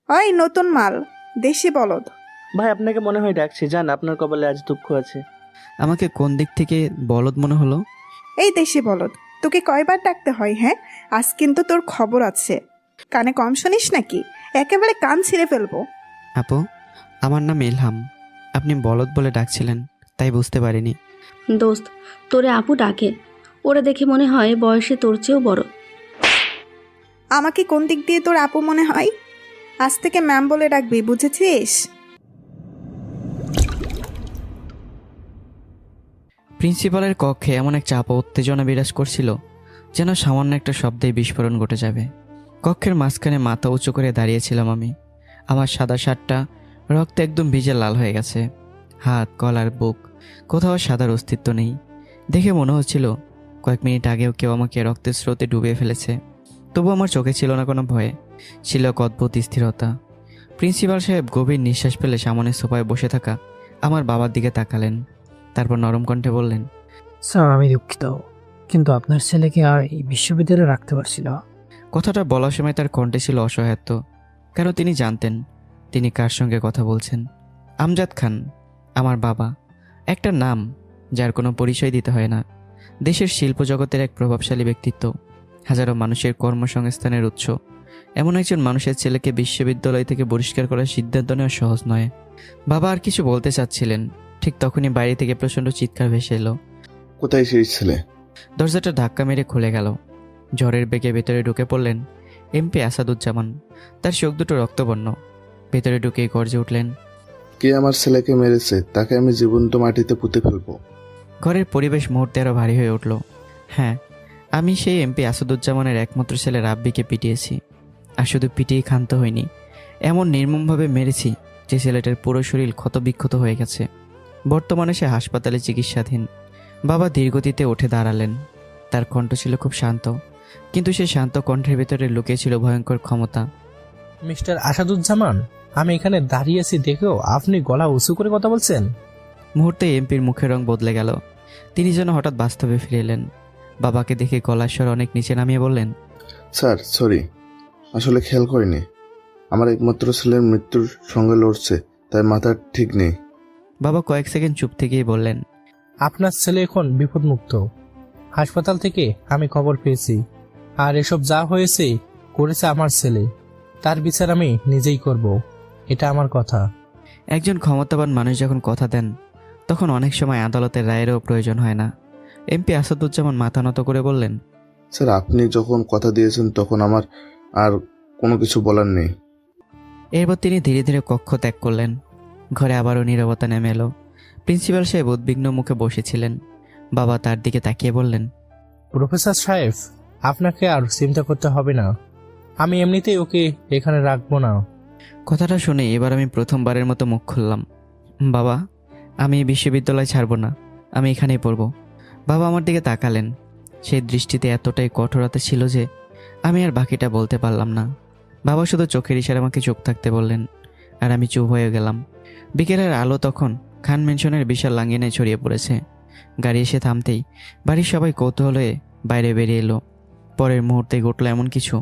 ওই নতুন মাল, দেশি বলদ। ভাই আপনাকে মনে হয় ডাকছি, জান আপনার কপালে আজ দুঃখ আছে। আমাকে কোন দিক থেকে বলদ মনে হলো? এই দেশি বলদ, তোকে কয়বার ডাকতে হয়? হ্যাঁ, আজ কিন্তু তোর খবর আছে। কানে কম শুনিস নাকি? একেবারে কান ছিঁড়ে ফেলবো। আপু, আমার নাম ইলহাম। আপনি বলদ বলে ডাকছিলেন, তাই বুঝতে পারিনি। দোস্ত, তোরে আপু ডাকে। ওরা দেখে মনে হয় বয়সে তোর চেয়েও বড়। আমাকে কোন দিক দিয়ে তোর আপু মনে হয়? আজ থেকে ম্যাম বলে ডাকবি, বুঝেছিস? প্রিন্সিপালের কক্ষে এমন এক চাপ ও উত্তেজনা বিরাজ করছিল, যেন সামান্য একটা শব্দেই বিস্ফোরণ ঘটে যাবে। কক্ষের মাঝখানে মাথা উঁচু করে দাঁড়িয়েছিলাম আমি। আমার সাদা শার্টটা রক্তে একদম ভিজে লাল হয়ে গেছে। হাত, গলার, বুক, কোথাও সাদার অস্তিত্ব নেই। দেখে মনে হচ্ছিল কয়েক মিনিট আগেও কেউ আমাকে রক্তের স্রোতে ডুবিয়ে ফেলেছে। তবু আমার চোখে ছিল না কোনো ভয়ে, ছিল এক অদ্ভুত স্থিরতা। প্রিন্সিপাল সাহেব গভীর নিঃশ্বাস ফেলে সামনে সোফায় বসে থাকা আমার বাবার দিকে তাকালেন। তারপর নরম কণ্ঠে বললেন, স্যার, আমি দুঃখিত, কিন্তু আপনার ছেলেকে আর এই বিশ্ববিদ্যালয়ে রাখতে পারছি না। কথাটা বলার সময় তার কণ্ঠে ছিল অসহায়ত্ব, কারণ তিনি জানতেন তিনি কার সঙ্গে কথা বলছেন। আমজাদ খান, আমার বাবা। একটা নাম যার কোনো পরিচয় দিতে হয় না, দেশের শিল্প জগতের এক প্রভাবশালী ব্যক্তিত্ব, হাজারো মানুষের কর্মসংস্থানের উৎস। এমন একজন মানুষের ছেলেকে বিশ্ববিদ্যালয় থেকে বহিষ্কার করার সিদ্ধান্ত নেওয়া সহজ নয়। বাবা আর কিছু বলতে চাচ্ছিলেন, ঠিক তখনই বাইরে থেকে প্রচণ্ড চিৎকার ভেসে এলো। কোথায় সেই ছেলে? দরজাটা ধাক্কা মেরে খুলে গেল। ঝড়ের বেগে ভেতরে ঢুকে পড়লেন এমপি আসাদুজ্জামান। তার চোখ দুটো রক্তবর্ণ। ভেতরে ঢুকে গর্জে উঠলেন, কে আমার ছেলেকে মেরেছে? তাকে আমি জীবন্ত মাটিতে পুঁতে ফেলবো। ঘরের পরিবেশ মুহূর্তে আরও ভারী হয়ে উঠল। হ্যাঁ, আমি সেই এমপি আসাদুজ্জামানের একমাত্র ছেলে রাব্বিকে পিটিয়েছি। আর শুধু পিটিয়ে ক্ষান্ত হয়নি, এমন নির্মমভাবে মেরেছি যে ছেলেটার পুরো শরীর ক্ষতবিক্ষত হয়ে গেছে। বর্তমানে সে হাসপাতালে চিকিৎসাধীন। বাবা ধীরগতিতে উঠে দাঁড়ালেন। তার কণ্ঠ ছিল খুব শান্ত, কিন্তু সে শান্ত কণ্ঠের ভেতরে লুকিয়ে ছিল ভয়ঙ্কর ক্ষমতা। মিস্টার আসাদুজ্জামান, আমি এখানে দাঁড়িয়ে আছি দেখেও আপনি গলা উঁচু করে কথা বলছেন। মুহূর্তে এমপির মুখের রং বদলে গেল। তিনি যেন হঠাৎ বাস্তবে ফিরে এলেন। বাবাকে দেখে গলার স্বর অনেক নিচে নামিয়ে বললেন, স্যার, সরি, আসলে খেয়াল করিনি। আমার একমাত্র ছেলের মৃত্যুর সঙ্গে লড়ছে, তাই মাথা ঠিক নেই। বাবা কয়েক সেকেন্ড চুপ থেকেই বললেন, আপনার ছেলে এখন বিপদমুক্ত। হাসপাতাল থেকে আমি খবর পেয়েছি, আর এসব যা হয়েছে করেছে আমার ছেলে। তার বিচার আমি নিজেই করব, এটা আমার কথা। একজন ক্ষমতাবান মানুষ যখন কথা দেন, তখন অনেক সময় আদালতের রায়েরও প্রয়োজন হয় না। এমপি আসাদুজ্জামান মাথা নত করে বললেন, স্যার, আপনি যখন কথা দিয়েছেন তখন আমার আর কোনো কিছু বলার নেই। এরপর তিনি ধীরে ধীরে কক্ষ ত্যাগ করলেন। ঘরে আবারও নীরবতা নেমে এলো। প্রিন্সিপাল সাহেব উদ্বিগ্ন মুখে বসেছিলেন। বাবা তার দিকে তাকিয়ে বললেন, প্রফেসর সাহেব, আপনাকে আর চিন্তা করতে হবে না। আমি এমনিতেই ওকে এখানে রাখবো না। কথাটা শুনে এবার আমি প্রথমবারের মতো মুখ খুললাম। বাবা, আমি এই বিশ্ববিদ্যালয় ছাড়ব না, আমি এখানেই পড়ব। বাবা আমার দিকে তাকালেন। সেই দৃষ্টিতে এতটাই কঠোরতা ছিল যে আমি আর বাকিটা বলতে পারলাম না। বাবা শুধু চোখের ইশারায় আমাকে চুপ থাকতে বললেন, আর আমি চুপ হয়ে গেলাম। বিকেলের আলো তখন খান ম্যানশনের বিশাল লাঙ্গিনায় ছড়িয়ে পড়েছে। গাড়ি এসে থামতেই বাড়ির সবাই কৌতূহল হয়ে বাইরে বেরিয়ে এলো। পরের মুহূর্তে ঘটল এমন কিছু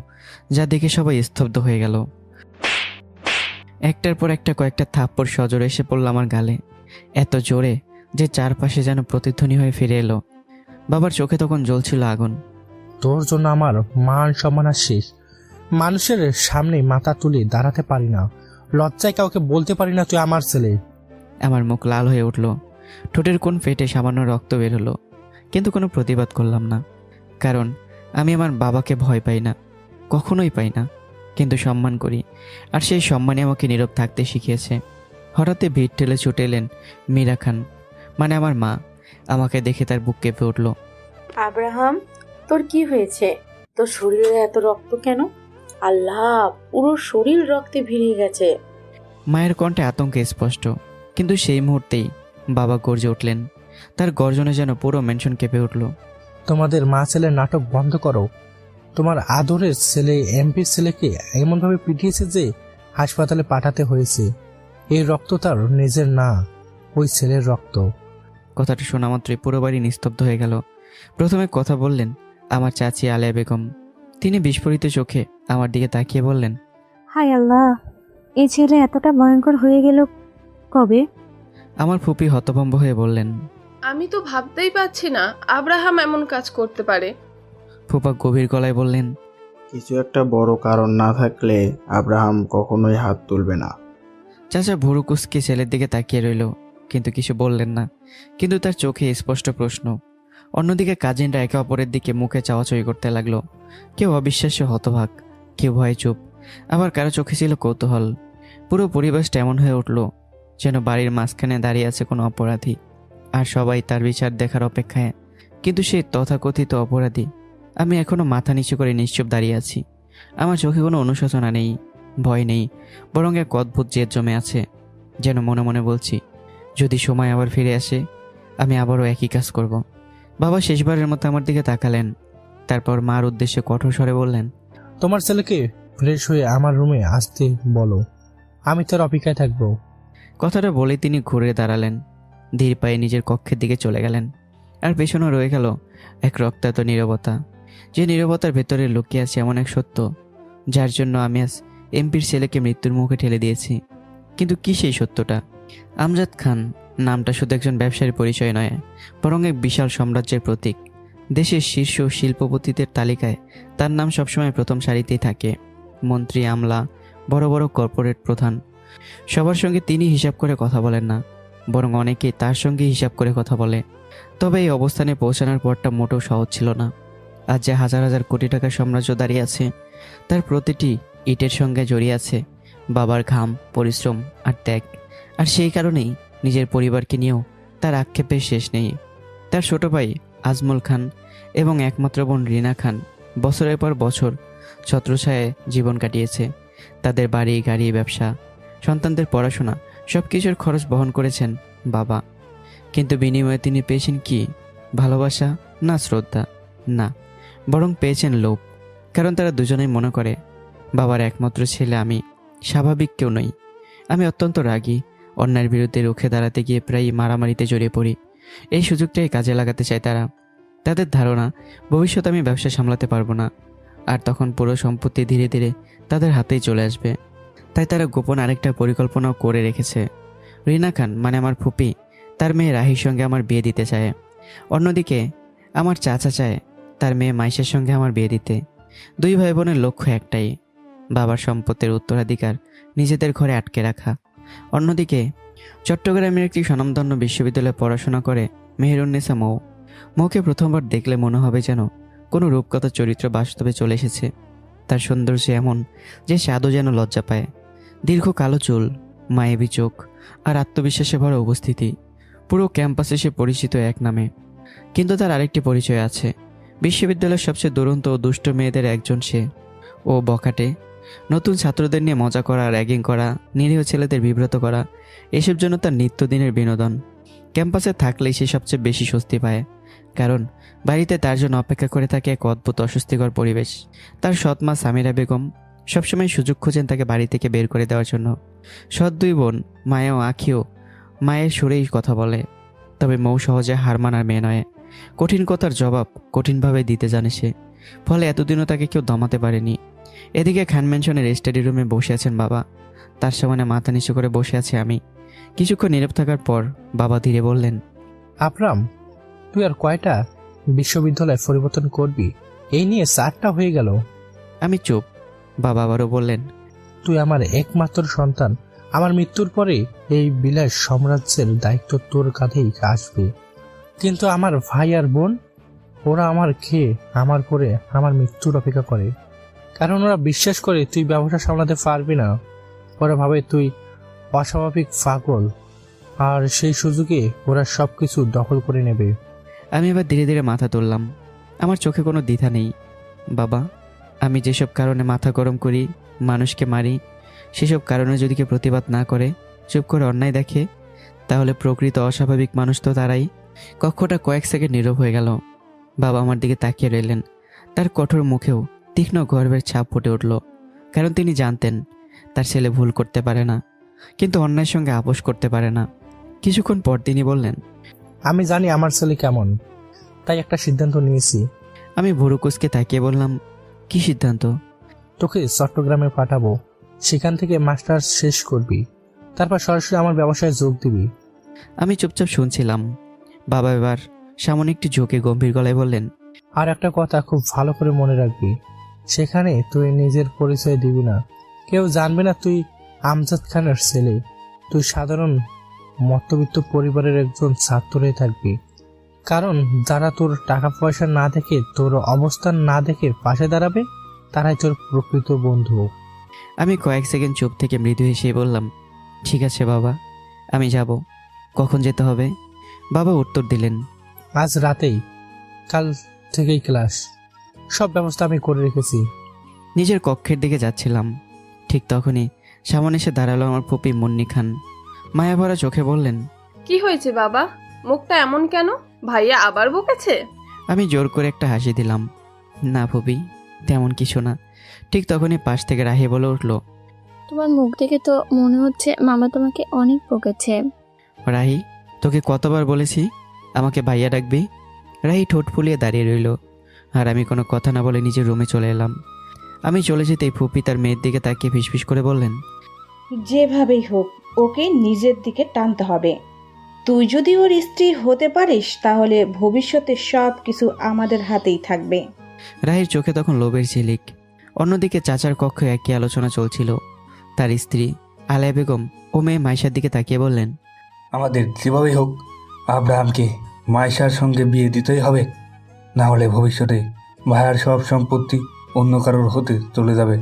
যা দেখে সবাই স্তব্ধ হয়ে গেল। একটার পর একটা কয়েকটা থাপ্পড় সজোরে এসে পড়ল আমার গালে, এত জোরে যে চারপাশে যেন প্রতিধ্বনি হয়ে ফিরে এলো। বাবার চোখে তখন জ্বলছিল আগুন। তোর জন্য আমার মান সম্মান আর শেষ। মানুষের সামনে মাথা তুলে দাঁড়াতে পারি না, লজ্জায় কাউকে বলতে পারি না তুই আমার ছেলে। আমার মুখ লাল হয়ে উঠল, ঠোঁটের কোণ ফেটে সামান্য রক্ত বের হলো, কিন্তু কোনো প্রতিবাদ করলাম না। কারণ আমি আমার বাবাকে ভয় পাই না, কখনোই পাই না, কিন্তু সম্মান করি। আর সেই সম্মানে আমাকে নীরব থাকতে শিখিয়েছে। হঠাৎই ভিড় ঠেলে ছুটে এলেন মীরা খান, মানে আমার মা। আমাকে দেখে তার বুক কেঁপে উঠল। আব্রাহাম, তোর কি হয়েছে? তোর শরীরে এত রক্ত কেন? আল্লাহ, পুরো শরীর রক্তে ভিড়ে গেছে। মায়ের কণ্ঠে আতঙ্কে স্পষ্ট, কিন্তু সেই মুহূর্তেই বাবা গর্জে উঠলেন। তার গর্জনে যেন পুরো মেনশন কেঁপে উঠল। তোমাদের মা ছেলের নাটক বন্ধ করো। তোমার আদরের ছেলে এমপির ছেলেকে এমনভাবে পিটিয়েছে যে হাসপাতালে পাঠাতে হয়েছে। এই রক্ত তার নিজের না, ওই ছেলের রক্ত। কথাটা শোনা মাত্রই পুরো বাড়ি নিস্তব্ধ হয়ে গেল। প্রথমে কথা বললেন আমার চাচি আলেয়া বেগম। তিনি বিস্ফোরিত চোখে আমার দিকে তাকিয়ে বললেন, হায় আল্লাহ, এই ছেলে এতটা ভয়ঙ্কর হয়ে গেল কবে? আমার ফুপি হতভম্ব হয়ে বললেন। আমি তো ভাবতেই পারছি না আব্রাহাম এমন কাজ করতে পারে। ফুপা গভীর গলায় বললেন, কিছু একটা বড় কারণ না থাকলে আব্রাহাম কখনোই হাত তুলবে না। চাচা ভুরু কুঁচকে ছেলের দিকে তাকিয়ে রইল, কিন্তু কিছু বললেন না। কিন্তু তার চোখে স্পষ্ট প্রশ্ন। অন্যদিকে কাজিনরা একে অপরের দিকে মুখে চাওয়াচাওয়ি করতে লাগলো। কেউ অবিশ্বাস্য হতভাগ, কেউ ভয়ে চুপ, আবার কারো চোখে ছিল কৌতূহল। পুরো পরিবেশটা এমন হয়ে উঠল যেন বাড়ির মাঝখানে দাঁড়িয়ে আছে কোনো অপরাধী, আর সবাই তার বিচার দেখার অপেক্ষায়। কিন্তু সে তথাকথিত অপরাধী আমি এখনো মাথা নিচু করে নিশ্চুপ দাঁড়িয়ে আছি। আমার চোখে কোনো অনুশোচনা নেই, ভয় নেই, বরং এক অদ্ভুত জেদ জমে আছে। যেন মনে মনে বলছি, যদি সময় আবার ফিরে আসে আমি আবারও একই কাজ করব। বাবা শেষবারের মতো আমার দিকে তাকালেন, তারপর মার উদ্দেশ্যে কঠোর স্বরে বললেন, তোমার ছেলেকে ফ্রেশ হয়ে আমার রুমে আসতে বলো, আমি তার অপেক্ষায় থাকবো। কথাটা বলে তিনি ঘুরে দাঁড়ালেন, ধীর পায়ে নিজের কক্ষের দিকে চলে গেলেন। আর পেছনে রয়ে গেল এক রক্তাক্ত নীরবতা, যে নীরবতার ভেতরে লুকিয়ে আছে এমন এক সত্য যার জন্য আমি আজ এমপির ছেলেকে মৃত্যুর মুখে ঠেলে দিয়েছি। কিন্তু কি সেই সত্যটা? আমজাদ খান নামটা শুধু একজন ব্যবসায়ীর পরিচয় নয়, বরং এক বিশাল সাম্রাজ্যের প্রতীক। দেশের শীর্ষ শিল্পপতিদের তালিকায় তার নাম সবসময় প্রথম সারিতেই থাকে। মন্ত্রী, আমলা, বড় বড় কর্পোরেট প্রধান, সবার সঙ্গে তিনি হিসাব করে কথা বলেন না, বরং অনেকেই তার সঙ্গে হিসাব করে কথা বলে। তবে এই অবস্থানে পৌঁছানোর পরটা মোটেও সহজ ছিল না। আজ যে হাজার হাজার কোটি টাকার সাম্রাজ্য দাঁড়িয়ে আছে, তার প্রতিটি ইটের সঙ্গে জড়িয়ে আছে বাবার ঘাম, পরিশ্রম আর ত্যাগ। আর সেই কারণেই নিজের পরিবারকে নিয়েও তার আক্ষেপের শেষ নেই। তার ছোট ভাই আজমল খান এবং একমাত্র বোন রিনা খান বছরের পর বছর ছত্রছায়ায় জীবন কাটিয়েছে। তাদের বাড়ি, গাড়ি, ব্যবসা, সন্তানদের পড়াশোনা সব কিছুর খরচ বহন করেছেন বাবা। কিন্তু বিনিময়ে তিনি পেয়েছেন কি? ভালোবাসা না শ্রদ্ধা, না, বরং পেয়েছেন লোভ। কারণ তারা দুজনেই মনে করে বাবার একমাত্র ছেলে আমি স্বাভাবিক কেউ নই। আমি অত্যন্ত রাগী, অন্যায়ের বিরুদ্ধে রুখে দাঁড়াতে গিয়ে প্রায়ই মারামারিতে জড়িয়ে পড়ি। এই সুযোগটাই কাজে লাগাতে চায় তারা। তাদের ধারণা ভবিষ্যতে আমি ব্যবসা সামলাতে পারবো না, আর তখন পুরো সম্পত্তি ধীরে ধীরে তাদের হাতেই চলে আসবে। তাই তারা গোপন আরেকটা পরিকল্পনাও করে রেখেছে। রিনা খান মানে আমার ফুপি, তার মেয়ে রাহির সঙ্গে আমার বিয়ে দিতে চায়। অন্যদিকে আমার চাচা চায় তার মেয়ে মাইশের সঙ্গে আমার বিয়ে দিতে। দুই ভাই বোনের লক্ষ্য একটাই, বাবার সম্পত্তির উত্তরাধিকার নিজেদের ঘরে আটকে রাখা। অন্যদিকে চট্টগ্রামের একটি স্বনামধন্য বিশ্ববিদ্যালয়ে পড়াশোনা করে মেহেরুন্নেসা মৌ। মৌকে প্রথমবার দেখলে মনে হবে যেন কোনো রূপকথা চরিত্র বাস্তবে চলে এসেছে। তার সৌন্দর্য এমন যে স্বাদও যেন লজ্জা পায়। দীর্ঘ কালো চুল, মায়াবী চোখ আর আত্মবিশ্বাসে ভরা উপস্থিতি। পুরো ক্যাম্পাসে সে পরিচিত এক নামে। কিন্তু তার আরেকটি পরিচয় আছে, বিশ্ববিদ্যালয়ের সবচেয়ে দুরন্ত ও দুষ্ট মেয়েদের একজন সে। ও বখাটে, নতুন ছাত্রদের নিয়ে মজা করা, র্যাগিং করা, নিরীহ ছেলেদের বিব্রত করা, এসব জন্য তার নিত্যদিনের বিনোদন। ক্যাম্পাসে থাকলেই সে সবচেয়ে বেশি স্বস্তি পায়, কারণ বাড়িতে তার জন্য অপেক্ষা করে থাকে এক অদ্ভুত অস্বস্তিকর পরিবেশ। তার সৎ মা সামিরা বেগম সবসময় সুযোগ খোঁজেন তাকে বাড়ি থেকে বের করে দেওয়ার জন্য। সৎ দুই বোন মায়া ও আখিও মায়ের সুরেই কথা বলে। তবে মৌ সহজে হার মানার মেয়ে নয়। কঠিন কথার জবাব কঠিনভাবে দিতে জানে সে, ফলে এতদিনও তাকে কেউ দমাতে পারেনি। এদিকে খান ম্যানশনের স্টাডি রুমে বসে আছেন বাবা, তার সামনে মাথা নিচু করে বসে আছে আমি। কিছুক্ষণ নীরব থাকার পর বাবা ধীরে বললেন, আপরাম, তুই আর কয়টা বিশ্ববিদ্যালয় পরিবর্তন করবি? এই নিয়ে 4টা হয়ে গেল। আমি চুপ। বাবা আবারও বললেন, তুই আমার একমাত্র সন্তান। আমার মৃত্যুর পরে এই বিলাস সাম্রাজ্যের দায়িত্ব তোর কাঁধেই আসবে। কিন্তু আমার ভাই আর বোন, ওরা আমার খেয়ে আমার পরে আমার মৃত্যুর অপেক্ষা করে। কারণ ওরা বিশ্বাস করে তুই ব্যবসা সামলাতে পারবি না। ওরা ভাবে তুই অস্বাভাবিক পাগল, আর সেই সুযোগে ওরা সবকিছু দখল করে নেবে। আমি এবার ধীরে ধীরে মাথা তুললাম। আমার চোখে কোনো দ্বিধা নেই। বাবা, আমি যেসব কারণে মাথা গরম করি, মানুষকে মারি, সেসব কারণে যদি কেউ প্রতিবাদ না করে, চুপ করে অন্যায় দেখে, তাহলে প্রকৃত অস্বাভাবিক মানুষ তো তারাই। কক্ষটা কয়েক সেকেন্ড নীরব হয়ে গেল। বাবা আমার দিকে তাকিয়ে রইলেন। তার কঠোর মুখেও তীক্ষ্ণ গর্বের ছাপ ফুটে উঠল, কারণ তিনি জানতেন তার ছেলে ভুল করতে পারে না, কিন্তু অন্যায়ের সঙ্গে আপোষ করতে পারে না। কিছুক্ষণ পর তিনি বললেন, আমি জানি আমার ছেলে কেমন, তাই একটা সিদ্ধান্ত নিয়েছি। আমি ভুরুকুসকে তাকিয়ে বললাম, কি সিদ্ধান্ত? তোকে চট্টগ্রামে পাঠাবো। সেখান থেকে মাস্টার শেষ করবি, তারপর সরাসরি আমার ব্যবসায় যোগ দিবি। আমি চুপচাপ শুনছিলাম। বাবা এবার সামনে একটি ঝোঁকে গম্ভীর গলায় বললেন, আর একটা কথা খুব ভালো করে মনে রাখবি, সেখানে তুই নিজের পরিচয় দিবি না, কেউ জানবে না তুই আমজাদ খানের ছেলে। তুই সাধারণ মধ্যবিত্ত পরিবারের একজন ছাত্রই থাকবি, কারণ যারা তোর টাকা পয়সা না দেখে, তোর অবস্থান না দেখে পাশে দাঁড়াবে, তারাই তোর প্রকৃত বন্ধু। আমি কয়েক সেকেন্ড চুপ থেকে মৃদু হেসে বললাম, ঠিক আছে বাবা, আমি যাব। কখন যেতে হবে? বাবা উত্তর দিলেন, আজ রাতেই, কাল থেকেই ক্লাস, সব ব্যবস্থা আমি করে রেখেছি। নিজের কক্ষের দিকে যাচ্ছিলাম, ঠিক তখনই সামনে এসে দাঁড়ালো আমার ফুপি মুন্নি খান। মায়া ভরা চোখে বললেন, কি হয়েছে বাবা, মুখটা এমন কেন? ভাইয়া আবার বকেছে? আমি জোর করে একটা হাসি দিলাম, না ফুপি, তেমন কিছু না। ঠিক তখনই পাশ থেকে রাহি বলে উঠল, তোমার মুখ দেখে তো মনে হচ্ছে মামা তোমাকে অনেক বকেছে। রাহি, তোকে কতবার বলেছি আমাকে ভাইয়া ডাকবি? রাহি ঠোঁট ফুলিয়ে দাঁড়িয়ে রইল, আর আমি কোনো কথা না বলে নিজের রুমে চলে এলাম। আমি চলে যেতেই ফুপি তার মেয়ের দিকে তাকিয়ে ফিসফিস করে বললেন, যেভাবেই হোক ওকে নিজের দিকে টানতে হবে। তুই যদি ওর স্ত্রী হতে পারিস তাহলে ভবিষ্যতে সব কিছু আমাদের হাতেই থাকবে। রাহির চোখে তখন লোভের ঝিলিক। অন্যদিকে চাচার কক্ষে একই আলোচনা চলছিল। তার স্ত্রী আলেয়া বেগম ও মেয়ে মাইশার দিকে তাকিয়ে বললেন, আমাদের যেভাবেই হোক আব্রাহামকে মাইশার সঙ্গে বিয়ে দিতেই হবে, না হলে ভবিষ্যতে ভাইয়ার সব সম্পত্তি অন্য কারোর হতে চলে যাবে।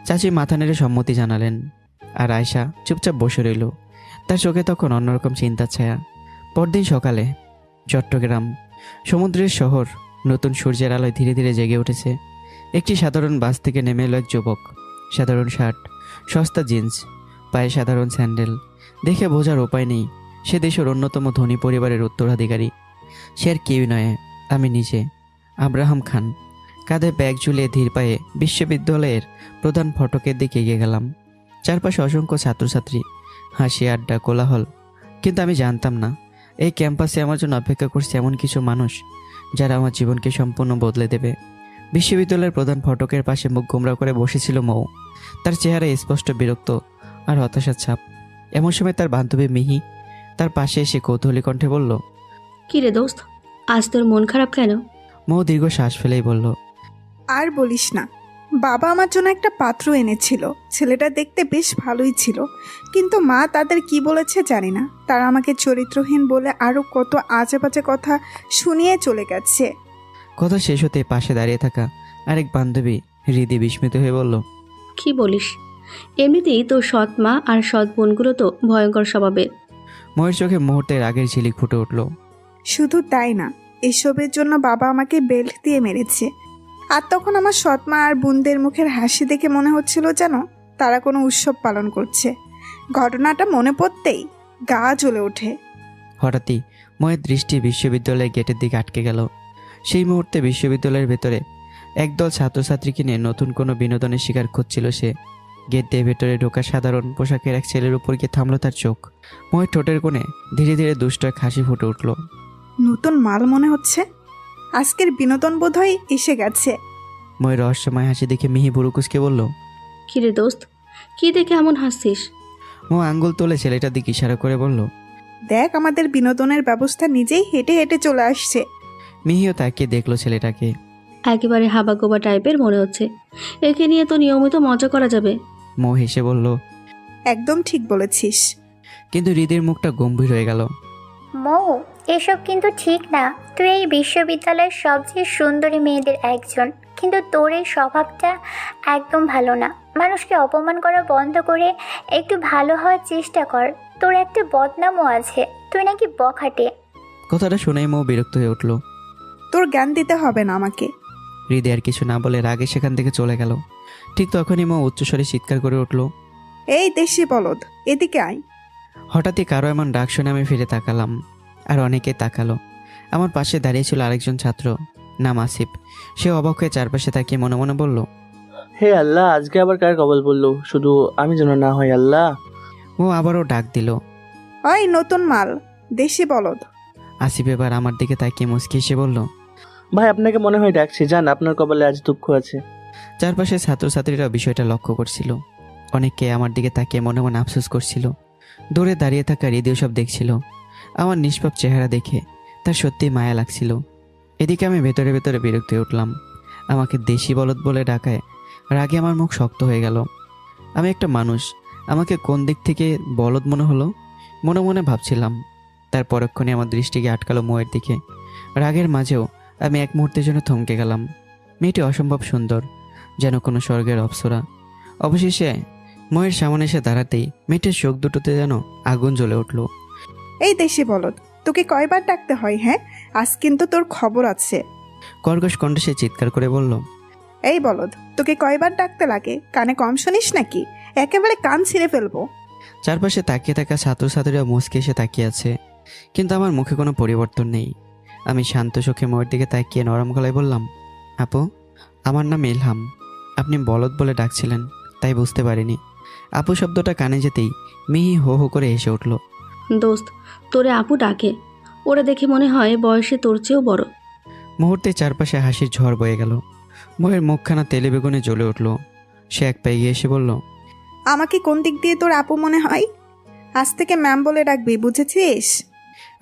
চাচি মাথা নেড়ে সম্মতি জানালেন, আর আয়শা চুপচাপ বসে রইল। তার চোখে তখন অন্যরকম চিন্তার ছায়া। পরদিন সকালে চট্টগ্রাম, সমুদ্রের শহর নতুন সূর্যের আলোয় ধীরে ধীরে জেগে উঠেছে। একটি সাধারণ বাস থেকে নেমে এলো এক যুবক। সাধারণ শার্ট, সস্তা জিন্স, পায়ে সাধারণ স্যান্ডেল। দেখে বোঝার উপায় নেই সে দেশের অন্যতম ধনী পরিবারের উত্তরাধিকারী। সে আর কেউই নয়, আমি নিজে, আব্রাহাম খান। কাঁধে ব্যাগ ঝুলিয়ে ধীর পায়ে বিশ্ববিদ্যালয়ের প্রধান ফটকের দিকে এগিয়ে গেলাম। চারপাশে অসংখ্য ছাত্রছাত্রী, হাসি, আড্ডা, কোলাহল। কিন্তু আমি জানতাম না এই ক্যাম্পাসে আমার জন্য অপেক্ষা করছে এমন কিছু মানুষ যারা আমার জীবনকে সম্পূর্ণ বদলে দেবে। বিশ্ববিদ্যালয়ের প্রধান ফটকের পাশে মুখ গোমরা করে বসেছিল মৌ। তার চেহারায় স্পষ্ট বিরক্ত আর হতাশার ছাপ। এমন সময় তার বান্ধবী মিহি তার পাশে এসে কৌতূহলী কণ্ঠে বলল, কি রে দোস্ত, আজ তোর মন খারাপ কেন? মৌ দীর্ঘ শ্বাস ফেলেই বলল, আর বলিস না, বাবা আমার জন্য একটা পাত্র এনেছিল। ছেলেটা দেখতে বেশ ভালোই ছিল, কিন্তু মা তাদের কি বলেছে জানি না। তারা আমাকে চরিত্রহীন বলে আরও কত আজে বাজে কথা শুনিয়ে চলে গেছে। কথা শেষ হতে পাশে দাঁড়িয়ে থাকা আরেক বান্ধবী হৃদি বিস্মিত হয়ে বলল, কি বলিস? এমনিতেই তোর সৎ মা আর সৎ বোনগুলো তো ভয়ঙ্কর স্বভাবের। ময়ের চোখে মুহূর্তের আগের ঝিলিক ফুটে উঠল। শুধু তাই না, এসবের জন্য বাবা আমাকে বেল্ট দিয়ে মেরেছে। আর তখন আমার সৎমা আর বোনদের মুখের হাসি দেখে মনে হচ্ছিল যেন তারা কোনো উৎসব পালন করছে। ঘটনাটা মনে পড়তেই গা জ্বলে ওঠে। হঠাৎই ময়ের দৃষ্টি বিশ্ববিদ্যালয়ের গেটের দিকে আটকে গেল। সেই মুহূর্তে বিশ্ববিদ্যালয়ের ভেতরে একদল ছাত্রছাত্রীকে নিয়ে নতুন কোনো বিনোদনের শিকার খুঁজছিল সে। গেট দিয়ে ভেতরে ঢোকা সাধারণ পোশাকের এক ছেলের উপর গিয়ে থামলো তার চোখ। ময়ের ঠোঁটের কোণে ধীরে ধীরে দুষ্ট এক হাসি ফুটে উঠল। নতুন মাল মনে হচ্ছে, আজকের বিনোদন বোধহয় এসে গেছে। ময়ের রহস্যময় হাসি দেখে মিহি বুরুকুসকে বলল, কি রে দোস্ত, কি দেখে এমন হাসছিস? মো আঙ্গুল তোলে ছেলেটার দিকে ইশারা করে বলল, দেখ, আমাদের বিনোদনের ব্যবস্থা নিজেই হেঁটে হেঁটে চলে আসছে। মিহিও তাকিয়ে দেখলো ছেলেটাকে। একেবারে হাবাগোবা টাইপের মনে হচ্ছে। একে নিয়ে তো নিয়মিত মজা করা যাবে। মো হেসে বলল, একদম ঠিক বলেছিস। কিন্তু হৃদের মুখটা গম্ভীর হয়ে গেল। মৌ, এসব কিন্তু ঠিক না। তুই এই বিশ্ববিদ্যালয়ের সবচেয়ে সুন্দরী মেয়েদের একজন, কিন্তু তোর এই স্বভাবটা একদম ভালো না। মানুষকে অপমান করা বন্ধ করে একটু ভালো হওয়ার চেষ্টা কর। তোর একটা বদনামও আছে, তুই নাকি বখাটে। কথাটা শুনেই মো বিরক্ত হয়ে উঠল। তোর জ্ঞান দিতে হবে না আমাকে। হৃদয় আর কিছু না বলে রাগে সেখান থেকে চলে গেল। ঠিক তখনই মো উচ্চস্বরে চিৎকার করে উঠল, এই দেশি বলদ, এদিকে আয়। হঠাৎই কারো এমন ডাক শুনে আমি ফিরে তাকালাম, আর অনেকে তাকালো। আমার পাশে দাঁড়িয়ে ছিল আরেকজন ছাত্র, নাম আসিফ। সে অবাক হয়ে চারপাশে তাকিয়ে মনে মনে বলল, হে আল্লাহ, আজকে আবার কার কবল বললো, শুধু আমি যেন না হয় আল্লাহ। ও আবারও ডাক দিল, ওই নতুন মাল, দেশি বলদ। আসিফ এবার আমার দিকে তাকিয়ে মুচকি এসে বলল, ভাই আপনাকে মনে হয় ডাকছে, যান, আপনার কবলে আজ দুঃখ আছে। চারপাশে ছাত্রছাত্রীরা বিষয়টা লক্ষ্য করছিল। অনেকে আমার দিকে তাকিয়ে মনে মনে আফসোস করছিল। দূরে দাঁড়িয়ে থাকা হৃদয় সব দেখছিল। আমার নিষ্পাপ চেহারা দেখে তার সত্যি মায়া লাগছিল। এদিকে আমি ভেতরে ভেতরে বিরক্ত হয়ে উঠলাম। আমাকে দেশি বলদ বলে ডাকায় রাগে আমার মুখ শক্ত হয়ে গেল। আমি একটা মানুষ, আমাকে কোন দিক থেকে বলদ মনে হলো মনে মনে ভাবছিলাম। তার পরক্ষণে আমার দৃষ্টিকে আটকালো মোয়ের দিকে। রাগের মাঝেও আমি এক মুহূর্তের জন্য থমকে গেলাম। মেয়েটি অসম্ভব সুন্দর, যেন কোনো স্বর্গের অপ্সরা। অবশেষে মোয়ের সামনে এসে দাঁড়াতেই মেয়েটির চোখ দুটোতে যেন আগুন জ্বলে উঠল। এই দেশি বলদ, তোকে কয়বার ডাকতে হয়? হ্যাঁ, আজ কিন্তু তোর খবর আছে। কর্কশ কণ্ঠে সে চিৎকার করে বলল, এই বলদ, তোকে কয়বার ডাকতে লাগে? কানে কম শুনিস নাকি? একেবারে কান ছিঁড়ে ফেলবো। চারপাশে তাকিয়ে থাকা ছাত্রছাত্রীরা মুচকে এসে তাকিয়ে আছে, কিন্তু আমার মুখে কোনো পরিবর্তন নেই। আমি শান্ত চোখে মোয়ের দিকে তাকিয়ে নরম গলায় বললাম, আপু, আমার নাম ইলহাম। আপনি বলদ বলে ডাকছিলেন, তাই বুঝতে পারিনি। আপু শব্দটা কানে যেতেই মিহি হো হো করে এসে উঠল। দোস্ত, তোরে আপু ডাকে, ওরা দেখে মনে হয় বয়সে তোর চেয়েও বড়। মুহূর্তে চারপাশে হাসির ঝড় বয়ে গেল। মোয়ের মুখখানা তেলে বেগুনে জ্বলে উঠল। সে এক পায়ে গিয়ে এসে বলল, আমাকে কোন দিক দিয়ে তোর আপু মনে হয়? আজ থেকে ম্যাম বলে ডাকবি, বুঝেছিস?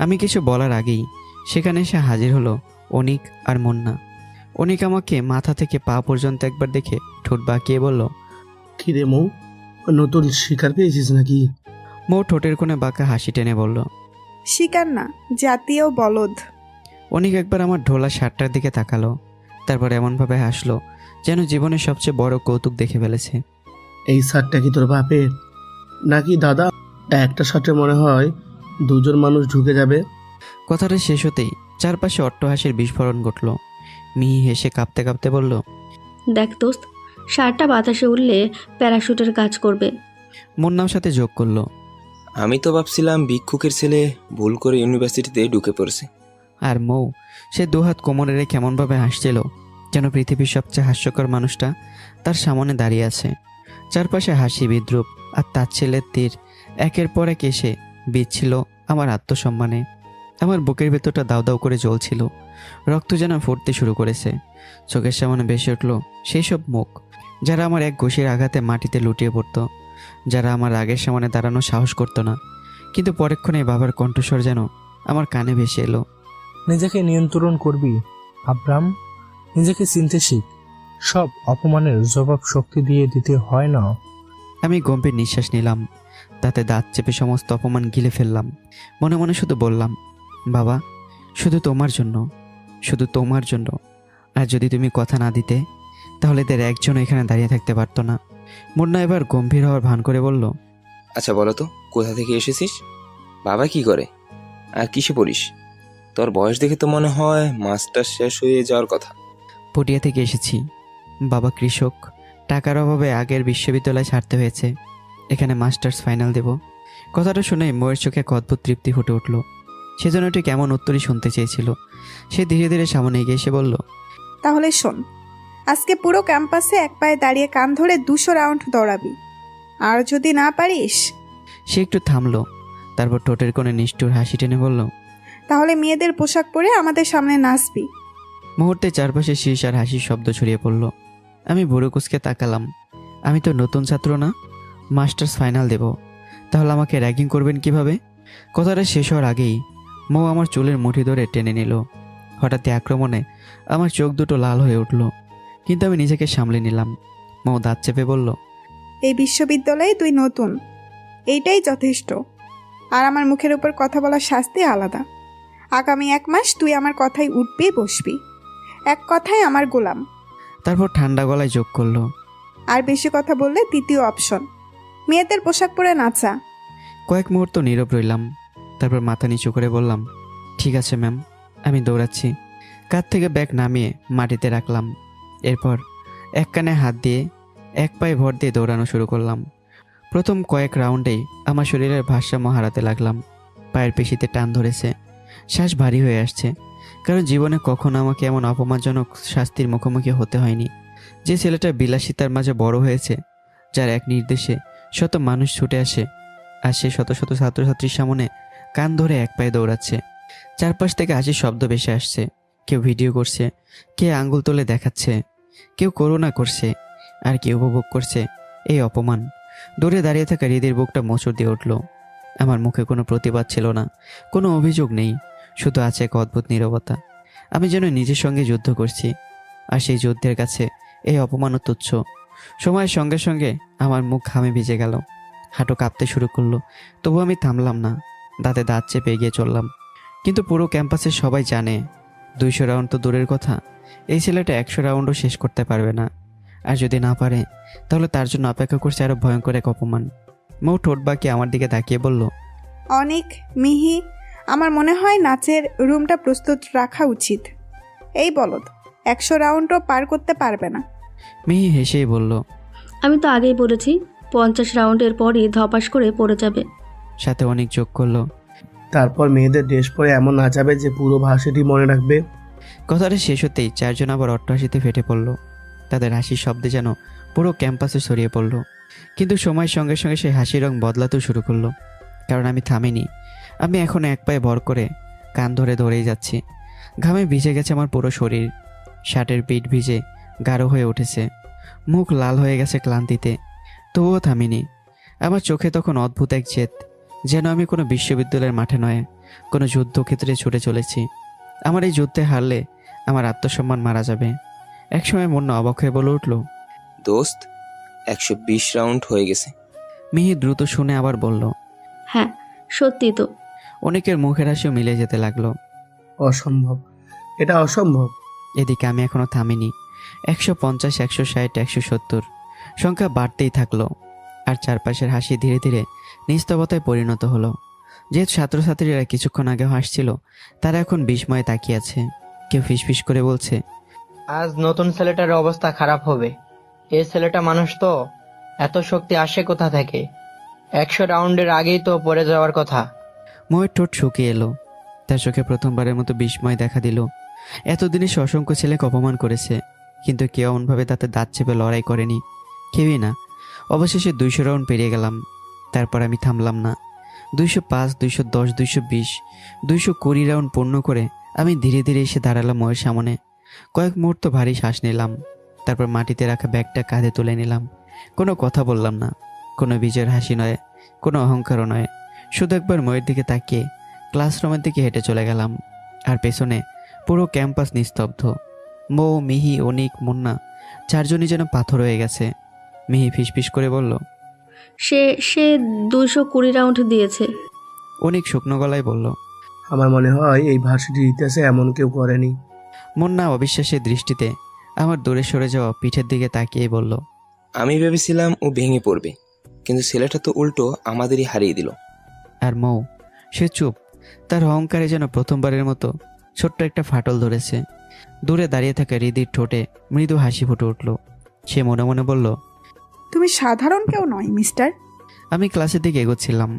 আমি কিছু বলার আগেই সেখানে এসে হাজির হলো অনিক আর মুন্না। অনিক আমাকে মাথা থেকে পা পর্যন্ত একবার দেখে ঠোঁট বাঁকিয়ে বলল, কি রে মৌ, নতুন শিকার পেয়েছিস নাকি? মৌ ঠোঁটের কোণে বাঁকা হাসি টেনে বলল, শিকার না, জাতীয় বলদ। অনিক একবার আমার ঢোলা শার্টটার দিকে তাকালো, তারপর এমনভাবে হাসলো যেন জীবনের সবচেয়ে বড় কৌতুক দেখে ফেলেছে। এই শার্টটা কি তোর বাপের নাকি দাদা? একটা শার্টে মনে হয় দুজন মানুষ ঢুকে যাবে। কথাটা শেষ হতেই চারপাশে অট্টহাসির বিস্ফোরণ ঘটল। মিহি হেসে কাঁপতে কাঁপতে বলল, দেখ দোস্ত, শার্টটা বাতাসে উঠলে প্যারাশুটের কাজ করবে। মুন্নার সাথে যোগ করলো, আমি তো ভাবছিলাম ভিক্ষুকের ছেলে ভুল করে ইউনিভার্সিটিতে ঢুকে পড়ছে। আর মৌ সে দুহাত কোমরে রেখে এমনভাবে হাসছিল যেন পৃথিবীর সবচেয়ে হাস্যকর মানুষটা তার সামনে দাঁড়িয়ে আছে। চারপাশে হাসি, বিদ্রুপ আর তাচ্ছিল্যের তীর একের পর এক এসে বিচ্ছিল আমার আত্মসম্মানে। আমার বুকের ভেতরটা দাউ দাউ করে জ্বলছিল, রক্ত যেন ফুটতে শুরু করেছে। চোখের সামনে ভেসে উঠল সেই সব মুখ যারা আমার এক ঘুষির আঘাতে মাটিতে লুটিয়ে পড়ত, যারা আমার রাগের সামনে দাঁড়ানোর সাহস করতো না। কিন্তু পরক্ষণে বাবার কণ্ঠস্বর যেন আমার কানে ভেসে এলো, নিজেকে নিয়ন্ত্রণ করবি আব্রাম, নিজেকে চিনতে শিখ। সব অপমানের জবাব শক্তি দিয়ে দিতে হয় না। আমি গম্ভীর নিঃশ্বাস নিলাম, তাতে দাঁত চেপে সমস্ত অপমান গিলে ফেললাম। মনে মনে শুধু বললাম, বাবা, শুধু তোমার জন্য, শুধু তোমার জন্য। আর যদি তুমি কথা না দিতে তাহলে এদের একজন এখানে দাঁড়িয়ে থাকতে পারতো না। মুন্না এবার গম্ভীর হওয়ার ভান করে বলল, আচ্ছা বলো তো, কোথা থেকে এসেছিস? বাবা কি করে? আর কিসে পড়িস? তোর বয়স দেখে তো মনে হয় মাস্টার শেষ হয়ে যাওয়ার কথা। পটিয়া থেকে এসেছি। বাবা কৃষক, টাকার অভাবে আগের বিশ্ববিদ্যালয় ছাড়তে হয়েছে, এখানে মাস্টার্স ফাইনাল দেব। কথাটা শুনে মোয়ের চোখে এক অদ্ভুত তৃপ্তি ফুটে উঠল। সেজন্য এটি কেমন উত্তরই শুনতে চেয়েছিল। সে ধীরে ধীরে সামনে এগিয়ে এসে বলল, তাহলে শোন, আজকে পুরো ক্যাম্পাসে এক পায়ে দাঁড়িয়ে কান ধরে 200 রাউন্ড দৌড়াবি। আর যদি না পারিস। সে একটু থামলো, তারপর ঠোঁটের কোণে নিষ্ঠুর হাসি টেনে বলল, তাহলে মেয়েদের পোশাক পরে আমাদের সামনে নাচবি। মুহূর্তে চারপাশে শীষ আর হাসির শব্দ ছড়িয়ে পড়ল। আমি বুড়ো কুচকে তাকালাম। আমি তো নতুন ছাত্র না, মাস্টার্স ফাইনাল দেব, তাহলে আমাকে র্যাগিং করবেন কিভাবে? কথাটা শেষ হওয়ার আগেই মৌ আমার চুলের মুঠি ধরে টেনে নিল। হঠাৎ আক্রমণে আমার চোখ দুটো লাল হয়ে উঠল, কিন্তু আমি নিজেকে সামলে নিলাম। মৌ দাঁত চেপে বলল, এই বিশ্ববিদ্যালয়ে তুই নতুন, এইটাই যথেষ্ট। আর আমার মুখের উপর কথা বলার শাস্তি আলাদা। আগামী 1 মাস তুই আমার কথায় উঠবি বসবি, এক কথায় আমার গোলাম। তারপর ঠান্ডা গলায় যোগ করলো, আর বেশি কথা বললে 3য় অপশন, মেয়েদের পোশাক পরে নাচা। কয়েক মুহূর্ত নীরব রইলাম, তারপর মাথা নিচু করে বললাম, ঠিক আছে ম্যাম, আমি দৌড়াচ্ছি। কাঁধ থেকে ব্যাগ নামিয়ে মাটিতে রাখলাম। এরপর এক কানে হাত দিয়ে এক পায়ে ভর দিয়ে দৌড়ানো শুরু করলাম। প্রথম কয়েক রাউন্ডেই আমার শরীরের ভারসাম্য হারাতে লাগলাম। পায়ের পেশিতে টান ধরেছে, শ্বাস ভারী হয়ে আসছে, কারণ জীবনে কখনো আমাকে এমন অপমানজনক শাস্তির মুখোমুখি হতে হয়নি। যে ছেলেটা বিলাসিতার মাঝে বড় হয়েছে, যার এক নির্দেশে শত মানুষ ছুটে আসে, আর সে শত শত ছাত্রছাত্রীর সামনে কান ধরে এক পায়ে দৌড়াচ্ছে। চারপাশ থেকে হাসির শব্দ ভেসে আসছে, কেউ ভিডিও করছে, কে আঙ্গুল তুলে দেখাচ্ছে, কেউ করুণা করছে, আর কেউ উপভোগ করছে এই অপমান। দূরে দাঁড়িয়ে থাকা হৃদির বুকটা মোচড় দিয়ে উঠল। আমার মুখে কোনো প্রতিবাদ ছিল না, কোনো অভিযোগ নেই, শুধু আছে এক অদ্ভুত নীরবতা। আমি যেন নিজের সঙ্গে যুদ্ধ করছি, আর সেই যুদ্ধের কাছে এই অপমানও তুচ্ছ। সময়ের সঙ্গে সঙ্গে আমার মুখ ঘামে ভিজে গেল, হাঁটু কাঁপতে শুরু করলো। তবু আমি থামলাম না, দাঁতে দাঁত চেপে এগিয়ে চললাম। কিন্তু পুরো ক্যাম্পাসে সবাই জানে 200 রাউন্ড তো দূরের কথা, এই ছেলেটা 100 রাউন্ডও শেষ করতে পারবে না। আর যদি না পারে তাহলে তার জন্য অপেক্ষা করছে আরো ভয়ঙ্কর এক অপমান। মৌ ঠোঁট বাঁকিয়ে আমার দিকে তাকিয়ে বলল, অনেক মিহি, আমার মনে হয় নাচের রুমটা প্রস্তুত রাখা উচিত। এই বলদ 100 রাউন্ডও পার করতে পারবে না। মিহি হেসেই বলল, আমি তো আগেই বলেছি 50 রাউন্ডের পরই ধপাস করে পড়ে যাবে। সাথে অনেক যোগ করলো, তারপর মেয়েদের ড্রেস পরে এমন নাচাবে যে পুরো ভার্সিটি মনে রাখবে। কথাটা শেষ হতেই চারজন আবার অট্টহাসিতে ফেটে পড়ল। তাদের হাসির শব্দে যেন পুরো ক্যাম্পাসে ছড়িয়ে পড়ল। কিন্তু সময়ের সঙ্গে সঙ্গে সেই হাসির রং বদলাতেও শুরু করলো, কারণ আমি থামিনি। আমি এখন এক পায়ে ভর করে কান ধরে ধরেই যাচ্ছি। ঘামে ভিজে গেছে আমার পুরো শরীর, শার্টের পিঠ ভিজে গাঢ় হয়ে উঠেছে, মুখ লাল হয়ে গেছে ক্লান্তিতে। তবুও থামিনি। আমার চোখে তখন অদ্ভুত এক জেদ, যেন আমি কোনো বিশ্ববিদ্যালয়ের মাঠে নয়, কোনো যুদ্ধক্ষেত্রে ছুটে চলেছি। আমার এই যুদ্ধে হারলে আমার আত্মসম্মান মারা যাবে। একসময় মুন্না অবাক হয়ে বলে উঠল, দোস্ত 120 রাউন্ড হয়ে গেছে। মিহি দ্রুত শুনে আবার বলল, হ্যাঁ সত্যি তো। অনেকের মুখের হাসিও মিলে যেতে লাগলো। অসম্ভব, এটা অসম্ভব। এদিকে আমি এখনো থামিনি। 150, 160, 170 সংখ্যা বাড়তেই থাকলো, আর চারপাশের হাসি ধীরে ধীরে নিস্তবতায় পরিণত হলো। যে ছাত্রছাত্রীরা কিছুক্ষণ আগে হাসছিল তারা এখন বিস্ময়ে তাকিয়ে আছে। কেউ ফিসফিস করে বলছে, আজ নতুন ছেলেটার অবস্থা খারাপ হবে। এই ছেলেটা মানুষ তো, এত শক্তি আসে কোথা থেকে? 100 রাউন্ডের আগেই তো পড়ে যাওয়ার কথা। ময়ের ঠোঁট শুকিয়ে এলো, তার চোখে প্রথমবারের মতো বিস্ময় দেখা দিল। এতদিনে সে অসংখ্য ছেলেকে অপমান করেছে, কিন্তু কেউ এমনভাবে তাতে দাঁত চেপে লড়াই করেনি, কেউই না। অবশেষে 200 রাউন্ড পেরিয়ে গেলাম। তারপর আমি থামলাম না। 205, 210, 220, 220 রাউন্ড পূর্ণ করে আমি ধীরে ধীরে এসে দাঁড়ালাম ময়ের সামনে। কয়েক মুহূর্ত ভারী শ্বাস নিলাম, তারপর মাটিতে রাখা ব্যাগটা কাঁধে তুলে নিলাম। কোনো কথা বললাম না, কোনো বিজয়ের হাসি নয়, কোনো অহংকারও নয়। শুধু একবার ময়ের দিকে তাকিয়ে ক্লাসরুমের দিকে হেঁটে চলে গেলাম। আর পেছনে পুরো ক্যাম্পাস নিস্তব্ধ। মৌ, মিহি, অনিক, মুন্না চারজনই যেন পাথর হয়ে গেছে। মিহি ফিসফিস করে বলল, সে সে 220 রাউন্ড দিয়েছে। অনিক শুকনো গলায় বলল, আমার মনে হয় এই ভার্সিটির ইতিহাসে এমন কেউ করেনি। মুন্না অবিশ্বাসের দৃষ্টিতে আমার দূরে সরে যাওয়া পিঠের দিকে তাকিয়ে বলল, আমি ভেবেছিলাম ও ভেঙে পড়বে, কিন্তু ছেলেটা তো উল্টো আমাদেরই হারিয়ে দিল। আর মৌ, সে চুপ। তার অহংকারে যেন প্রথমবারের মতো ছোট্ট একটা ফাটল ধরেছে। দূরে দাঁড়িয়ে থাকা হৃদির ঠোঁটে মৃদু হাসি ফুটে উঠল। সে মনে মনে বলল, তুমি সাধারণ কেউ নয় মিস্টার। আমি ক্লাসের দিকে এগোচ্ছিলাম,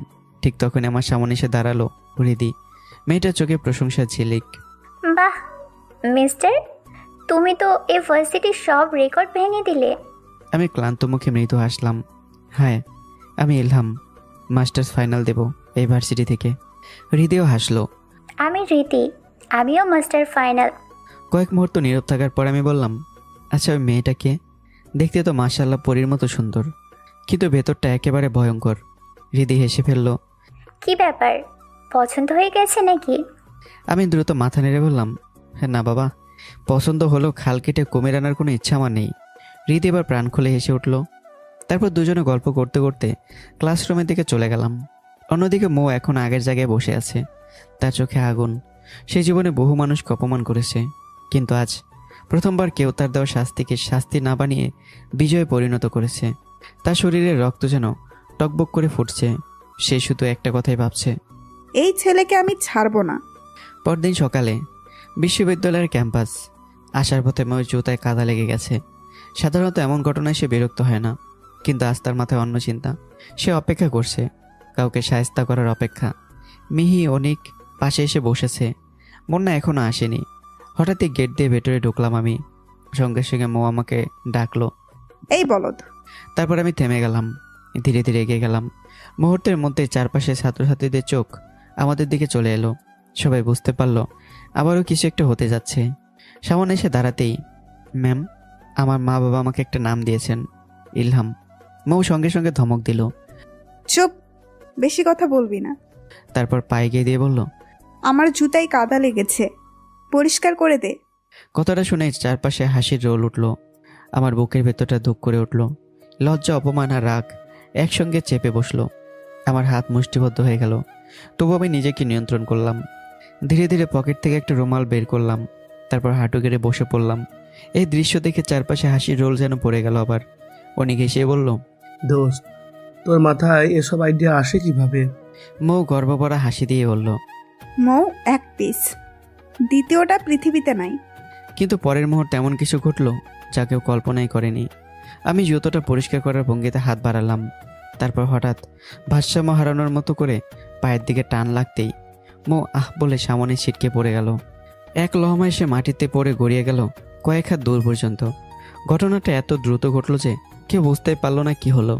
ঠিক তখন আমার সামনে এসে দাঁড়ালো হৃদি। মেয়েটার চোখে প্রশংসা ঝিলিক। বাহ মিস্টার, তুমি তো এই ভার্সিটির সব রেকর্ড ভেঙে দিলে। আমি ক্লান্ত মুখে মৃদু হাসলাম। হ্যাঁ, আমি ইলহাম, মাস্টার্স ফাইনাল দেব এই ভার্সিটি থেকে। হৃদিও হাসলো। আমি রীতি, আমিও মাস্টার ফাইনাল। কয়েক মুহূর্ত নীরব থাকার পর আমি বললাম, আচ্ছা ওই মেয়েটাকে? দেখতে তো মাশাআল্লাহ পরীর মতো সুন্দর, কিন্তু ভেতরটা একেবারে ভয়ঙ্কর। হৃদি হেসে ফেলল। কি ব্যাপার, পছন্দ হয়ে গেছে নাকি? আমি দ্রুত মাথা নেড়ে বললাম, হ্যাঁ না বাবা, পছন্দ হলেও খাল কেটে কমে আনার কোনো ইচ্ছা আমার নেই। হৃদি এবার প্রাণ খুলে হেসে উঠল। তারপর দুজনে গল্প করতে করতে ক্লাসরুমের দিকে চলে গেলাম। অন্যদিকে মৌ এখন আগের জায়গায় বসে আছে, তার চোখে আগুন। সে জীবনে বহু মানুষকে অপমান করেছে, কিন্তু আজ প্রথমবার কেউ তার দেওয়া শাস্তিকে শাস্তি না বানিয়ে বিজয়ে পরিণত করেছে। তার শরীরের রক্ত যেন টকবক করে ফুটছে। সে শুধু একটা কথাই ভাবছে, এই ছেলেকে আমি ছাড়বো না। পরদিন সকালে বিশ্ববিদ্যালয়ের ক্যাম্পাস। আসার পথে ময়ের জুতায় কাদা লেগে গেছে। সাধারণত এমন ঘটনায় সে বিরক্ত হয় না, কিন্তু আজ তার মাথায় অন্য চিন্তা। সে অপেক্ষা করছে, কাউকে সায়স্তা করার অপেক্ষা। মিহি, অনিক পাশে এসে বসেছে। মুন্না এখনো আসেনি। হঠাৎই গেট দিয়ে ভেতরে ঢুকলাম আমি। সঙ্গে সঙ্গে মৌ আমাকে ডাকলো, এই বলদ। তারপর আমি থেমে গেলাম, ধীরে ধীরে এগিয়ে গেলাম। মুহূর্তের মধ্যে চারপাশে ছাত্রছাত্রীদের চোখ আমাদের দিকে চলে এলো। সবাই বুঝতে পারলো আবারও কিছু একটা হতে যাচ্ছে। সামনে এসে দাঁড়াতেই, ম্যাম, আমার মা বাবা আমাকে একটা নাম দিয়েছেন, ইলহাম। মৌ সঙ্গে সঙ্গে ধমক দিল। চুপ, বেশি কথা বলবি না। তারপর পায়ে গিয়ে দিয়ে বলল, আমার জুতায় কাদা লেগেছে, পরিষ্কার করে দে। কথাটা শুনে চারপাশে হাসির রোল উঠল। আমার বুকের ভেতরটা ধুপ করে উঠল। লজ্জা, অপমান আর রাগ একসঙ্গে চেপে বসলো। আমার হাত মুষ্টিবদ্ধ হয়ে গেল। তবু আমি নিজেকে নিয়ন্ত্রণ করলাম। ধীরে ধীরে পকেট থেকে একটা রুমাল বের করলাম। তারপর হাঁটু গেড়ে বসে পড়লাম। এই দৃশ্য দেখে চারপাশে হাসির রোল যেন পড়ে গেল আবার। অনেক এসে বলল, দোস্ত, তোর মাথায় এসব আইডিয়া আসে কিভাবে? মৌ গর্বভরা হাসি দিয়ে বলল, মৌ এক পিস, দ্বিতীয়টা পৃথিবীতে নাই। কিন্তু পরের মুহূর্তে এমন কিছু ঘটল যা কেউ কল্পনাই করেনি। আমি জুতোটা পরিষ্কার করার ভঙ্গিতে হাত বাড়ালাম। তারপর হঠাৎ ভারসাম্য হারানোর মতো করে পায়ের দিকে টান লাগতেই মৌ আহ বলে সামনে ছিটকে পড়ে গেল। এক লহমায় সে মাটিতে পড়ে গড়িয়ে গেল কয়েক হাত দূর পর্যন্ত। ঘটনাটা এত দ্রুত ঘটল যে কেউ বুঝতেই পারল না কি হলো।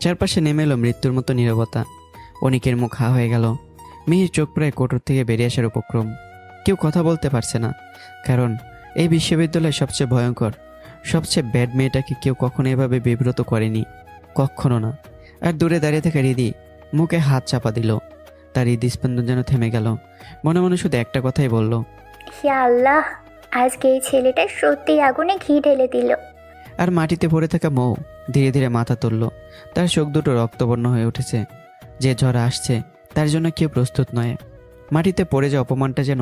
চারপাশে নেমে এলো মৃত্যুর মতো নীরবতা। অনিকের মুখ হা হয়ে গেল। মিহির চোখ প্রায় কোটর থেকে বেরিয়ে আসার উপক্রম। কেউ কথা বলতে পারছে না, কারণ এই বিশ্ববিদ্যালয়ের সবচেয়ে ভয়ঙ্কর, সবচেয়ে ব্যাড মেয়েটাকে কেউ কখনো এভাবে বিব্রত করেনি, কখনো না। আর দূরে দাঁড়িয়ে থাকা রিদি মুখে হাত চাপা দিল। তার হৃদস্পন্দন যেন থেমে গেল। মনে মনে শুধু একটা কথাই বলল, হে আল্লাহ, আজকে এই ছেলেটা সত্যি আগুনে ঘি ঢেলে দিল। আর মাটিতে পড়ে থাকা মৌ ধীরে ধীরে মাথা তুলল। তার চোখ দুটো রক্তবর্ণ হয়ে উঠেছে। যে ঝড় আসছে তার জন্য কেউ প্রস্তুত নয়। মাটিতে পড়ে যাওয়া অপমানটা যেন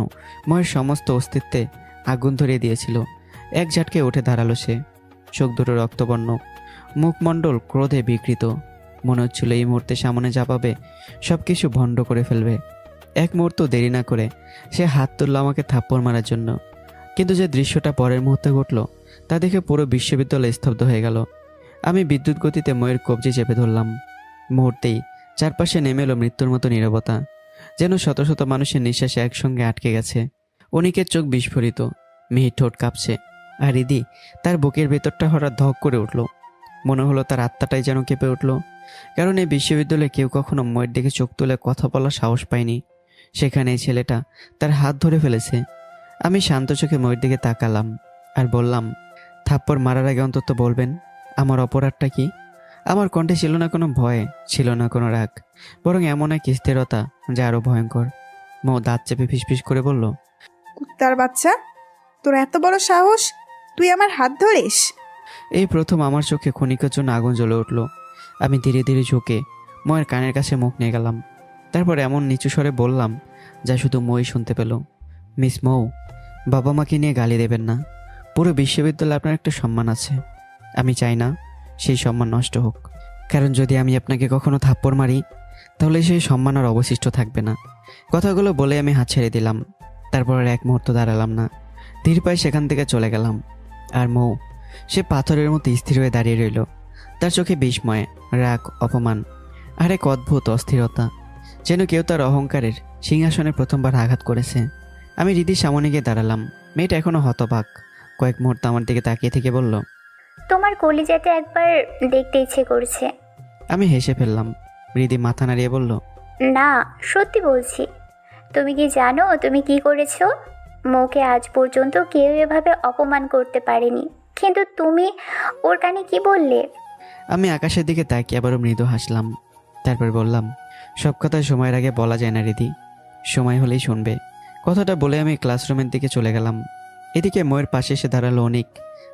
ময়ের সমস্ত অস্তিত্বে আগুন ধরিয়ে দিয়েছিল। এক ঝাটকে উঠে দাঁড়ালো সে। চোখ দুটো রক্তবর্ণ, মুখমণ্ডল ক্রোধে বিকৃত। মনে হচ্ছিল এই মুহূর্তে সামনে ঝাঁপাবে, সব কিছু ভণ্ড করে ফেলবে। এক মুহূর্ত দেরি না করে সে হাত তুলল আমাকে থাপ্পড় মারার জন্য। কিন্তু যে দৃশ্যটা পরের মুহূর্তে ঘটল তা দেখে পুরো বিশ্ববিদ্যালয় স্তব্ধ হয়ে গেল। আমি বিদ্যুৎ গতিতে ময়ের কবজি চেপে ধরলাম। মুহূর্তেই চারপাশে নেমে এলো মৃত্যুর মতো নীরবতা, যেন শত শত মানুষের নিঃশ্বাসে একসঙ্গে আটকে গেছে। অনিকের চোখ বিস্ফোরিত, মিহির ঠোঁট কাঁপছে, আর রিদি তার বুকের ভেতরটা হঠাৎ ধক করে উঠল। মনে হলো তার আত্মাটাই যেন কেঁপে উঠল। কারণ এই বিশ্ববিদ্যালয়ে কেউ কখনো ময়ের দিকে চোখ তুলে কথা বলার সাহস পায়নি। সেখানে এই ছেলেটা তার হাত ধরে ফেলেছে। আমি শান্ত চোখে ময়ের দিকে তাকালাম আর বললাম, থাপ্পড় মারার আগে অন্তত বলবেন আমার অপরাধটা কি? আমার কণ্ঠে ছিল না কোনো ভয়, ছিল না কোনো রাগ, বরং এমন এক স্থিরতা যা আরো ভয়ঙ্কর। মৌ দাঁত চেপে ফিসফিস করে বলল, কুত্তার বাচ্চা, তোর এত বড় সাহস, তুই আমার হাত ধরিস? এই প্রথম আমার চোখে ক্ষণিকের জন্য আগুন জ্বলে উঠল। আমি ধীরে ধীরে ঝুঁকে ময়ের কানের কাছে মুখ নিয়ে গেলাম। তারপর এমন নিচু স্বরে বললাম যা শুধু মই শুনতে পেল, মিস মৌ, বাবা মাকে নিয়ে গালি দেবেন না। পুরো বিশ্ববিদ্যালয়ে আপনার একটা সম্মান আছে। আমি চাই না সেই সম্মান নষ্ট হোক। কারণ যদি আমি আপনাকে কখনো থাপ্পড় মারি তাহলে সেই সম্মান আর অবশিষ্ট থাকবে না। কথাগুলো বলে আমি হাত ছেড়ে দিলাম। তারপর আর এক মুহূর্ত দাঁড়ালাম না, ধীর পায়ে সেখান থেকে চলে গেলাম। আর মৌ সে পাথরের মতো স্থির হয়ে দাঁড়িয়ে রইল। তার চোখে বিস্ময়, রাগ, অপমান আর এক অদ্ভুত অস্থিরতা, যেন কেউ তার অহংকারের সিংহাসনে প্রথমবার আঘাত করেছে। আমি রিদির সামনে গিয়ে দাঁড়ালাম। মেয়েটা এখনো হতবাক। কয়েক মুহূর্ত আমার দিকে তাকিয়ে থেকে বলল, তোমার কলিজাতে একবার দেখতে ইচ্ছে করছে। আমি হেসে ফেললাম। রিদি মাথা নাড়িয়ে বলল, না, সত্যি বলছি। তুমি কি জানো তুমি কি করেছো? মৌকে আজ পর্যন্ত কেউ এভাবে অপমান করতে পারেনি, কিন্তু তুমি ওর কানে কি বললে? আমি আকাশের দিকে তাকিয়ে আবারও মৃদু হাসলাম। তারপর বললাম, সব কথা সময়ের আগে বলা যায় না রিদি, সময় হলেই শুনবে। কথাটা বলে আমি ক্লাসরুমের দিকে চলে গেলাম। এদিকে ময়ের পাশে এসে দাঁড়ালো অনিক।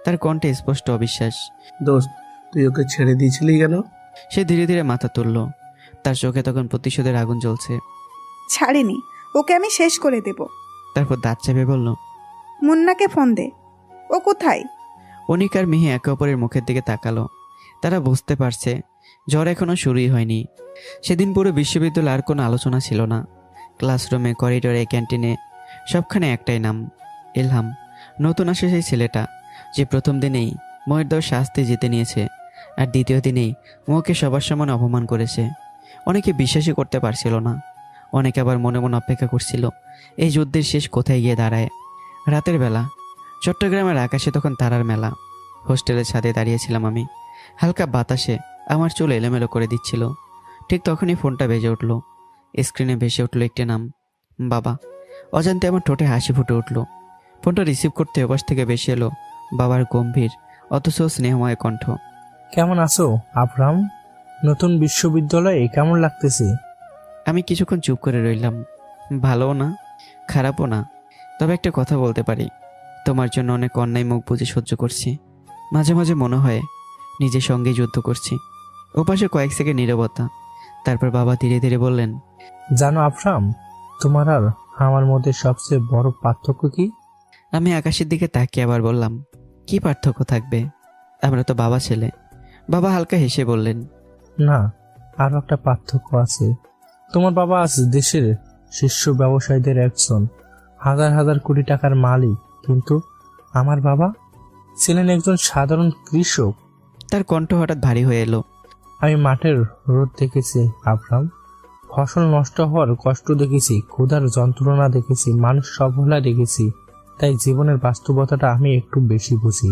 তার কণ্ঠে স্পষ্ট অবিশ্বাস। দোস্ত, তুই ওকে ছেড়ে দিয়েছিলি কেন? সে ধীরে ধীরে মাথা তুলল। তার চোখে তখন প্রতিশোধের আগুন জ্বলছে। ছাড়িনি, ওকে আমি শেষ করে দেব। তারপর দাঁত চেপে বলল, মুন্নাকে ফোন দে। ও কোথায়? অনিক আর মিহি একে অপরের মুখের দিকে তাকালো। তারা বুঝতে পারছে ঝড় এখনো শুরুই হয়নি। সেদিন পুরো বিশ্ববিদ্যালয়ে আর কোনো আলোচনা ছিল না। ক্লাসরুমে, করিডোরে, ক্যান্টিনে, সবখানে একটাই নাম, ইলহাম। নতুন আসে সেই ছেলেটা যে প্রথম দিনেই ময়ের দেওয়ার শাস্তি জিতে নিয়েছে, আর দ্বিতীয় দিনেই মৌকে সবার সামনে অপমান করেছে। অনেকে বিশ্বাসই করতে পারছিল না। অনেকে আবার মনে মনে অপেক্ষা করছিল এই যুদ্ধের শেষ কোথায় গিয়ে দাঁড়ায়। রাতের বেলা চট্টগ্রামের আকাশে তখন তারার মেলা। হোস্টেলের ছাদে দাঁড়িয়েছিলাম আমি। হালকা বাতাসে আমার চুল এলোমেলো করে দিচ্ছিল। ঠিক তখনই ফোনটা বেজে উঠল। স্ক্রিনে ভেসে উঠল একটি নাম, বাবা। অজান্তে আমার ঠোঁটে হাসি ফুটে উঠল। ফোনটা রিসিভ করতে ওপাশ থেকে ভেসে এলো বাবার গম্ভীর অথচ স্নেহময় কণ্ঠ। কেমন আছো আব্রাহাম? নতুন বিশ্ববিদ্যালয়ে কেমন লাগতেছে? আমি কিছুক্ষণ চুপ করে রইলাম। ভালোও না, খারাপও না, তবে একটা কথা বলতে পারি, তোমার জন্য অনেক অন্যায় মুখ বুঝে সহ্য করছি। মাঝে মাঝে মনে হয় নিজের সঙ্গে যুদ্ধ করছি। ওপাশে কয়েক সেকেন্ড নীরবতা, তারপর বাবা ধীরে ধীরে বললেন, জানো আব্রাহাম, তোমার আর আমার মধ্যে সবচেয়ে বড় পার্থক্য কি? আমি আকাশের দিকে তাকিয়ে আবার বললাম, কি পার্থক্য থাকবে? আমরা তো বাবা ছেলে। বাবা হালকা হেসে বললেন, না, আরো একটা পার্থক্য আছে। তোমার বাবা আজ দেশের শীর্ষ ব্যবসায়ীদের একজন, হাজার হাজার কোটি টাকার মালিক, কিন্তু আমার বাবা ছিলেন একজন সাধারণ কৃষক। তার কণ্ঠ হঠাৎ ভারী হয়ে এলো। আমি মাঠের রোদ দেখেছি আব্রাহাম, ফসল নষ্ট হওয়ার কষ্ট দেখেছি, ক্ষুধার যন্ত্রণা দেখেছি, মানুষ সফলতা দেখেছি। তাই জীবনের বাস্তবতাটা আমি একটু বেশি বুঝি।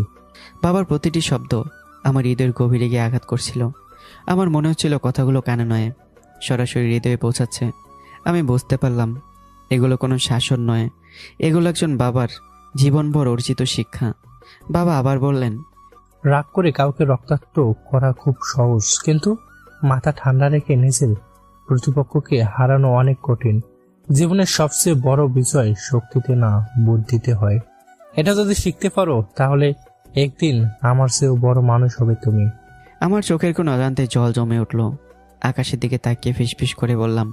বাবার প্রতিটি শব্দ আমার হৃদয়ের গভীরে গিয়ে আঘাত করছিল। আমার মনে হচ্ছিল কথাগুলো কানে নয়, সরাসরি হৃদয়ে পৌঁছাচ্ছে। আমি বুঝতে পারলাম এগুলো কোনো শাসন নয়, এগুলো একজন বাবার জীবনভর অর্জিত শিক্ষা। বাবা আবার বললেন, রাগ করে কাউকে রক্তাক্ত করা খুব সহজ, কিন্তু মাথা ঠান্ডা রেখে নিজের প্রতিপক্ষকে হারানো অনেক কঠিন। জীবনের সবচেয়ে বড় বিজয় শক্তিতে না, বুদ্ধিতে হয়। এটা যদি শিখতে পারো তাহলে একদিন আমার চেয়েও বড় মানুষ হবে তুমি। আমার চোখের কোনো অজান্তে জল জমে উঠল। আকাশের দিকে তাকিয়ে ফিসফিস করে বললাম,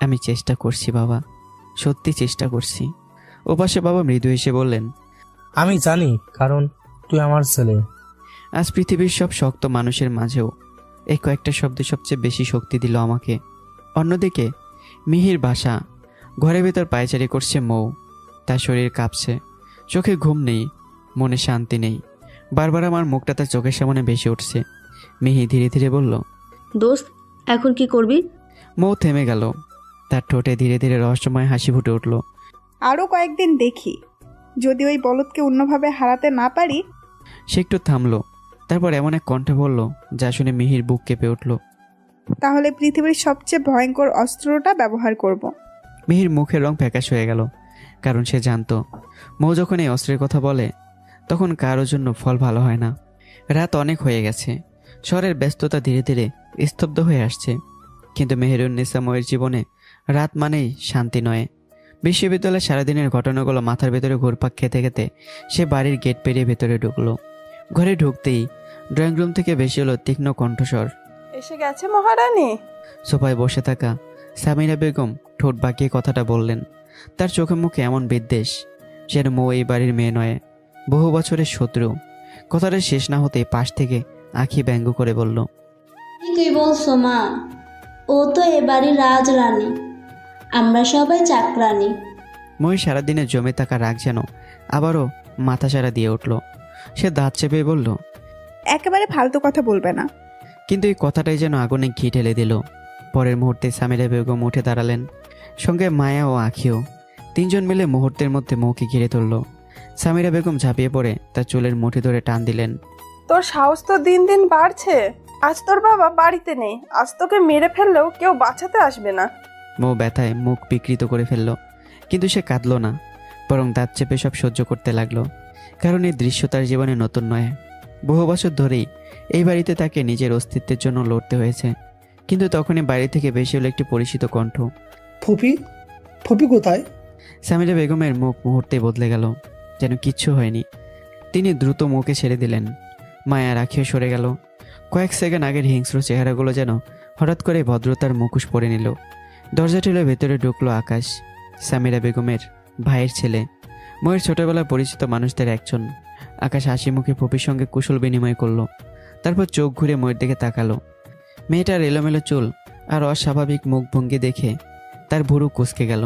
আমি চেষ্টা করছি বাবা, সত্যি চেষ্টা করছি। ওপাশে বাবা মৃদু এসে বললেন, আমি জানি, কারণ তুই আমার ছেলে। আজ পৃথিবীর সব শক্ত মানুষের মাঝেও এই কয়েকটা শব্দ সবচেয়ে বেশি শক্তি দিল আমাকে। অন্যদিকে মিহির বাসা, ঘরের ভেতর পায়চারি করছে মৌ। তার শরীর কাঁপছে, চোখে ঘুম নেই, মনে শান্তি নেই। বারবার আমার মুখটা তার চোখের সামনে ভেসে উঠছে। মিহি ধীরে ধীরে বলল, দোস্ত, এখন কি করবি? মৌ থেমে গেল, তার ঠোঁটে ধীরে ধীরে রহস্যময় হাসি ফুটে উঠল। আরও কয়েকদিন দেখি, যদি ওই বলদকে অন্যভাবে হারাতে না পারি। সে একটু থামলো, তারপর এমন এক কণ্ঠে বলল যা শুনে মিহির বুক কেঁপে উঠল, তাহলে পৃথিবীর সবচেয়ে ভয়ঙ্কর অস্ত্রটা ব্যবহার করব। মিহির মুখের রং ফ্যাকাশ হয়ে গেল, কারণ সে জানতো মৌ যখন এই অস্ত্রের কথা বলে তখন কারোর জন্য ফল ভালো হয় না। রাত অনেক হয়ে গেছে, শহরের ব্যস্ততা ধীরে ধীরে স্তব্ধ হয়ে আসছে, কিন্তু মেহেরুন্নেসা মৌয়ের জীবনে রাত মানেই শান্তি নয়। বিশ্ববিদ্যালয়ের সারাদিনের ঘটনাগুলো মাথার ভেতরে ঘুরপাক খেতে খেতে সে বাড়ির গেট পেরিয়ে ভেতরে ঢুকলো। ঘরে ঢুকতেই ড্রয়িং রুম থেকে ভেসে এলো তীক্ষ্ণ কণ্ঠস্বর, এসে গেছে মহারানী। সোফায় বসে থাকা সামিরা বেগম ঠোঁট বাঁকিয়ে কথাটা বললেন। তার চোখে মুখে এমন বিদ্বেষ যেন মৌ এই বাড়ির মেয়ে নয়, বহু বছরের শত্রু। কথাটা শেষ না হতে পাশ থেকে আঁখি ব্যঙ্গ করে বলল, তুই বলছো মা, ও তো এবারই রাজরানী, আমরা সবাই চাকরানী। মৌ সারাদিনে জমে থাকা রাগ যেন আবারও মাথাচাড়া দিয়ে উঠল। সে দাঁত চেপে বলল, একেবারে ফালতু কথা বলবে না। কিন্তু এই কথাটাই যেন আগুনে ঘি ঢেলে দিল। পরের মুহূর্তে সামিরা বেগম উঠে দাঁড়ালেন, সঙ্গে মায়া ও আঁখিও। তিনজন মিলে মুহূর্তের মধ্যে মৌকে ঘিরে ধরল। সামিরা বেগম ঝাঁপিয়ে পড়ে তার চুলের মুঠি ধরে টান দিলেন, তোর সাহস তো দিন দিন বাড়ছে। আজ তোর বাবা বাড়িতে নেই, আজ তোকে মেরে ফেললেও কেউ বাঁচাতে আসবে না। মৌ ব্যথায় মুখ বিকৃত করে ফেলল, কিন্তু সে কাঁদল না, বরং দাঁত চেপে সব সহ্য করতে লাগলো। কারণ এই দৃশ্য তার জীবনে নতুন নয়। বহু বছর ধরেই এই বাড়িতে তাকে নিজের অস্তিত্বের জন্য লড়তে হয়েছে। কিন্তু তখনই বাড়ি থেকে বেশি হলো একটি পরিচিত কণ্ঠ, ফুপি, ফুপি কোথায়? সামিরা বেগমের মুখ মুহূর্তে বদলে গেল, যেন কিচ্ছু হয়নি। তিনি দ্রুত মুখে ছেড়ে দিলেন। মায়া রাখিও সরে গেল। কয়েক সেকেন্ড আগের হিংস্র চেহারাগুলো যেন হঠাৎ করে ভদ্রতার মুখোশ পরে নিল। দরজা ঠেলে ভেতরে ঢুকলো আকাশ, সামিরা বেগমের ভাইয়ের ছেলে, ময়ের ছোটবেলায় পরিচিত মানুষদের একজন। আকাশ হাসি মুখে ফুপির সঙ্গে কুশল বিনিময় করলো, তারপর চোখ ঘুরে ময়ের দিকে তাকালো। মেয়েটার এলোমেলো চুল আর অস্বাভাবিক মুখভঙ্গি দেখে তার ভুরু কুঁচকে গেল।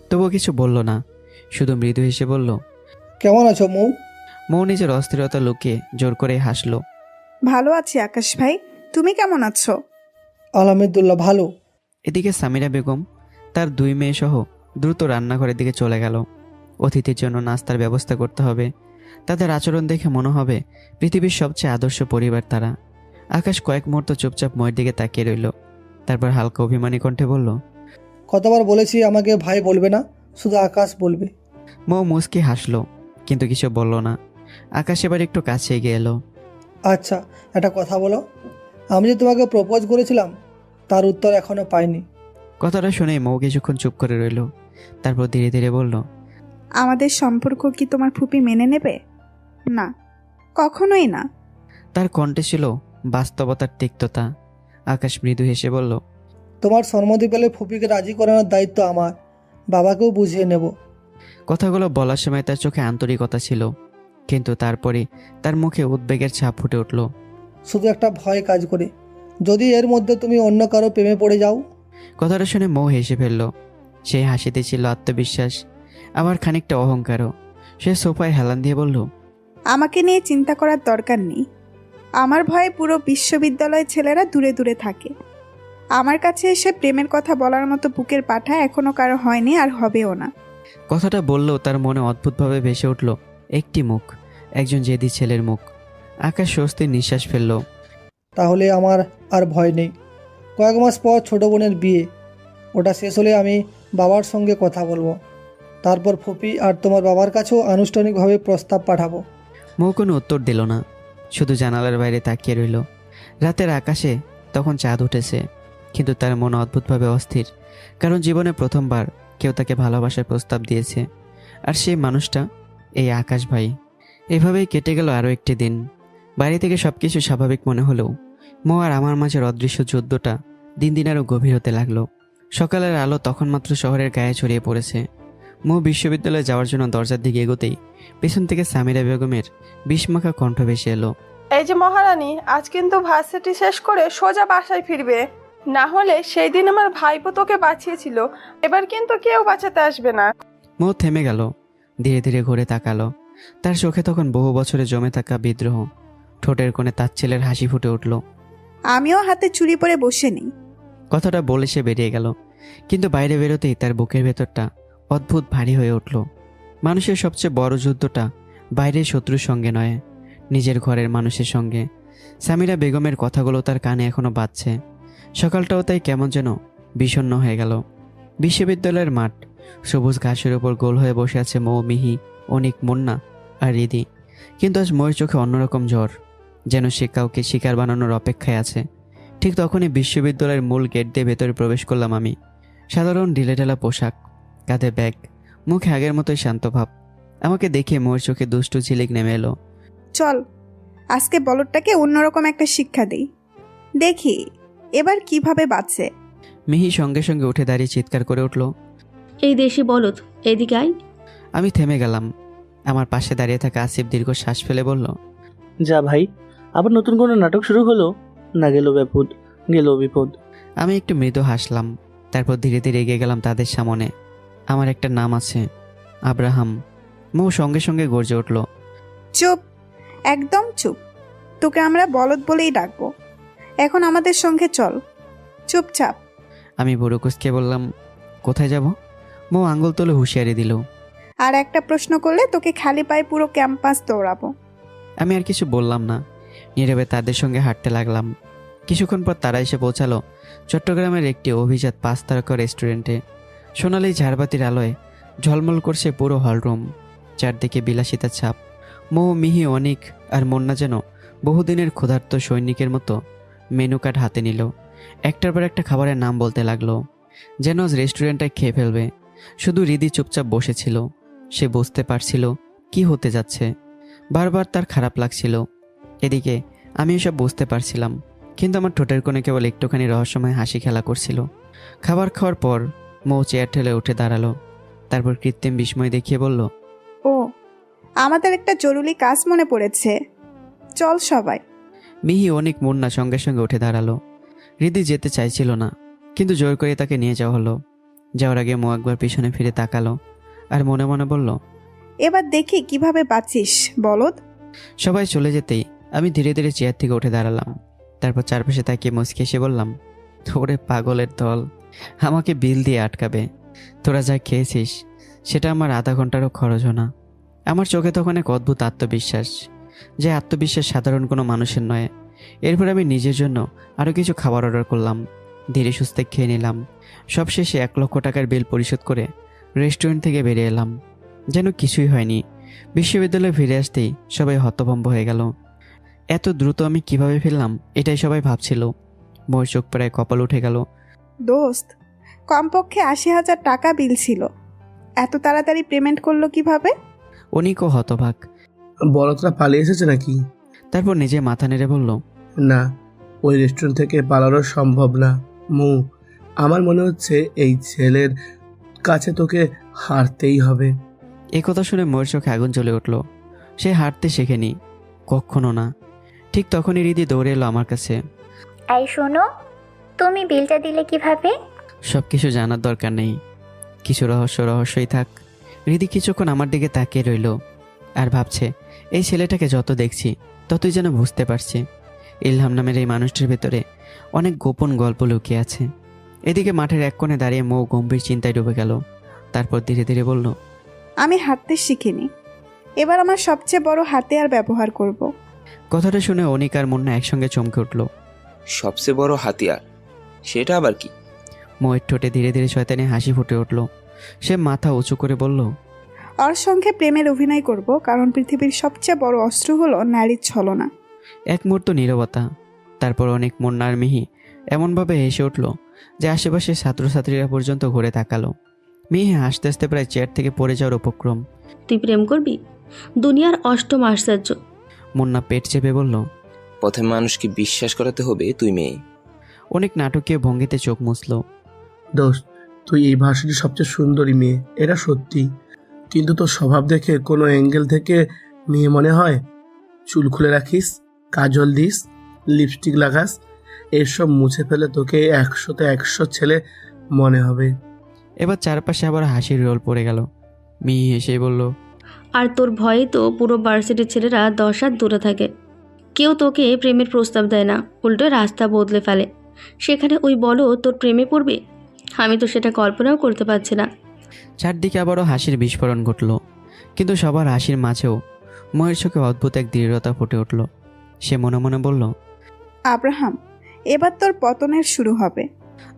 তবুও কিছু বলল না, শুধু মৃদু হেসে বলল, কেমন আছো মৌ? মৌ নিজের অস্থিরতা লুকিয়ে জোর করে হাসলো। ভালো আছি আকাশ ভাই, তুমি কেমন আছো? আলহামদুলিল্লাহ ভালো। এদিকে সামিরা বেগম তার দুই মেয়ে সহ দ্রুত রান্নাঘরের দিকে চলে গেল। অতিথির জন্য নাস্তার ব্যবস্থা করতে হবে। তাদের আচরণ দেখে মনে হবে পৃথিবীর সবচেয়ে আদর্শ পরিবার তারা। আকাশ কয়েক মুহূর্ত চুপচাপ ময়ের দিকে তাকিয়ে রইল, তারপর হালকা অভিমানী কণ্ঠে বলল, কতবার বলেছি আমাকে ভাই বলবে না, শুধু আকাশ বলবে। মৌ মুচকি হাসলো, কিন্তু কিছু বলল না। আকাশ এবার একটু কাছে এগিয়ে এলো। আচ্ছা, একটা কথা বলো, আমি যে তোমাকে প্রপোজ করেছিলাম তার উত্তর এখনো পাইনি। কথাটা শুনে মৌ কিছুক্ষণ চুপ করে রইল, তারপর ধীরে ধীরে বলল, আমাদের সম্পর্ক কি তোমার ফুপি মেনে নেবে? না, কখনোই না। তার কণ্ঠে ছিল বাস্তবতার তিক্ততা। আকাশ মৃদু হেসে বলল, তোমার সম্মতি পেলে ফুপিকে রাজি করানোর দায়িত্ব আমার, বাবাকেও বুঝিয়ে নেব। কথাগুলো বলার সময় তার চোখে আন্তরিকতা ছিল, কিন্তু তারপরে তার মুখে উদ্বেগের ছাপ ফুটে উঠল। শুধু একটা ভয় কাজ করে, যদি এর মধ্যে তুমি অন্য কারো প্রেমে পড়ে যাও। কথাটা শুনে মৌ হেসে ফেলল। সেই হাসিতে ছিল আত্মবিশ্বাস, আবার খানিকটা অহংকারও। সে সোফায় হেলান দিয়ে বলল, আমাকে নিয়ে চিন্তা করার দরকার নেই। আমার ভয়ে পুরো বিশ্ববিদ্যালয়ের ছেলেরা দূরে দূরে থাকে। আমার কাছে এসে প্রেমের কথা বলার মতো বুকের পাঠা এখনো কারো হয়নি, আর হবেও না। কথাটা বললেও তার মনে অদ্ভুতভাবে ভেসে উঠল একটি মুখ, একজন জেদি ছেলের মুখ। আকাশ স্বস্তির নিঃশ্বাস ফেলল। তাহলে আমার আর ভয় নেই। কয়েক মাস পর ছোট বোনের বিয়ে, ওটা শেষ হলে আমি বাবার সঙ্গে কথা বলবো। তারপর ফুপি আর তোমার বাবার কাছেও আনুষ্ঠানিকভাবে প্রস্তাব পাঠাবো। মৌ কোনো উত্তর দিল না, শুধু জানালার বাইরে তাকিয়ে রইল। রাতের আকাশে তখন চাঁদ উঠেছে, কিন্তু তার মন অদ্ভুতভাবে অস্থির, কারণ জীবনে প্রথমবার কেউ তাকে ভালোবাসার প্রস্তাব দিয়েছে, আর সেই মানুষটা এই আকাশ ভাই। এভাবেই কেটে গেল আরও একটি দিন। বাড়ি থেকে সব কিছু স্বাভাবিক মনে হলেও মৌ আর আমার মাঝের অদৃশ্য যুদ্ধটা দিন দিন আরও গভীর হতে লাগলো। সকালের আলো তখন মাত্র শহরের গায়ে ছড়িয়ে পড়েছে। মৌ বিশ্ববিদ্যালয়ে যাওয়ার জন্য দরজার দিকে এগোতেই পেছন থেকে সামিরা বেগমের বিষমাখা কণ্ঠ ভেসে এলো, এই যে মহারানী, আজ কিন্তু ভার্সিটি শেষ করে সোজা বাসায় ফিরবে, না হলে সেই দিন আমার ভাইপো তোকে বাঁচিয়েছিল, এবার কিন্তু কেউ বাঁচাতে আসবে না। মৌ থেমে গেল, ধীরে ধীরে ঘুরে তাকালো। তার চোখে তখন বহু বছরে জমে থাকা বিদ্রোহ, ঠোঁটের কোণে তার ছেলের হাসি ফুটে উঠল। আমিও হাতে চুরি পরে বসে নেই। কথাটা বলে সে বেরিয়ে গেল, কিন্তু বাইরে বেরোতেই তার বুকের ভেতরটা অদ্ভুত ভারী হয়ে উঠল। মানুষের সবচেয়ে বড় যুদ্ধটা বাইরের শত্রুর সঙ্গে নয়, নিজের ঘরের মানুষের সঙ্গে। সামিরা বেগমের কথাগুলো তার কানে এখনো বাজছে। সকালটাও তাই কেমন যেন বিষণ্ণ হয়ে গেল। বিশ্ববিদ্যালয়ের মাঠ, সবুজ ঘাসের ওপর গোল হয়ে বসে আছে মৌ, মিহি, অনিক, মুন্না আর রিদি। কিন্তু আজ মৌর চোখে অন্যরকম জ্বর, যেন সে কাউকে শিকার বানানোর অপেক্ষায় আছে। ঠিক তখনই বিশ্ববিদ্যালয়ের মূল গেট দিয়ে ভেতরে প্রবেশ করলাম আমি। সাধারণ ঢিলেঢালা পোশাক, কাঁধে ব্যাগ, মুখে আগের মতোই শান্ত ভাব। আমাকে দেখে মৌর চোখে দুষ্টু ঝিলিক নেমে এলো। চল, আজকে বলদটাকে অন্যরকম একটা শিক্ষা দিই, দেখি এবার কিভাবে বাঁচে। মিহি সঙ্গে সঙ্গে উঠে দাঁড়িয়ে চিৎকার করে উঠল, এই দেশি বলদ, এদিকে আয়। আমি থেমে গেলাম। আমার পাশে দাঁড়িয়ে থাকা আসিফ দীর্ঘ শ্বাস ফেলে বলল, যা ভাই, আবার নতুন কোনো নাটক শুরু হলো? না গেল বিপদ, গেল বিপদ। আমি একটু মৃদু হাসলাম, তারপর ধীরে ধীরে এগিয়ে গেলাম তাদের সামনে। আমার একটা নাম আছে, আব্রাহাম। মৌ সঙ্গে সঙ্গে গর্জে উঠল, চুপ, একদম চুপ। তোকে আমরা বলদ বলেই ডাকবো। এখন আমাদের সঙ্গে চল, চুপচাপ। আমি বুড়ো কুসকে বললাম, কোথায় যাব? মৌ আঙ্গুল তুলে হুঁশিয়ারি দিল, আর একটা প্রশ্ন করলে তোকে খালি পায়ে পুরো ক্যাম্পাস দৌড়াবো। আমি আর কিছু বললাম না, নীরবে তাদের সঙ্গে হাঁটতে লাগলাম। কিছুক্ষণ পর তারা এসে পৌঁছালো চট্টগ্রামের একটি অভিজাত 5 তারকা রেস্টুরেন্টে। সোনালি ঝাড়বাতির আলোয় ঝলমল করছে পুরো হলরুম, চারদিকে বিলাসিতার ছাপ। মৌ, মিহি, অনিক আর মুন্না যেন বহুদিনের ক্ষুধার্ত সৈনিকের মতো মেনু কার্ড হাতে নিল। একটার পর একটা খাবারের নাম বলতে লাগলো, যেন রেস্টুরেন্টটা খেয়ে ফেলবে। শুধু রিদি চুপচাপ বসেছিল। সে বুঝতে পারছিল কি হতে যাচ্ছে। বারবার তার খারাপ লাগছিল। এদিকে আমি এসব বুঝতে পারছিলাম, কিন্তু আমার ঠোঁটের কোণে কেবল একটুখানি রহস্যময় হাসি খেলা করছিল। খাবার খাওয়ার পর মৌ চেয়ার ঠেলে উঠে দাঁড়ালো, তারপর কৃত্রিম বিস্ময় দেখিয়ে বলল, ও, আমাদের একটা জরুরি কাজ মনে পড়েছে, চল সবাই। মিহি, অনিক, মুন্না সঙ্গে সঙ্গে উঠে দাঁড়ালো। রিদি যেতে চাইছিল না, কিন্তু জোর করে তাকে নিয়ে যাওয়া হলো। যাওয়ার আগে মৌ একবার পিছনে ফিরে তাকালো আর মনে মনে বলল, এবার দেখি কিভাবে বাঁচিস বলদ। সবাই চলে যেতেই আমি ধীরে ধীরে চেয়ার থেকে উঠে দাঁড়ালাম। তারপর চারপাশে তাকিয়ে মুচকে এসে বললাম, তোরে পাগলের দল, আমাকে বিল দিয়ে আটকাবে? তোরা যা খেয়েছিস সেটা আমার আধা ঘন্টারও খরচ না। আমার চোখে তখন এক অদ্ভুত আত্মবিশ্বাস, যে আত্মবিশ্বাস সাধারণ কোনো মানুষের নয়। এরপর আমি নিজের জন্য আরও কিছু খাবার অর্ডার করলাম, ধীরে সুস্থে খেয়ে নিলাম। সবশেষে 1 লক্ষ টাকার বিল পরিশোধ করে রেস্টুরেন্ট থেকে বেরিয়ে এলাম, যেন কিছুই হয়নি। বিশ্ববিদ্যালয়ে ফিরে আসতেই সবাই হতভম্ব হয়ে গেল। এত দ্রুত আমি কিভাবে ফেললাম এটাই সবাই ভাবছিল। মোর চোখ প্রায় কপাল উঠে গেল। দোস্ত, কমপক্ষে ৮০,০০০ টাকা বিল ছিল, এত তাড়াতাড়ি পেমেন্ট করলো কিভাবে? অনিকও হতবাক। বলদরা পালিয়ে এসেছে নাকি? তারপর নিজে মাথা নেড়ে বলল, না, ওই রেস্টুরেন্ট থেকে পালানো সম্ভব না। আমার মনে হচ্ছে এই ছেলের কাছে তোকে হারতেই হবে। এই কথা শুনে মোয়ের চোখে আগুন জ্বলে উঠল। সে হাঁটতে শেখেনি, কখনো না। ঠিক তখনই রিদি দৌড়ে এলো আমার কাছে। এই শোনো, তুমি বিলটা দিলে কিভাবে? সব কিছু জানার দরকার নেই, কিছু রহস্যই থাক। রিদি কিছুক্ষণ আমার দিকে তাকিয়ে রইল আর ভাবছে, এই ছেলেটাকে যত দেখছি ততই যেন বুঝতে পারছি ইলহাম নামের এই মানুষটির ভেতরে অনেক গোপন গল্প লুকিয়ে আছে। এদিকে মাঠের এক কোণে দাঁড়িয়ে মৌ গম্ভীর চিন্তায় ডুবে গেল। তারপর ধীরে ধীরে বলল, আমি হাঁটতে শিখিনি, এবার আমার সবচেয়ে বড় হাতিয়ার ব্যবহার করব। কথাটা শুনে অনিক আর মুন্না একসঙ্গে চমকে উঠল। সবচেয়ে বড় হাতিয়ার? সেটা আবার কি? মৌয়ের ঠোঁটে ধীরে ধীরে শয়তানি হাসি ফুটে উঠল। সে মাথা উঁচু করে বলল, ওর সঙ্গে প্রেমের অভিনয় করব, কারণ পৃথিবীর সবচেয়ে বড় অস্ত্র হলো নারীর ছলনা। এক মুহূর্ত নীরবতা। তারপর অনেক মুন্না আর মিহি এমনভাবে হেসে উঠল যে আশেপাশে ছাত্রছাত্রীরা পর্যন্ত ঘুরে তাকালো। মিহি হাসতে হাসতে প্রায় চেয়ার থেকে পড়ে যাওয়ার উপক্রম। তুই প্রেম করবি? দুনিয়ার অষ্টম আশ্চর্য। মুন্না পেট চেপে বলল, প্রথমে মানুষকে বিশ্বাস করাতে হবে তুই মেয়ে। অনেক নাটকীয় ভঙ্গিতে চোখ মুছল। দোস্ত, তুই এই ভার্সিটির সবচেয়ে সুন্দরী মেয়ে, এটা সত্যি। কিন্তু তোর স্বভাব দেখে কোনো অ্যাঙ্গেল থেকে মেয়ে মনে হয়। চুল খুলে রাখিস, কাজল দিস, লিপস্টিক লাগাস, এসব মুছে ফেলে তোকে ১০০তে ১০০ ছেলে মনে হবে। এবার চারপাশে আবার হাসির রোল পড়ে গেল। মিহি হেসে বলল, আর তোর ভয়ে তো পুরো ভার্সিটির ছেলেরা 10 হাত দূরে থাকে। কেউ তোকে প্রেমের প্রস্তাব দেয় না, উল্টো রাস্তা বদলে ফেলে। সেখানে ওই বলো তোর প্রেমে পড়বে? আমি তো সেটা কল্পনাও করতে পারছি না। চারদিকে আবারও হাসির বিস্ফোরণ ঘটল। কিন্তু সবার হাসির মাঝেও ময়ের চোখে অদ্ভুত এক দৃঢ়তা ফুটে উঠল। সে মনে মনে বলল, আব্রাহাম, এবার তোর পতনের শুরু হবে।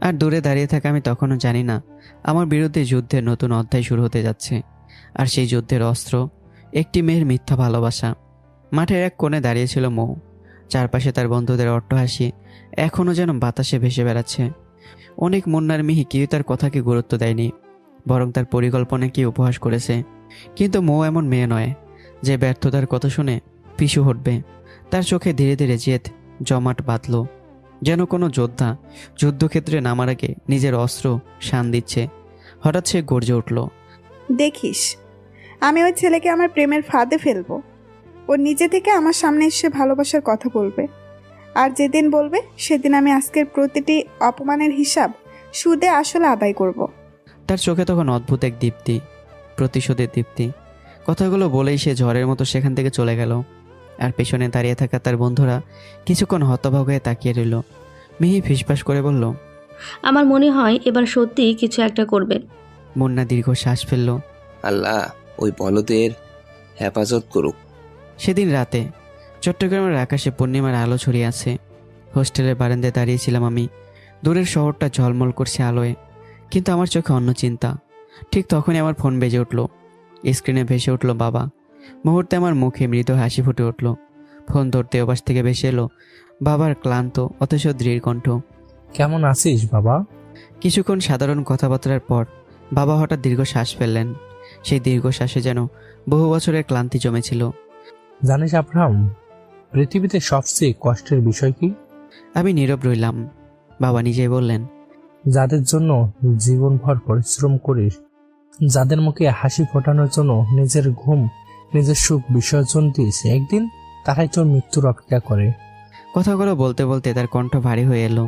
আর দূরে দাঁড়িয়ে থাকা আমি তখনও জানি না আমার বিরুদ্ধে যুদ্ধের নতুন অধ্যায় শুরু হতে যাচ্ছে। আর সেই যুদ্ধের অস্ত্র একটি মেয়ের মিথ্যা ভালোবাসা। মাঠের এক কোণে দাঁড়িয়েছিল মৌ। চারপাশে তার বন্ধুদের অট্টহাসি এখনও যেন বাতাসে ভেসে বেড়াচ্ছে। অনেক মুন্নার মিহি কেউ তার কথাকে গুরুত্ব দেয়নি, বরং তার পরিকল্পনাকে উপহাস করেছে। কিন্তু মৌ এমন মেয়ে নয় যে ব্যর্থতার কথা শুনে পিছু হটবে। তার চোখে ধীরে ধীরে জেদ জমাট বাঁধল, যেন কোনো যোদ্ধা যুদ্ধক্ষেত্রে নামার আগে নিজের অস্ত্র শান দিচ্ছে। হঠাৎ সে গর্জে উঠল, দেখিস, আমি ওই ছেলেকে আমার প্রেমের ফাঁদে ফেলবো। ও নিজে থেকে আমার সামনে এসে ভালোবাসার কথা বলবে, আর যেদিন বলবে সেদিন আমি আজকের প্রতিটি অপমানের হিসাব সুদে আসলে আদায় করব। তার চোখে তখন অদ্ভুত এক দীপ্তি, প্রতিশোধের দীপ্তি। কথাগুলো বলেই সে ঝড়ের মতো সেখান থেকে চলে গেল। আর পেছনে দাঁড়িয়ে থাকা তার বন্ধুরা কিছুক্ষণ হতবাক হয়ে তাকিয়ে রইল। মিহি ফিসফাস করে বলল, আমার মনে হয় এবার সত্যি কিছু একটা করবে। মুন্না দীর্ঘ শ্বাস ফেলল। আল্লাহ ওই বলদের হেফাজত করুক। সেদিন রাতে চট্টগ্রামের আকাশে পূর্ণিমার আলো ছড়িয়ে আছে। হোস্টেলের বারান্দায় দাঁড়িয়েছিলাম আমি। দূরের শহরটা ঝলমল করছে আলোয়, কিন্তু আমার চোখে অন্য চিন্তা। ঠিক তখনই আমার ফোন বেজে উঠল। স্ক্রিনে ভেসে উঠল বাবা। মুহূর্তে আমার মুখে মৃদু হাসি ফুটে উঠল। ফোন ধরতে ওপাশ থেকে ভেসে এলো বাবার ক্লান্ত অথচ দৃঢ় কণ্ঠ। কেমন আছিস বাবা? কিছুক্ষণ সাধারণ কথাবার্তার পর বাবা হঠাৎ দীর্ঘ শ্বাস ফেললেন। সেই দীর্ঘ শ্বাসে যেন বহু বছরের ক্লান্তি জমেছিল। জানিস আব্রাহাম, পৃথিবীতে সবচেয়ে কষ্টের বিষয় কি? আমি নীরব রইলাম। বাবা নিজেই বললেন, যাদের জন্য জীবনভর পরিশ্রম করিস, যাদের মুখে হাসি ফোটানোর জন্য নিজের ঘুম নিজের সুখ বিসর্জন দিস, একদিন তারাই তোর মৃত্যুর অপেক্ষা করে। কথাগুলো বলতে বলতে তার কণ্ঠ ভারী হয়ে এলো।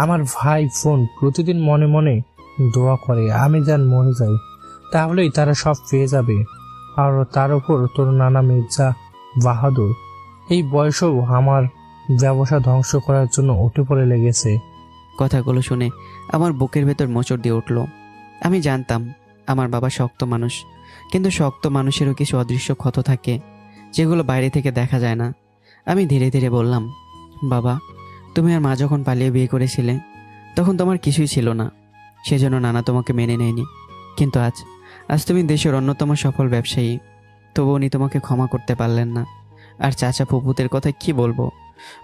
আমার ভাই বোন প্রতিদিন মনে মনে দোয়া করে আমি যেন মরে যাই, তাহলেই তারা সব পেয়ে যাবে। আর তার উপর তোর নানা মির্জা বাহাদুর এই বয়সেও আমার ব্যবসা ধ্বংস করার জন্য উঠে পড়ে লেগেছে। কথাগুলো শুনে আমার বুকের ভেতর মোচড় দিয়ে উঠল। আমি জানতাম আমার বাবা শক্ত মানুষ, কিন্তু শক্ত মানুষেরও কিছু অদৃশ্য ক্ষত থাকে যেগুলো বাইরে থেকে দেখা যায় না। আমি ধীরে ধীরে বললাম, বাবা, তুমি আর মা যখন পালিয়ে বিয়ে করেছিলে তখন তোমার কিছুই ছিল না, সেজন্য নানা তোমাকে মেনে নেয়নি। কিন্তু আজ তুমি দেশের অন্যতম সফল ব্যবসায়ী, তবু উনি তোমাকে ক্ষমা করতে পারলেন না। আর চাচা ফুপুদের কথা কি বলবো?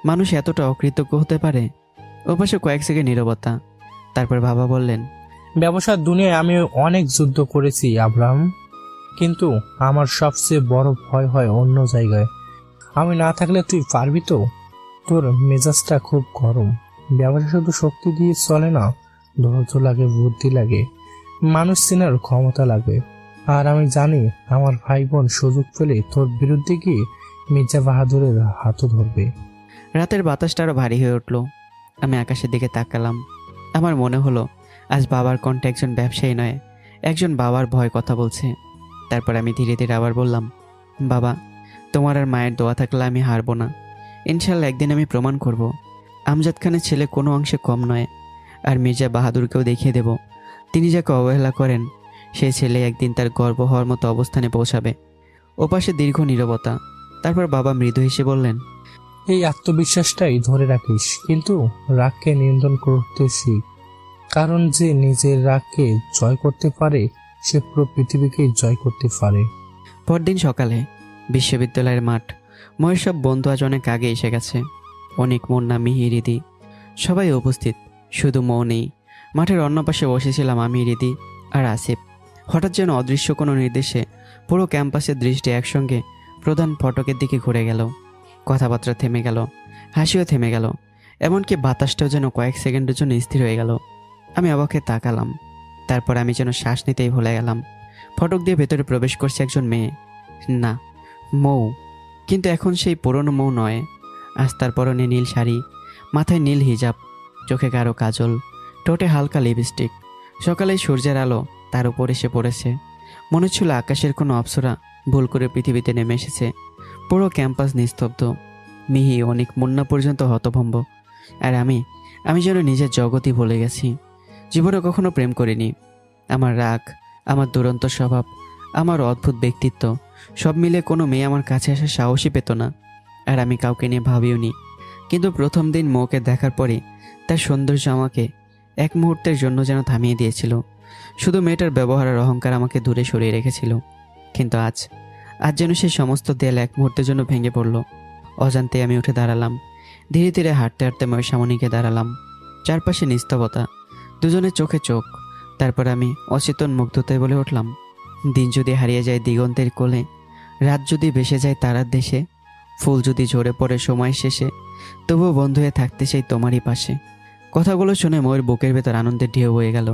মানুষ এতটা অকৃতজ্ঞ হতে পারে? ওপাশে কয়েক সেকেন্ড নীরবতা। তারপর বাবা বললেন, ব্যবসার দুনিয়ায় আমি অনেক যুদ্ধ করেছি আব্রাহাম, কিন্তু আমার সবচেয়ে বড় ভয় হয় অন্য জায়গায়। আমি না থাকলে তুই পারবি তো? তোর মেজাজটা খুব গরম। ব্যবসা শুধু শক্তি দিয়ে চলে না, ধৈর্য লাগে, বুদ্ধি লাগে, মানুষ চেনার ক্ষমতা লাগে। আর আমি জানি আমার ভাই বোন সুযোগ পেলে তোর বিরুদ্ধে গিয়ে মির্জা বাহাদুরের হাতও ধরবে। রাতের বাতাসটা আরো ভারী হয়ে উঠল। আমি আকাশের দিকে তাকালাম। আমার মনে হলো আজ বাবার কণ্ঠে একজন ব্যবসায়ী নয়, একজন বাবার ভয় কথা বলছে। তারপর আমি ধীরে ধীরে আবার বললাম, বাবা, তোমার আর মায়ের দোয়া থাকলে আমি হারবো না। ইনশাল্লাহ একদিন আমি প্রমাণ করব আমজাদ খানের ছেলে কোনো অংশে কম নয়। আর মির্জা বাহাদুরকেও দেখিয়ে দেব তিনি যাকে অবহেলা করেন সেই ছেলে একদিন তার গর্ব হওয়ার মতো অবস্থানে পৌঁছাবে। ওপাশে দীর্ঘ নীরবতা। তারপর বাবা মৃদু হেসে বললেন, এই আত্মবিশ্বাসটাই ধরে রাখিস, কিন্তু রাগকে নিয়ন্ত্রণ করতে শিখ। কারণ যে নিজের রাগকে জয় করতে পারে সে পুরো পৃথিবীকে জয় করতে পারে। পরদিন সকালে বিশ্ববিদ্যালয়ের মাঠ। ময়ের সব বন্ধু আজ অনেক আগে এসে গেছে। অনেক, মুন্না, মিহি, রিদি সবাই উপস্থিত, শুধু মৌ নেই। মাঠের অন্য পাশে বসেছিলাম আমি, রিদি আর আসিফ। হঠাৎ যেন অদৃশ্য কোনো নির্দেশে পুরো ক্যাম্পাসের দৃষ্টি একসঙ্গে প্রধান ফটকের দিকে ঘুরে গেল। কথাবার্তা থেমে গেল, হাসিও থেমে গেল, এমনকি বাতাসটাও যেন কয়েক সেকেন্ডের জন্য স্থির হয়ে গেল। আমি অবাকে তাকালাম। তারপর আমি যেন শ্বাস নিতেই ভুলে গেলাম। ফটক দিয়ে ভেতরে প্রবেশ করছে একজন মেয়ে, না মৌ, কিন্তু এখন সেই পুরনো মৌ নয়। আজ তার পরনে নীল শাড়ি, মাথায় নীল হিজাব, চোখে গাঢ় কাজল, ঠোঁটে হালকা লিপস্টিক। সকালে সূর্যের আলো তার উপর এসে পড়েছে। মনে ছিল আকাশের কোনো অপ্সরা ভুল করে পৃথিবীতে নেমে এসেছে। পুরো ক্যাম্পাস নিস্তব্ধ। মিহি, অনেক, মুন্না পর্যন্ত হতভম্ব। আর আমি যেন নিজের জগতই ভুলে গেছি। জীবনে কখনো প্রেম করিনি। আমার রাগ, আমার দুরন্ত স্বভাব, আমার অদ্ভুত ব্যক্তিত্ব সব মিলে কোনো মেয়ে আমার কাছে আসার সাহসই পেত না। আর আমি কাউকে নিয়ে ভাবিও নি। কিন্তু প্রথম দিন মৌকে দেখার পরে তার সৌন্দর্য আমাকে এক মুহূর্তের জন্য যেন থামিয়ে দিয়েছিল। শুধু মেয়েটার ব্যবহারের অহংকার আমাকে দূরে সরিয়ে রেখেছিল। কিন্তু আজ যেন সেই সমস্ত দেয়াল এক মুহূর্তের জন্য ভেঙে পড়ল। অজান্তে আমি উঠে দাঁড়ালাম। ধীরে ধীরে হাঁটতে হাঁটতে ময়ের সামনে গিয়ে দাঁড়ালাম। চারপাশে নিস্তবতা, দুজনের চোখে চোখ। তারপর আমি অচেতন মুগ্ধতায় বলে উঠলাম, দিন যদি হারিয়ে যায় দিগন্তের কোলে, রাত যদি ভেসে যায় তারার দেশে, ফুল যদি ঝরে পড়ে সময় শেষে, তবুও বন্ধু হয়ে থাকতে চাই তোমারই পাশে। কথাগুলো শুনে ময়ের বুকের ভেতর আনন্দের ঢেউ হয়ে গেল।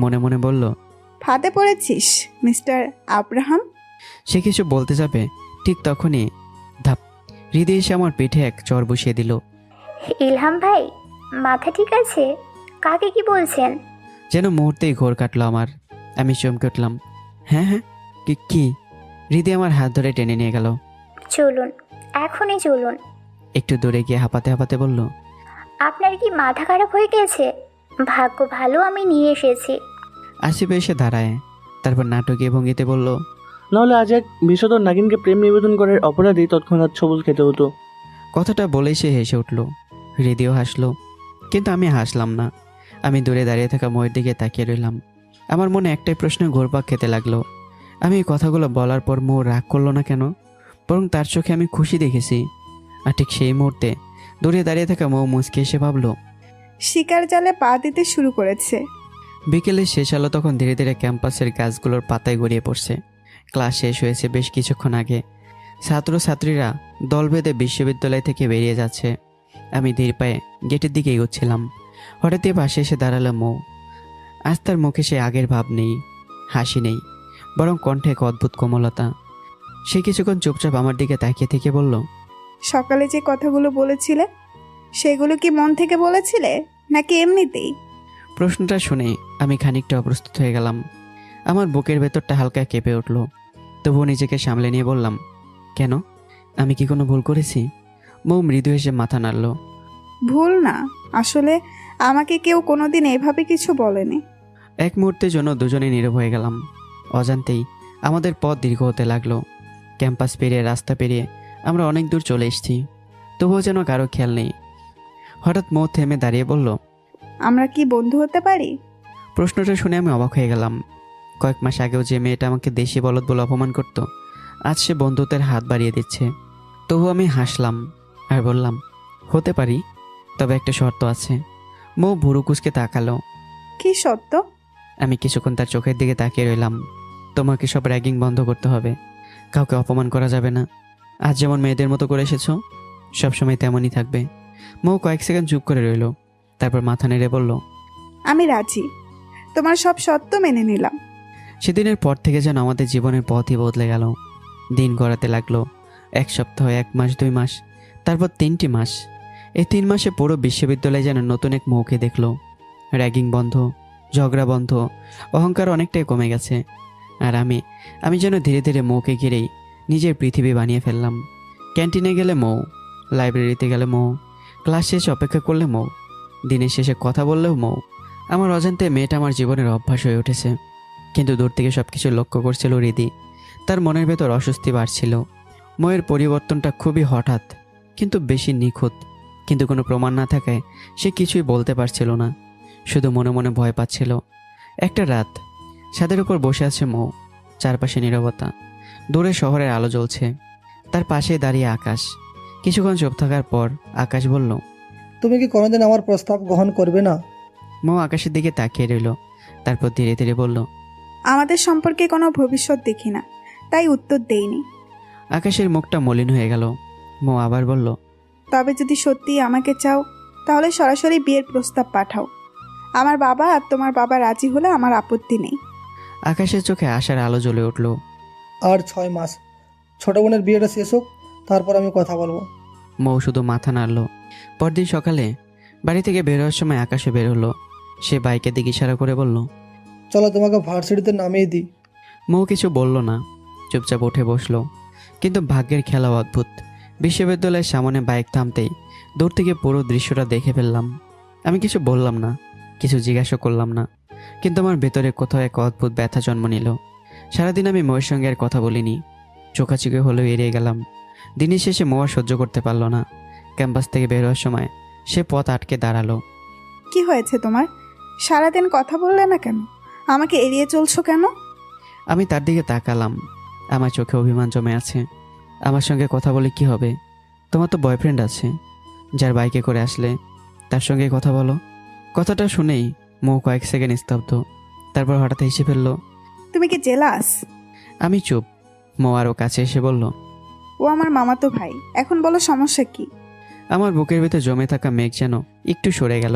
মনে মনে বলল, ফাঁদে পড়েছিস মিস্টার আব্রাহাম। সে কিছু বলতে যাবে, ঠিক তখনই ধাপ, হৃদয় এসে আমার পিঠে এক চর বসিয়ে দিল। ইলহাম ভাই, মাথা ঠিক আছে? কাকে কি বলছেন? যেন মুহূর্তেই ঘোর কাটলো আমার। আমি চমকে উঠলাম। হ্যাঁ হ্যাঁ, কি? হৃদয় আমার হাত ধরে টেনে নিয়ে গেল। চলুন, এখনই চলুন। একটু দূরে গিয়ে হাঁপাতে হাঁপাতে বলল, আপনার কি মাথা খারাপ হয়ে গেছে? ভাগ্য ভালো আমি নিয়ে এসেছি। আসিফ এসে দাঁড়ায়। তারপর নাটকীয় ভঙ্গিতে বলল, নাহলে আজ এক বিষধর নাগিনকে প্রেম নিবেদন করার অপরাধী তৎক্ষণাৎ সবুজ খেতে হতো। কথাটা বলেই সে হেসে উঠল। হৃদয় হাসলো, কিন্তু আমি হাসলাম না। আমি দূরে দাঁড়িয়ে থাকা ময়ের দিকে তাকিয়ে রইলাম। আমার মনে একটাই প্রশ্ন ঘুরপাক খেতে লাগলো। আমি এই কথাগুলো বলার পর মৌ রাগ করলো না কেন? বরং তার চোখে আমি খুশি দেখেছি। আর ঠিক সেই মুহূর্তে দূরে দাঁড়িয়ে থাকা মৌ মুচকে এসে ভাবলো, শিকার জালে পা দিতে শুরু করেছে। বিকেলের শেষ আলো তখন ধীরে ধীরে ক্যাম্পাসের গাছগুলোর পাতায় গড়িয়ে পড়ছে। ক্লাস শেষ হয়েছে বেশ কিছুক্ষণ আগে। ছাত্রছাত্রীরা দল বেঁধে বিশ্ববিদ্যালয় থেকে বেরিয়ে যাচ্ছে। আমি ধীর পায়ে গেটের দিকে এগোচ্ছিলাম। হঠাৎই পাশে এসে দাঁড়ালো মৌ। আজ তার মুখে সে আগের ভাব নেই, হাসি নেই, বরং কণ্ঠে এক অদ্ভুত কোমলতা। সে কিছুক্ষণ চুপচাপ আমার দিকে তাকিয়ে থেকে বলল, সকালে যে কথাগুলো বলেছিলে সেগুলো কি মন থেকে বলেছিলে নাকি এমনিতেই? প্রশ্নটা শুনে আমি খানিকটা অপ্রস্তুত হয়ে গেলাম। আমার বুকের ভেতরটা হালকা কেঁপে উঠল। তবুও নিজেকে সামলে নিয়ে বললাম, কেন? আমি কি কোনো ভুল করেছি? মৌ মৃদু হেসে মাথা নাড়ল। ভুল না, আসলে আমাকে কেউ কোনোদিন এভাবে কিছু বলেনি। এক মুহূর্তের জন্য দুজনে নীরব হয়ে গেলাম। অজান্তেই আমাদের পথ দীর্ঘ হতে লাগলো। ক্যাম্পাস পেরিয়ে, রাস্তা পেরিয়ে আমরা অনেক দূর চলে এসেছি। তবুও যেন কারো খেয়াল নেই। হঠাৎ মৌ থেমে দাঁড়িয়ে বলল, আমরা কি বন্ধু হতে পারি? প্রশ্নটা শুনে আমি অবাক হয়ে গেলাম। কয়েক মাস আগেও যে মেয়েটা আমাকে দেশি বলদ বলে অপমান করত, আজ সে বন্ধুত্বের হাত বাড়িয়ে দিচ্ছে। তবু আমি হাসলাম আর বললাম, হতে পারি, তবে একটা শর্ত আছে। মৌ ভুরু কুচকে তাকালো। কি সত্য? আমি কিছুক্ষণ তার চোখের দিকে তাকিয়ে রইলাম। তোমাকে সব র্যাগিং বন্ধ করতে হবে, কাউকে অপমান করা যাবে না। আজ যেমন মেয়েদের মতো করে এসেছো, সবসময় তেমনই থাকবে। মৌ কয়েক সেকেন্ড চুপ করে রইল, তারপর মাথা নেড়ে বলল, আমি রাজি, তোমার সব সত্য মেনে নিলাম। সেদিনের পর থেকে যেন আমাদের জীবনের পথই বদলে গেল। দিন গড়াতে লাগলো, 1 সপ্তাহ, 1 মাস, 2 মাস, তারপর 3টি মাস। এই 3 মাসে পুরো বিশ্ববিদ্যালয় যেন নতুন এক মৌকে দেখলো। র্যাগিং বন্ধ, ঝগড়া বন্ধ, অহংকার অনেকটাই কমে গেছে। আর আমি যেন ধীরে ধীরে মৌকে ঘিরেই নিজের পৃথিবী বানিয়ে ফেললাম। ক্যান্টিনে গেলে মৌ, লাইব্রেরিতে গেলে মৌ, ক্লাস শেষে অপেক্ষা করলে মৌ, দিনের শেষে কথা বললেও মৌ। আমার অজান্তে মেয়েটা আমার জীবনের অভ্যাস হয়ে উঠেছে। কিন্তু দূর থেকে সব কিছু লক্ষ্য করছিল হৃদি। তার মনের ভেতর অস্বস্তি বাড়ছিল। মৌয়ের পরিবর্তনটা খুবই হঠাৎ, কিন্তু বেশি নিখুঁত। কিন্তু কোনো প্রমাণ না থাকায় সে কিছুই বলতে পারছিল না, শুধু মনে মনে ভয় পাচ্ছিল। একটা রাত, ছাদের উপর বসে আছে মৌ, চারপাশে নীরবতা। দূরে শহরের আলো জ্বলছে, তার পাশে দাঁড়িয়ে আকাশ। কিছুক্ষণ চুপ থাকার পর আকাশ বলল, তুমি কি কোনোদিন আমার প্রস্তাব গ্রহণ করবে না? মৌ আকাশের দিকে তাকিয়ে রইল, তারপর ধীরে ধীরে বলল, আমাদের সম্পর্কে কোনো ভবিষ্যৎ দেখি না, তাই উত্তর দেইনি। আকাশের মুখটা মলিন হয়ে গেল। মৌ আবার বলল, তবে যদি সত্যি আমাকে চাও, তাহলে সরাসরি বিয়ের প্রস্তাব পাঠাও। আমার বাবা আর তোমার বাবা রাজি হলে আমার আপত্তি নেই। আকাশের চোখে আশার আলো জ্বলে উঠল। আর 6 মাস, ছোট বোনের বিয়েটা শেষ হোক, তারপর আমি কথা বলবো। মৌ শুধু মাথা নাড়ল। পরদিন সকালে বাড়ি থেকে বের হওয়ার সময় আকাশে বের হলো। সে বাইকের দিকে ইশারা করে বলল, চলো তোমাকে ভার্সিটিতে নামিয়ে দিই। মৌ কিছু বলল না, চুপচাপ উঠে বসলো। কিন্তু ভাগ্যের খেলাও অদ্ভুত। বিশ্ববিদ্যালয়ের সামনে বাইক থামতেই দূর থেকে পুরো দৃশ্যটা দেখে ফেললাম। আমি কিছু বললাম না, কিছু জিজ্ঞাসা করলাম না, কিন্তু আমার ভেতরে কোথাও এক অদ্ভুত ব্যথা জন্ম নিল। সারাদিন আমি মৌয়ের সঙ্গে আর কথা বলিনি, চোখাচোখি হলেও এড়িয়ে গেলাম। দিনের শেষে মৌ আর সহ্য করতে পারল না। ক্যাম্পাস থেকে বের হওয়ার সময় সে পথ আটকে দাঁড়ালো। কি হয়েছে তোমার? সারাদিন কথা বললে না কেন? আমাকে এড়িয়ে চলছো কেন? আমি তার দিকে তাকালাম। আমার চোখে অভিমান জমে আছে। আমার সঙ্গে কথা বলে কি হবে? তোমার তো বয়ফ্রেন্ড আছে, যার বাইকে করে আসলে তার সঙ্গে কথা বলো। কথাটা শুনেই মৌ কয়েক সেকেন্ড স্তব্ধ, তারপর হঠাৎ হেসে ফেললো। তুমি কি জেলাস? আমি চুপ। মৌ আরও কাছে এসে বলল, ও আমার মামাতো ভাই, এখন বলো সমস্যা কি? আমার বুকের ভিতরে জমে থাকা মেঘ যেন একটু সরে গেল।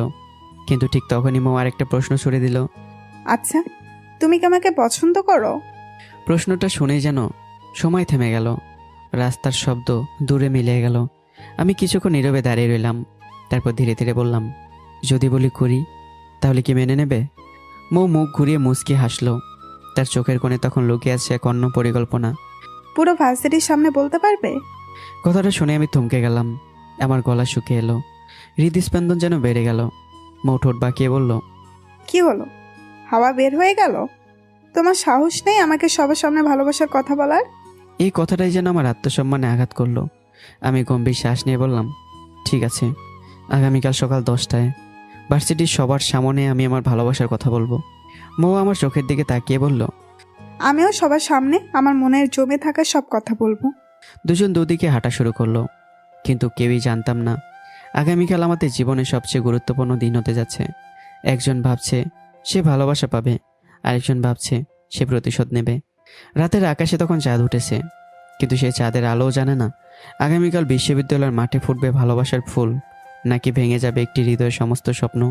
কিন্তু ঠিক তখনই মৌ আরেকটা প্রশ্ন ছুড়ে দিল। আচ্ছা, তুমি কি আমাকে পছন্দ করো? প্রশ্নটা শুনেই যেন সময় থেমে গেল, রাস্তার শব্দ দূরে মিলিয়ে গেল। আমি কিছুক্ষণ নীরবে দাঁড়িয়ে রইলাম, তারপর ধীরে ধীরে বললাম, যদি বলি করি, তাহলে কি মেনে নেবে? মৌ মুখ ঘুরিয়ে মুচকি হাসলো। তার চোখের কোণে তখন লুকিয়ে আছে এক অন্য পরিকল্পনা। পুরো ভার্সিটির সামনে বলতে পারবে? কথাটা শুনে আমি থমকে গেলাম। আমার গলা শুকিয়ে এলো, হৃদস্পন্দন যেন বেড়ে গেল। মৌ ঠোঁট বাঁকিয়ে বলল, কি হলো? হাওয়া বের হয়ে গেল? তোমার সাহস নেই আমাকে সবার সামনে ভালোবাসার কথা বলার? এই কথাটাই যেন আমার আত্মসম্মানে আঘাত করলো। আমি গম্ভীর শ্বাস নিয়ে বললাম, ঠিক আছে, আগামীকাল সকাল 10টায় ভার্সিটির সবার সামনে আমি আমার ভালোবাসার কথা বলবো। মৌ আমার চোখের দিকে তাকিয়ে বলল, আমিও সবার সামনে আমার মনের জমে থাকা সব কথা বলবো। দুজন দুদিকে হাঁটা শুরু করলো, কিন্তু কেউই জানতাম না আগামীকাল আমাদের জীবনের সবচেয়ে গুরুত্বপূর্ণ দিন হতে যাচ্ছে। একজন ভাবছে সে ভালোবাসা পাবে, আরেকজন ভাবছে সে প্রতিশোধ নেবে। রাতের আকাশে তখন চাঁদ উঠেছে, কিন্তু সে চাঁদের আলোও জানে না আগামীকাল বিশ্ববিদ্যালয়ের মাঠে ফুটবে ভালোবাসার ফুল, নাকি ভেঙে যাবে একটি হৃদয়ের সমস্ত স্বপ্ন।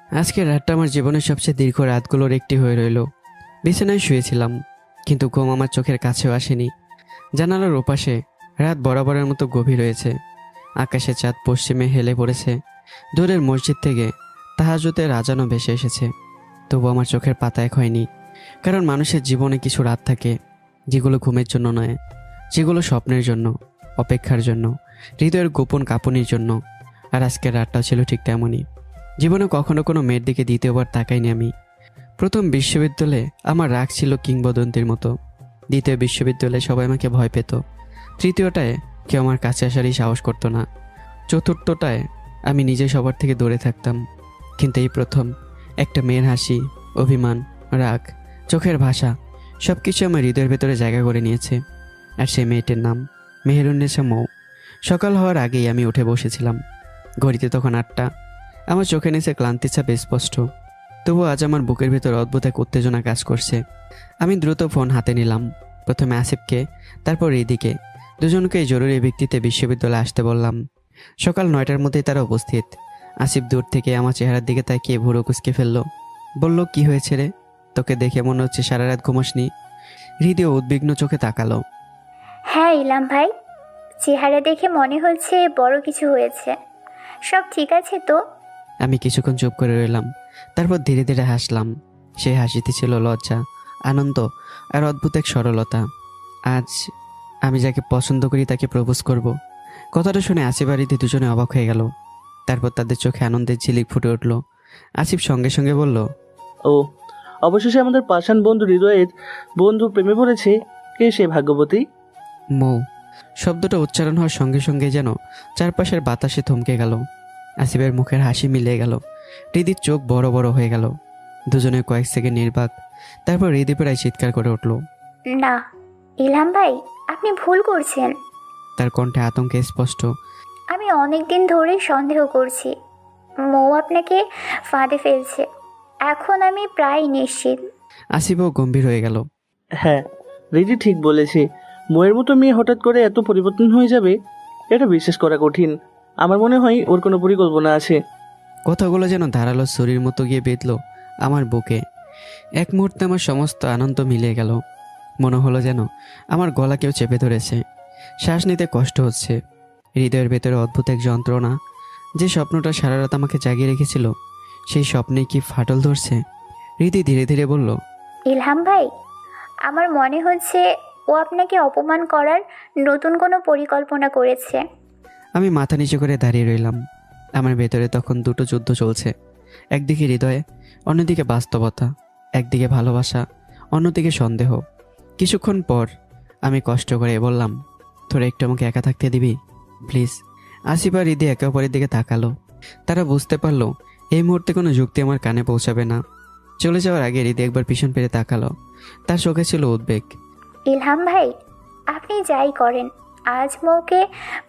আজকের রাতটা আমার জীবনের সবচেয়ে দীর্ঘ রাতগুলোর একটি হয়ে রইল। বিছানায় শুয়েছিলাম, কিন্তু ঘুম আমার চোখের কাছেও আসেনি। জানালার ওপাশে রাত বরাবরের মতো গভীর হয়েছে। আকাশে চাঁদ পশ্চিমে হেলে পড়েছে। দূরের মসজিদ থেকে তাহাজ্জুদের আজানও ভেসে এসেছে। তবু আমার চোখের পাতা এক হয়নি, কারণ মানুষের জীবনে কিছু রাত থাকে যেগুলো ঘুমের জন্য নয়, যেগুলো স্বপ্নের জন্য, অপেক্ষার জন্য, হৃদয়ের গোপন কাঁপুনির জন্য। আর আজকের রাতটাও ছিল ঠিক তেমনই। জীবনে কখনো কোনো মেয়ের দিকে দ্বিতীয়বার তাকাইনি আমি। প্রথম বিশ্ববিদ্যালয়ে আমার রাগ ছিল কিংবদন্তির মতো। দ্বিতীয় বিশ্ববিদ্যালয়ে সবাই আমাকে ভয় পেত। তৃতীয়টায় কেউ আমার কাছে আসারই সাহস করতো না। চতুর্থটায় আমি নিজে সবার থেকে দূরে থাকতাম। কিন্তু এই প্রথম একটা মেয়ের হাসি, অভিমান, রাগ, চোখের ভাষা সব কিছু আমার হৃদয়ের ভেতরে জায়গা করে নিয়েছে। আর সেই মেয়েটির নাম মেহেরুন্নেসা মৌ। সকাল হওয়ার আগেই আমি উঠে বসেছিলাম। ঘড়িতে তখন 8টা। আমার চোখে নিচে ক্লান্তির ছাপ স্পষ্ট। তবুও আজ আমার বুকের ভিতর অদ্ভুত এক উত্তেজনা কাজ করছে। আমি দ্রুত ফোন হাতে নিলাম। প্রথমে আসিফকে, তারপর রিদিকে। দুজনকেই জরুরি ভিত্তিতে বিশ্ববিদ্যালয়ে আসতে বললাম। সকাল 9টার মধ্যেই তারা উপস্থিত। আসিফ দূর থেকে আমার চেহারার দিকে তাকিয়ে ভুরু কুঁচকে ফেলল। বলল, কি হয়েছে রে? তোকে দেখে মনে হচ্ছে সারা রাত ঘুমাসনি। হৃদয় উদ্বিগ্ন চোখে তাকালো। হ্যাঁ ইলাম ভাই, চেহারা দেখে মনে হচ্ছে বড় কিছু হয়েছে। সব ঠিক আছে তো? আমি কিছুক্ষণ চুপ করে রইলাম। তারপর ধীরে ধীরে হাসলাম। সেই হাসিতে ছিল লজ্জা, আনন্দ আর অদ্ভুত এক সরলতা। আজ আমি যাকে পছন্দ করি তাকে প্রপোজ করব। কথাটা শুনে আসিফ আর হৃদি দুজনে অবাক হয়ে গেল। তারপর তাদের চোখে আনন্দের ঝিলিক ফুটে উঠল। আসিফ সঙ্গে সঙ্গে বলল, ও, অবশেষে আমাদের পাষাণ বন্ধু হৃদয়ের বন্ধু প্রেমে পড়েছে। কে সে ভাগ্যবতী? মৌ। শব্দটা উচ্চারণ হওয়ার সঙ্গে সঙ্গে যেন চারপাশের বাতাসে থমকে গেল। আসিফের মুখের হাসি মিলে গেল। হৃদির চোখ বড় বড় হয়ে গেল। দুজনে কয়েক সেকেন্ড নির্বাক। তারপর হৃদি প্রায় চিৎকার করে উঠল। না ইলাম ভাই, আপনি ভুল করছেন। তার কণ্ঠে আতঙ্কে স্পষ্ট। আমি অনেক দিন ধরেই সন্দেহ করছি মৌ আপনাকে ফাঁদে ফেলছে। এখন আমি প্রায় নিশ্চিত। আসিফও গম্ভীর হয়ে গেল। হ্যাঁ, রিদি ঠিক বলেছে। ময়ের মতো মেয়ে হঠাৎ করে এত পরিবর্তন হয়ে যাবে, এটা বিশ্বাস করা কঠিন। আমার মনে হয় ওর কোনো পরিকল্পনা আছে। কথাগুলো যেন ধারালো ছুরির মতো গিয়ে বেঁধল আমার বুকে। এক মুহূর্তে আমার সমস্ত আনন্দ মিলে গেল। মনে হলো যেন আমার গলা কেউ চেপে ধরেছে। শ্বাস নিতে কষ্ট হচ্ছে। হৃদয়ের ভেতরে অদ্ভুত এক যন্ত্রণা। যে স্বপ্নটা সারা রাত আমাকে জাগিয়ে রেখেছিল, সেই স্বপ্নে কি ফাটল ধরছে? হৃদি ধীরে ধীরে বলল, ইলহাম ভাই, আমার মনে হচ্ছে ও আপনাকে অপমান করার নতুন কোনো পরিকল্পনা করেছে। আমি মাথা নিচু করে দাঁড়িয়ে রইলাম। আমার ভেতরে তখন দুটো যুদ্ধ চলছে। একদিকে হৃদয়ে, অন্যদিকে বাস্তবতা। একদিকে ভালোবাসা, অন্যদিকে সন্দেহ। কিছুক্ষণ পর আমি কষ্ট করে বললাম, তোরা একটু আমাকে একা থাকতে দিবি প্লিজ? আসিফ আর হৃদি একে অপরের দিকে তাকালো। তারা বুঝতে পারলো এই মুহূর্তে কোনো যুক্তি আমার কানে পৌঁছাবে না। চলে যাওয়ার আগে হৃদি একবার পিছন ফিরে তাকালো। তার চোখে ছিল উদ্বেগ। ইলহাম ভাই, আপনি যাই করেন, আজ মৌকে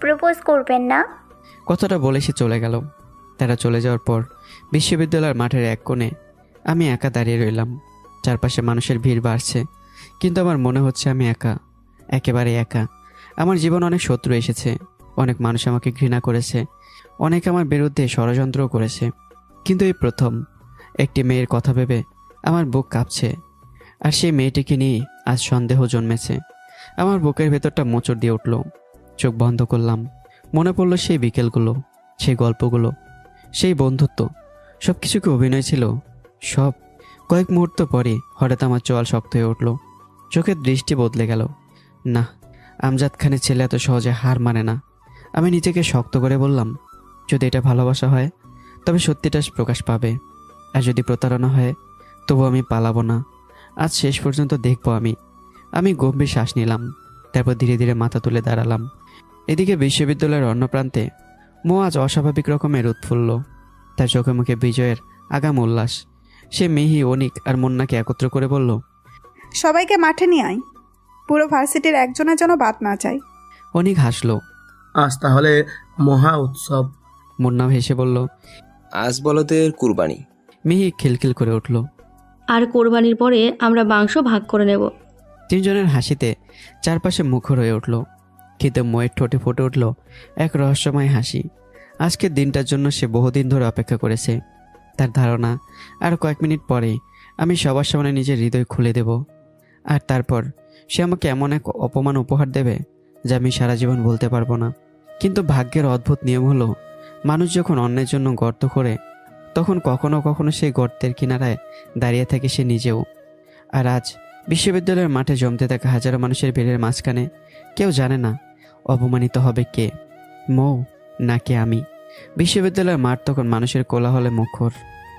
প্রপোজ করবেন না? কথাটা বলে সে চলে গেল। তারা চলে যাওয়ার পর বিশ্ববিদ্যালয়ের মাঠের এক কোণে আমি একা দাঁড়িয়ে রইলাম। চারপাশে মানুষের ভিড় বাড়ছে, কিন্তু আমার মনে হচ্ছে আমি একা, একেবারে একা। আমার জীবন অনেক শত্রু এসেছে, অনেক মানুষ আমাকে ঘৃণা করেছে, অনেক আমার বিরুদ্ধে ষড়যন্ত্রও করেছে। কিন্তু এই প্রথম একটি মেয়ের কথা ভেবে আমার বুক কাঁপছে। আর সেই মেয়েটিকে নিয়ে আজ সন্দেহ জন্মেছে। আমার বুকের ভেতরটা মোচড় দিয়ে উঠল। চোখ বন্ধ করলাম। মনে পড়লো সেই বিকেলগুলো, সেই গল্পগুলো, সেই বন্ধুত্ব। সব কিছু কি অভিনয় ছিল? সব। কয়েক মুহূর্ত পরে হঠাৎ আমার চোয়াল শক্ত হয়ে উঠল। চোখের দৃষ্টি বদলে গেল। না, আমজাদ খানের ছেলে এত সহজে হার মানে না। আমি নিজেকে শক্ত করে বললাম, যদি এটা ভালোবাসা হয় তবে সত্যিটা প্রকাশ পাবে। আর যদি প্রতারণা হয় তবু আমি পালাবো না। আজ শেষ পর্যন্ত দেখবো আমি গম্ভীর শ্বাস নিলাম। তারপর ধীরে ধীরে মাথা তুলে দাঁড়ালাম। এদিকে বিশ্ববিদ্যালয়ের অন্য প্রান্তে মো আজ অস্বাভাবিক রকমের উৎফুল্ল। তার চোখে মুখে বিজয়ের আগাম উল্লাস। সে মিহি, অনিক আর মুন্নাকে একত্র করে বলল, সবাইকে মাঠে নিয়ে আয়, পুরো ভার্সিটির একজনের যেন বাদ না যায়। অনিক হাসলো। আজ তাহলে মহা উৎসব। মুন্নাও হেসে বলল, আজ বলদের কুরবানি। মিহি খিলখিল করে উঠল, আর কোরবানির পরে আমরা মাংস ভাগ করে নেব। তিনজনের হাসিতে চারপাশে মুখর হয়ে উঠল। কিন্তু ময়ের ঠোঁটে ফুটে উঠল এক রহস্যময় হাসি। আজকের দিনটার জন্য সে বহুদিন ধরে অপেক্ষা করেছে। তার ধারণা আর কয়েক মিনিট পরে আমি সবার সামনে নিজের হৃদয় খুলে দেব। আর তারপর সে আমাকে এমন এক অপমান উপহার দেবে যা আমি সারা জীবন ভুলতে পারবো না। কিন্তু ভাগ্যের অদ্ভুত নিয়ম হলো, মানুষ যখন অন্যের জন্য গর্ত করে তখন কখনো কখনো সেই গর্তের কিনারায় দাঁড়িয়ে থাকে সে নিজেও। আর আজ বিশ্ববিদ্যালয়ের মাঠে জমতে থাকা হাজারো মানুষের ভিড়ের মাঝখানে কেউ জানে না অপমানিত হবে কে, মৌ নাকি আমি। বিশ্ববিদ্যালয়ের মাঠ তখন মানুষের কোলাহলে মুখর।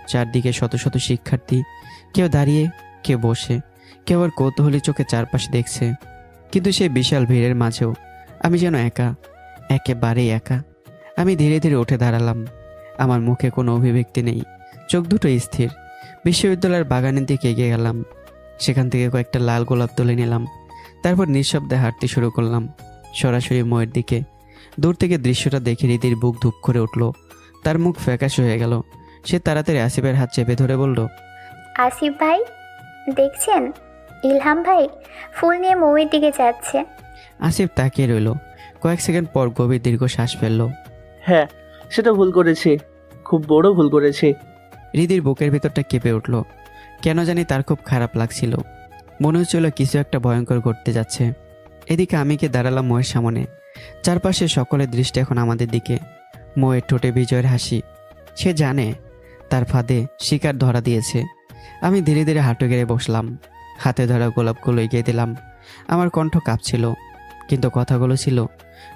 চারদিকে শত শত শিক্ষার্থী, কেউ দাঁড়িয়ে, কেউ বসে, কেউ আর কৌতূহলী চোখে চারপাশে দেখছে। কিন্তু সেই বিশাল ভিড়ের মাঝেও আমি যেন একা, একেবারেই একা। আমি ধীরে ধীরে উঠে দাঁড়ালাম। আমার মুখে কোনো অভিব্যক্তি নেই, চোখ দুটো স্থির। বিশ্ববিদ্যালয়ের বাগানের দিকে এগিয়ে গেলাম। সেখান থেকে কয়েকটা লাল গোলাপ তুলে নিলাম। তারপর নিঃশব্দে হাঁটতে শুরু করলাম সরাসরি ময়ের দিকে। দূর থেকে দৃশ্যটা দেখে রীতির বুক ধুপ করে উঠল। তার মুখ ফ্যাকাশে হয়ে গেল। সে তাড়াতাড়ি আসিফের হাত চেপে ধরে বলল, আসিফ ভাই, দেখছেন ইলহাম ভাই ফুল নিয়ে মৌয়ের দিকে যাচ্ছে। আসিফ তাকিয়ে রইল। কয়েক সেকেন্ড পর গভীর দীর্ঘ শ্বাস ফেলল। হ্যাঁ, সেটা ভুল করেছে, খুব বড় ভুল করেছে। হৃদির বুকের ভেতরটা কেঁপে উঠল। কেন জানি তার খুব খারাপ লাগছিল। মনে হচ্ছিল কিছু একটা ভয়ঙ্কর ঘটতে যাচ্ছে। এদিকে আমি কে দাঁড়ালাম মোয়ের সামনে। চারপাশে সকলের দৃষ্টি এখন আমাদের দিকে। মোয়ের ঠোঁটে বিজয়ের হাসি। সে জানে তার ফাঁদে শিকার ধরা দিয়েছে। আমি ধীরে ধীরে হাঁটু গেড়ে বসলাম। হাতে ধরা গোলাপগুলো এগিয়ে দিলাম। আমার কণ্ঠ কাঁপছিল, কিন্তু কথাগুলো ছিল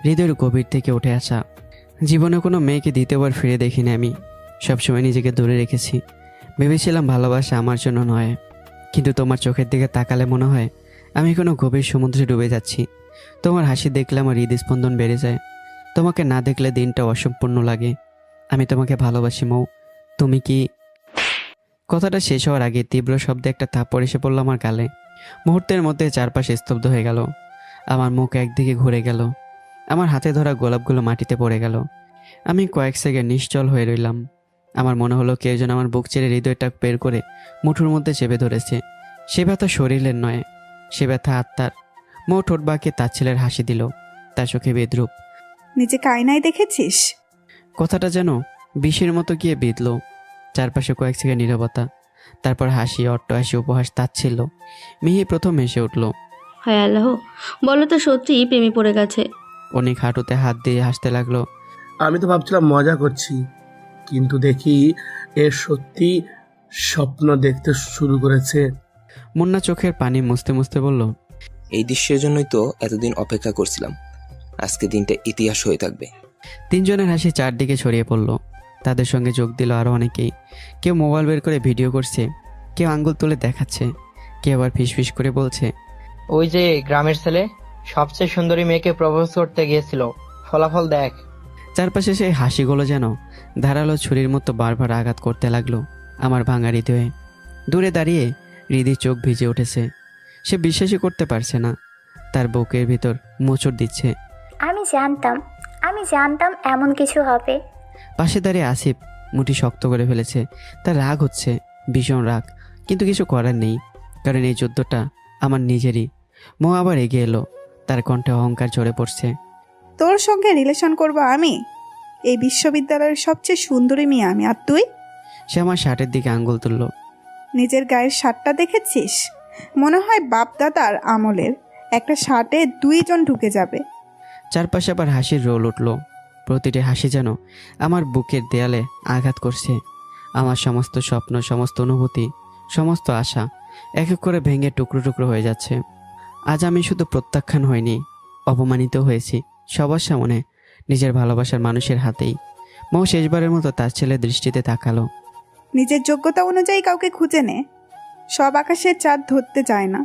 হৃদয়ের গভীর থেকে উঠে আসা। জীবনে কোনো মেয়েকে দ্বিতীয়বার ফিরে দেখিনি আমি। সবসময় নিজেকে দূরে রেখেছি। ভেবেছিলাম ভালোবাসা আমার জন্য নয়, কিন্তু তোমার চোখের দিকে তাকালে মনে হয় আমি কোনো গভীর সমুদ্রে ডুবে যাচ্ছি। তোমার হাসি দেখলে আমার হৃদস্পন্দন বেড়ে যায়। তোমাকে না দেখলে দিনটা অসম্পূর্ণ লাগে। আমি তোমাকে ভালোবাসি মৌ। তুমি কি? কথাটা শেষ হওয়ার আগে তীব্র শব্দে একটা থাপ্পড় এসে পড়ল আমার গালে। মুহূর্তের মধ্যে চারপাশে স্তব্ধ হয়ে গেল। আমার মুখ একদিকে ঘুরে গেল। আমার হাতে ধরা গোলাপগুলো মাটিতে পড়ে গেল। আমি কয়েক সেকেন্ড নিশ্চল হয়ে রইলাম। আমার মনে হলো কেউ যেন আমার বুক ছেড়ে হৃদয়টা বের করে মুঠোর মধ্যে চেপে ধরেছে। সে ব্যথা শরীরের নয়, সে ব্যথা আত্মার। মৌ ঠোঁট বাঁকিয়ে তার ছেলের হাসি দিল। তার চোখে বিদ্রুপ। নিজেকে আয়নায় দেখেছিস? কথাটা যেন বিষের মতো গিয়ে বিঁধল। চারপাশে কয়েক সেকেন্ড নীরবতা। তারপর হাসি, অট্টহাসি, উপহাস, তাচ্ছিল্য। মিহি প্রথম হেসে উঠল। হায় আল্লাহ, বলো তো সত্যিই প্রেমে পড়ে গেছে? অনেক হাঁটুতে হাত দিয়ে হাসতে লাগলো। আমি তো ভাবছিলাম মজা করছি, কিন্তু দেখি এর সত্যি স্বপ্ন দেখতে শুরু করেছে। মুন্না চোখের পানি মুছতে মুছতে বলল, এই দৃশ্যের জন্যই তো এতদিন অপেক্ষা করছিলাম। আজকে দিনটা ইতিহাস হয়ে থাকবে। তিনজনের হাসি চারদিকে ছড়িয়ে পড়ল। তাদের সঙ্গে যোগ দিল আরও অনেকেই। কেউ মোবাইল বের করে ভিডিও করছে, কেউ আঙ্গুল তুলে দেখাচ্ছে, কেউ আবার ফিসফিস করে বলছে, ওই যে গ্রামের ছেলে সবচেয়ে সুন্দরী মেয়েকে প্রপোজ করতে গিয়েছিল, ফলাফল দেখ। চারপাশে সেই হাসিগুলো যেন ধারালো ছুরির মতো বারবার আঘাত করতে লাগলো আমার ভাঙা হৃদয়ে। দূরে দাঁড়িয়ে হৃদির চোখ ভিজে উঠেছে। সে বিশ্বাসই করতে পারছে না। তার বুকের ভিতর মোচড় দিচ্ছে। আমি জানতাম এমন কিছু হবে। পাশে দাঁড়িয়ে আসিফ মুঠি শক্ত করে ফেলেছে। তার রাগ হচ্ছে, ভীষণ রাগ, কিন্তু কিছু করার নেই, কারণ এই যুদ্ধটা আমার নিজেরই। মো আবার এগিয়ে এলো। তার কণ্ঠে অহংকার ঝরে পড়ছে। তোর সঙ্গে রিলেশন করব আমি? এই বিশ্ববিদ্যালয়ের সবচেয়ে সুন্দরী মেয়ে আমি, আর তুই? সে আমার শার্টের দিকে আঙ্গুল তুলল। নিজের গায়ের শার্টটা দেখেছিস? মনে হয় বাপ দাদার আমলের। একটা শার্টে 2 জন ঢুকে যাবে। চারপাশে আবার হাসির রোল উঠল। প্রতিটি হাসি যেন আমার বুকের দেয়ালে আঘাত করছে। আমার সমস্ত স্বপ্ন, সমস্ত অনুভূতি, সমস্ত আশা এক এক করে ভেঙে টুকরো টুকরো হয়ে যাচ্ছে। আজ আমি শুধু প্রত্যাখ্যান হয়নি, অপমানিত হয়েছি সবার সামনে, নিজের ভালোবাসার মানুষের হাতেই। মৌ শেষবারের মতো তার ছেলের দৃষ্টিতে তাকালো। নিজের যোগ্যতা অনুযায়ী কাউকে খুঁজে নে, সব আকাশের চাঁদ ধরতে যায় না।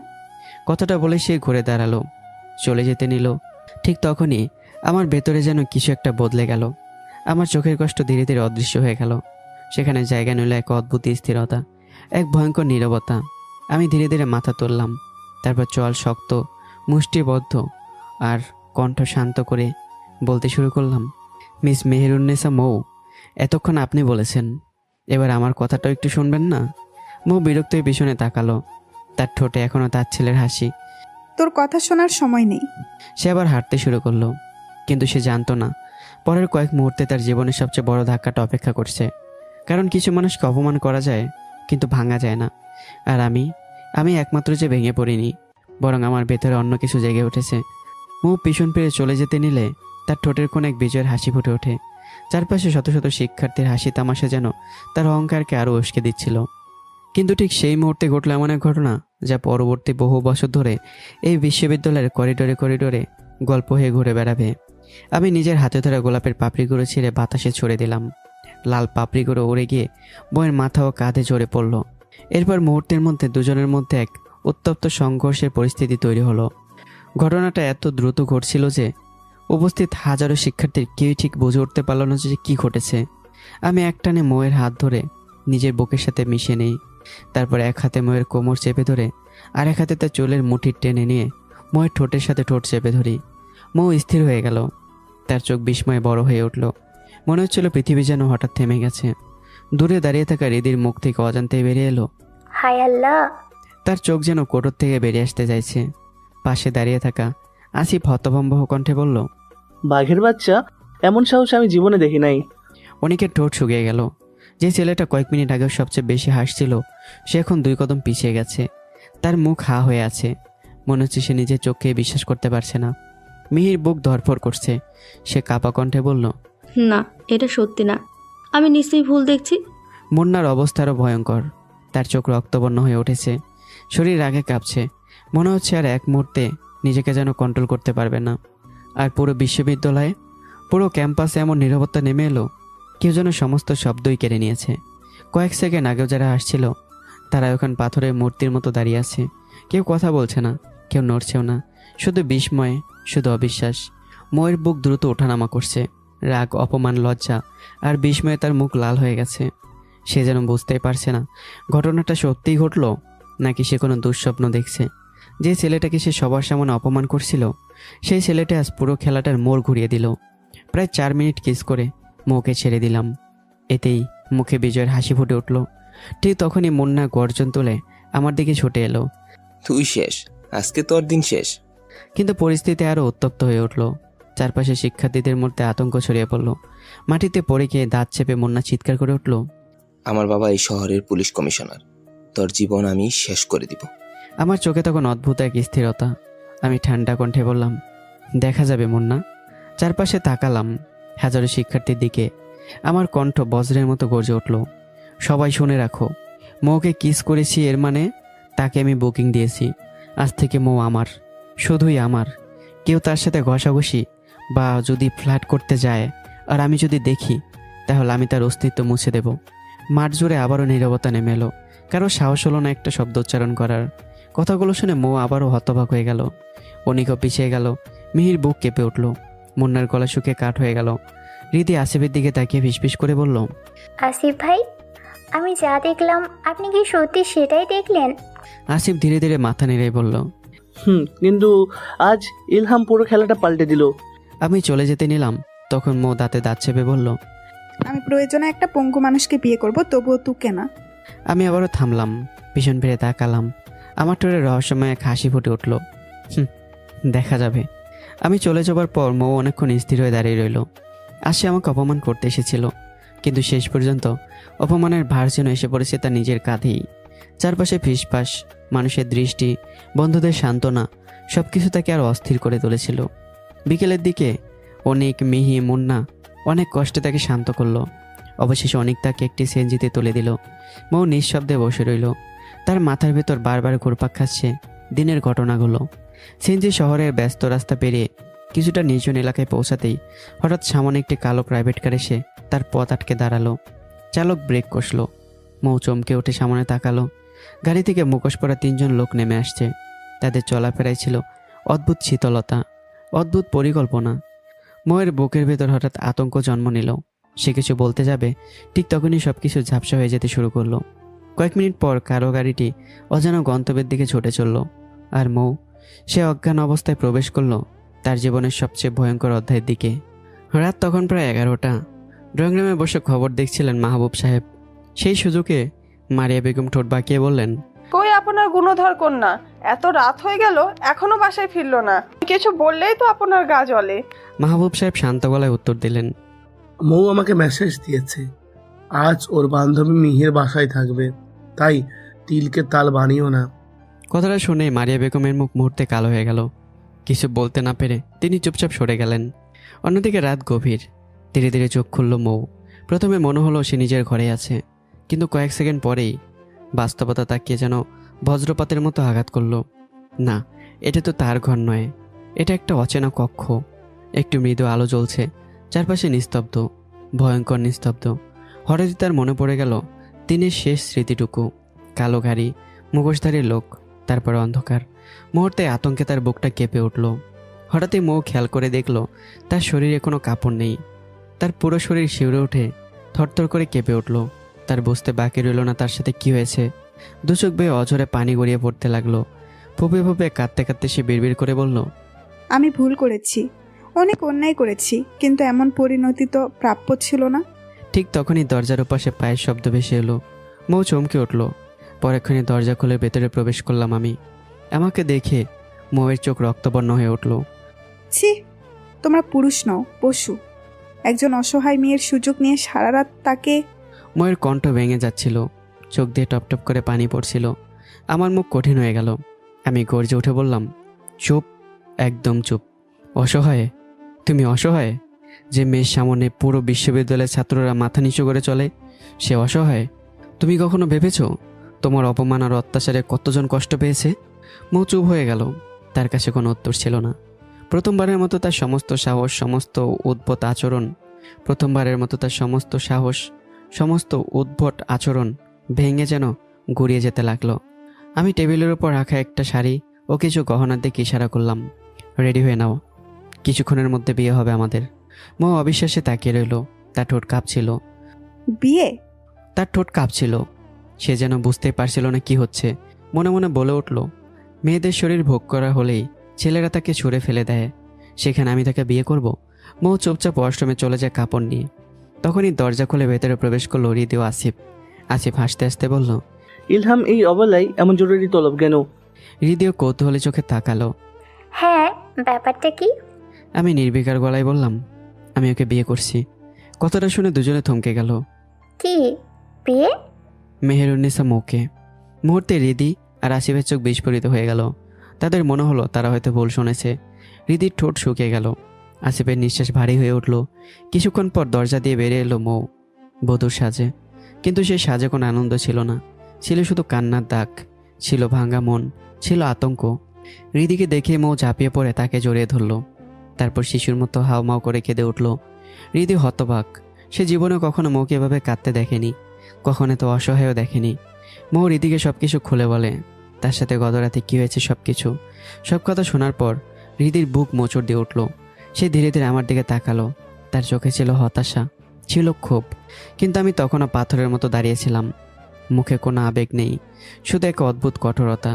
কথাটা বলে সে ঘুরে দাঁড়ালো, চলে যেতে নিল। ঠিক তখনই আমার ভেতরে যেন কিছু একটা বদলে গেল। আমার চোখের কষ্ট ধীরে ধীরে অদৃশ্য হয়ে গেল। সেখানে জায়গা নিল এক অদ্ভুত স্থিরতা, এক ভয়ঙ্কর নীরবতা। আমি ধীরে ধীরে মাথা তুললাম। তারপর চল শক্ত, মুষ্টিবদ্ধ আর কণ্ঠ শান্ত করে বলতে শুরু করলাম, মিস মেহেরুন্নেসা মৌ, এতক্ষণ আপনি বলেছেন, এবার আমার কথাটাও একটু শুনবেন না? মৌ বিরক্ত হয়ে পিছনে তাকালো। তার ঠোঁটে এখনও তার ছেলের হাসি। তোর কথা শোনার সময় নেই। সে আবার হাঁটতে শুরু করলো, কিন্তু সে জানতো না পরের কয়েক মুহূর্তে তার জীবনের সবচেয়ে বড় ধাক্কাটা অপেক্ষা করছে। কারণ কিছু মানুষকে অপমান করা যায়, কিন্তু ভাঙা যায় না। আর আমি একমাত্র যে ভেঙে পড়িনি, বরং আমার ভেতরে অন্য কিছু জেগে উঠেছে। মৌ পিছন ফিরে চলে যেতে নিলে তার ঠোঁটের কোণে এক বিজয়ের হাসি ফুটে ওঠে। চারপাশে শত শত শিক্ষার্থীর হাসি তামাশা যেন তার অহংকারকে আরও উস্কে দিচ্ছিল। কিন্তু ঠিক সেই মুহূর্তে ঘটল এমন এক ঘটনা যা পরবর্তী বহু বছর ধরে এই বিশ্ববিদ্যালয়ের করিডোরে করিডোরে গল্প হয়ে ঘুরে বেড়াবে। আমি নিজের হাতে ধরা গোলাপের পাপড়িগুলো ছিঁড়ে বাতাসে ছড়ে দিলাম। লাল পাপড়িগুলো উড়ে গিয়ে বইয়ের মাথা ও কাঁধে জড়ে পড়ল। এরপর মুহূর্তের মধ্যে দুজনের মধ্যে এক উত্তপ্ত সংঘর্ষের পরিস্থিতি তৈরি হলো। ঘটনাটা এত দ্রুত ঘটছিল যে উপস্থিত হাজারো শিক্ষার্থীর কেউই ঠিক বুঝে উঠতে পারল না যে কী ঘটেছে। আমি একটানে মৌয়ের হাত ধরে নিজের বুকের সাথে মিশে নেই। তারপর এক হাতে মৌয়ের কোমর চেপে ধরে আর এক হাতে তার চুলের মুঠি টেনে নিয়ে মৌয়ের ঠোঁটের সাথে ঠোঁট চেপে ধরি। মৌ স্থির হয়ে গেল। তার চোখ বিস্ময়ে বড় হয়ে উঠল। মনে হচ্ছিল পৃথিবী যেন হঠাৎ থেমে গেছে। দূরে দাঁড়িয়ে থাকা রিদির মুখ থেকে অজান্তে বেরিয়ে এলো, হায় আল্লাহ। তার চোখ যেন কোটর থেকে বেরিয়ে আসতে চাইছে। পাশে দাঁড়িয়ে থাকা আসিফ হতভম্ব কণ্ঠে বলল, বাঘের বাচ্চা, এমন সাহস আমি জীবনে দেখি নাই। অনেকের ঠোঁট শুকিয়ে গেল। যে ছেলেটা কয়েক মিনিট আগেও সবচেয়ে বেশি হাসছিল, সে এখন 2 কদম পিছিয়ে গেছে। তার মুখ হা হয়ে আছে। মনে হচ্ছে সে নিজের চোখকে বিশ্বাস করতে পারছে না। মিহির বুক ধরফর করছে। সে কাপা কণ্ঠে বলল, না, এটা সত্যি না, আমি নিশ্চয়ই ভুল দেখছি। মুন্নার অবস্থা আরও ভয়ঙ্কর। তার চোখ রক্তবর্ণ হয়ে উঠেছে, শরীর আগে কাঁপছে। মনে হচ্ছে আর এক মুহূর্তে নিজেকে যেন কন্ট্রোল করতে পারবে না। আর পুরো বিশ্ববিদ্যালয়ে, পুরো ক্যাম্পাসে এমন নীরবতা নেমে এলো, কেউ যেন সমস্ত শব্দই কেড়ে নিয়েছে। কয়েক সেকেন্ড আগেও যারা আসছিল, তারা এখন পাথরের মূর্তির মতো দাঁড়িয়ে আছে। কেউ কথা বলছে না, কেউ নড়ছেও না, শুধু বিস্ময়, শুধু অবিশ্বাস। ময়ের বুক দ্রুত ওঠানামা করছে। রাগ, অপমান, লজ্জা আর বিস্ময়ে তার মুখ লাল হয়ে গেছে। সে যেন বুঝতেই পারছে না ঘটনাটা সত্যিই ঘটলো নাকি সে কোনো দুঃস্বপ্ন দেখছে। যে ছেলেটাকে সে সবার সামনে অপমান করছিল, সেই ছেলেটা আজ পুরো খেলাটার মোড় ঘুরিয়ে দিল। প্রায় 4 মিনিট কিস করে মুখে ছেড়ে দিলাম। এতেই মুখে বিজয়ের হাসি ফুটে উঠল। ঠিক তখনই মুন্না গর্জন তুলে আমার দিকে ছুটে এলো। তুই শেষ, আজকে তোর দিন শেষ। কিন্তু পরিস্থিতি আরও উত্তপ্ত হয়ে উঠল। চারপাশে শিক্ষার্থীদের মধ্যে আতঙ্ক ছড়িয়ে পড়ল। মাটিতে পড়ে গিয়ে দাঁত চেপে মুন্না চিৎকার করে উঠল, আমার বাবা এই শহরের পুলিশ কমিশনার, তোর জীবন আমি শেষ করে দিব। আমার চোখে তখন অদ্ভুত এক স্থিরতা। আমি ঠান্ডা কণ্ঠে বললাম, দেখা যাবে মুন্না। চারপাশে তাকালাম হাজারো শিক্ষার্থীর দিকে। আমার কণ্ঠ বজ্রের মতো গর্জে উঠল, সবাই শুনে রাখো, মৌকে কিস করেছি, এর মানে তাকে আমি বুকিং দিয়েছি। আজ থেকে মৌ আমার, শুধুই আমার। কেউ তার সাথে ঘষাঘষি বা যদি ফ্ল্যাট করতে যায় আর আমি যদি দেখি, তাহলে আমি তার অস্তিত্ব মুছে দেব। মাঠ জুড়ে আবারও নীরবতা নেমে এলো। কারো সাহস হলো না একটা শব্দ উচ্চারণ করার। কথাগুলো শুনে মৌ আবারও হতবাক হয়ে গেল। অনিকও পিছিয়ে গেল। মিহির বুক কেঁপে উঠল। মুন্নার গলা শুকিয়ে কাঠ হয়ে গেল। রীতি আসিফের দিকে তাকিয়ে ফিসফিস করে বলল, আসিফ ভাই, আমি যা দেখলাম আপনি কি সত্যি সেটাই দেখলেন? আসিফ ধীরে ধীরে মাথা নেড়ে বলল, কিন্তু আজ ইলহাম পুরো খেলাটা পাল্টে দিল। আমি চলে যেতে নিলাম, তখন মৌ দাঁতে দাঁত চেপে বলল, আমি প্রয়োজনে একটা পঙ্গু মানুষকে বিয়ে করব, তবুও তুকে না। আমি আবারও থামলাম, পিছন ফিরে তাকালাম। আমার টোরে রহস্যময় এক হাসি ফুটে উঠল। দেখা যাবে। আমি চলে যাবার পর মৌ অনেকক্ষণ স্থির হয়ে দাঁড়িয়ে রইল। আসে আমাকে অপমান করতে এসেছিল, কিন্তু শেষ পর্যন্ত অপমানের ভার যেন এসে পড়েছে তার নিজের কাঁধেই। চারপাশে ফিসফাস, মানুষের দৃষ্টি, বন্ধুদের সান্ত্বনা, সব কিছু তাকে আরও অস্থির করে তুলেছিল। বিকেলের দিকে অনেক, মিহি, মুন্না অনেক কষ্টে তাকে শান্ত করলো। অবশেষে অনেক তাকে একটি সিএনজিতে তুলে দিল। মৌ নিঃশব্দে বসে রইল। তার মাথার ভেতর বারবার ঘুরপাক খাচ্ছে দিনের ঘটনাগুলো। সিএনজি শহরের ব্যস্ত রাস্তা পেরিয়ে কিছুটা নির্জন এলাকায় পৌঁছাতেই হঠাৎ সামনে একটি কালো প্রাইভেট কার এসে তার পথ আটকে দাঁড়ালো। চালক ব্রেক কষল। মৌ চমকে উঠে সামনে তাকালো। গাড়ি থেকে মুখোশ পরা 3 জন লোক নেমে আসছে। তাদের চলাফেরায় ছিল অদ্ভুত শীতলতা, অদ্ভুত পরিকল্পনা। মৌয়ের বুকের ভেতর হঠাৎ আতঙ্ক জন্ম নিল। সে কিছু বলতে যাবে, ঠিক তখনই সবকিছু ঝাপসা হয়ে যেতে শুরু করলো। কয়েক মিনিট পর কারো গাড়িটি অজানা গন্তব্যের দিকে ছুটে চলল। আর মৌ, সে অজ্ঞান অবস্থায় প্রবেশ করলো তার জীবনের সবচেয়ে ভয়ঙ্কর অধ্যায়ের দিকে। রাত তখন প্রায় 11টা। ড্রয়িং রুমে বসে খবর দেখছিলেন মাহবুব সাহেব। সেই সুযোগে মারিয়া বেগম ঠোঁট বাঁকিয়ে বললেন, কই আপনার গুণধর কন্যা? এত রাত হয়ে গেল, এখনো বাসায় ফিরলো না। কিছু বললেই তো আপনার গা জ্বলে। মাহবুব সাহেব শান্ত গলায় উত্তর দিলেন, মৌ আমাকে মেসেজ দিয়েছে, আজ ওর বান্ধবী মিহির বাসায় থাকবে, তাই তিলকে তাল বানিও না। কথাটা শুনে মারিয়া বেগমের মুখ মুহূর্তে কালো হয়ে গেল। কিছু বলতে না পেরে তিনি চুপচাপ সরে গেলেন। অন্যদিকে রাত গভীর। ধীরে ধীরে চোখ খুলল মৌ। প্রথমে মনে হলো সে নিজের ঘরে আছে, কিন্তু কয়েক সেকেন্ড পরেই বাস্তবতা তাকিয়ে যেন বজ্রপাতের মতো আঘাত করলো। না, এটা তো তার ঘর নয়, এটা একটা অচেনা কক্ষ। একটু মৃদু আলো জ্বলছে, চারপাশে নিস্তব্ধ, ভয়ঙ্কর নিস্তব্ধ। হঠাৎই তার মনে পড়ে গেল দিনের শেষ স্মৃতিটুকু। কালো গাড়ি, মুখোশধারী লোক, তারপর অন্ধকার। মুহূর্তে আতঙ্কে তার বুকটা কেঁপে উঠল। হঠাৎই মৌ খেয়াল করে দেখল তার শরীরে কোনো কাপড় নেই। তার পুরো শরীর শিউরে উঠে থরথর করে কেঁপে উঠল। তার বুঝতে বাকি রইল না তার সাথে কি হয়েছে। দু চোখ বেয়ে অঝরে পানি গড়িয়ে পড়তে লাগলো। ফুপে ফুপে কাঁদতে কাঁদতে সে বিড়বিড় করে বলল, আমি ভুল করেছি। অনেক অন্যায় করেছি, কিন্তু এমন পরিণতি তো প্রাপ্য ছিল না। ঠিক তখনই দরজার ওপাশে পায়ের শব্দ ভেসে এলো। মৌ চমকে উঠল। পরেক্ষণে দরজা খুলে ভেতরে প্রবেশ করলাম আমি। আমাকে দেখে মৌয়ের চোখ রক্তবর্ণ হয়ে উঠল। ছি, তোমরা পুরুষ নও, পশু। একজন অসহায় মেয়ের সুযোগ নিয়ে সারা রাত তাকে। মৌয়ের কণ্ঠ ভেঙে যাচ্ছিল, চোখ দিয়ে টপ টপ করে পানি পড়ছিল। আমার মুখ কঠিন হয়ে গেল। আমি গর্জে উঠে বললাম, চুপ, একদম চুপ। অসহায়? তুমি অসহায়? যে মেয়ের সামনে পুরো বিশ্ববিদ্যালয়ের ছাত্ররা মাথা নিচু করে চলে, সে অসহায়? তুমি কখনো ভেবেছ তোমার অপমান আর অত্যাচারে কতজন কষ্ট পেয়েছে? মৌ চুপ হয়ে গেল। তার কাছে কোনো উত্তর ছিল না। প্রথমবারের মতো তার সমস্ত সাহস, সমস্ত উদ্ভট আচরণ ভেঙে যেন গড়িয়ে যেতে লাগলো। আমি টেবিলের উপর রাখা একটা শাড়ি ও কিছু গহনার দিকে ইশারা করলাম, রেডি হয়ে নাও, কিছুক্ষণের মধ্যে বিয়ে হবে আমাদের। মৌ অবিশ্বাসে তাকিয়ে রইল। তার ঠোঁট কাঁপছিল। বিয়ে? তার ঠোঁট কাঁপছিল। সে যেন বুঝতেই পারছিল না কি হচ্ছে। মনে মনে বলে উঠল, মেয়েদের শরীর ভোগ করা হলেই ছেলেরা তাকে ছুঁড়ে ফেলে দেয়, সেখানে আমি তাকে বিয়ে করব? মৌ চুপচাপ ওয়াশরুমে চলে যায় কাপড় নিয়ে। তখনই দরজা খুলে ভেতরে প্রবেশ করলো হৃদি ও আসিফ। আসিফ হাসতে হাসতে বলল, ইলহাম এই অবলায় এমন জরুরি তলব কেন? হৃদিও কৌতূহলী চোখে তাকালো। হ্যাঁ, ব্যাপারটা কি? আমি নির্বিকার গলায় বললাম, আমি ওকে বিয়ে করছি। কথাটা শুনে দুজনে থমকে গেল। কি বিয়ে? মেহেরুন্নিসা মৌকে। মুহূর্তে হৃদি আর আসিফের চোখ বিস্ফোরিত হয়ে গেল। তাদের মনে হলো তারা হয়তো ভুল শুনেছে। হৃদির ঠোঁট শুকিয়ে গেল। আসিফের নিঃশ্বাস ভারী হয়ে উঠল। কিছুক্ষণ পর দরজা দিয়ে বেরিয়ে এলো মৌ, বধূর সাজে। কিন্তু সেই সাজে কোনো আনন্দ ছিল না, ছিল শুধু কান্নার দাগ, ছিল ভাঙা মন, ছিল আতঙ্ক। হৃদিকে দেখে মৌ ঝাঁপিয়ে পড়ে তাকে জড়িয়ে ধরল। তারপর শিশুর মতো হাউমাউ করে কেঁদে উঠল। হৃদি হতবাক। সে জীবনে কখনো মৌকে এভাবে কাঁদতে দেখেনি, কখনো তো অসহায়ও দেখেনি। মৌ হৃদিকে সব কিছু খুলে বলে, তার সাথে গতরাতে কী হয়েছে সব কথা শোনার পর হৃদির বুক মোচড় দিয়ে উঠল। সে ধীরে ধীরে আমার দিকে তাকালো। তার চোখে ছিল হতাশা, ছিল ক্ষোভ। কিন্তু আমি তখনও পাথরের মতো দাঁড়িয়েছিলাম। মুখে কোনো আবেগ নেই, শুধু এক অদ্ভুত কঠোরতা।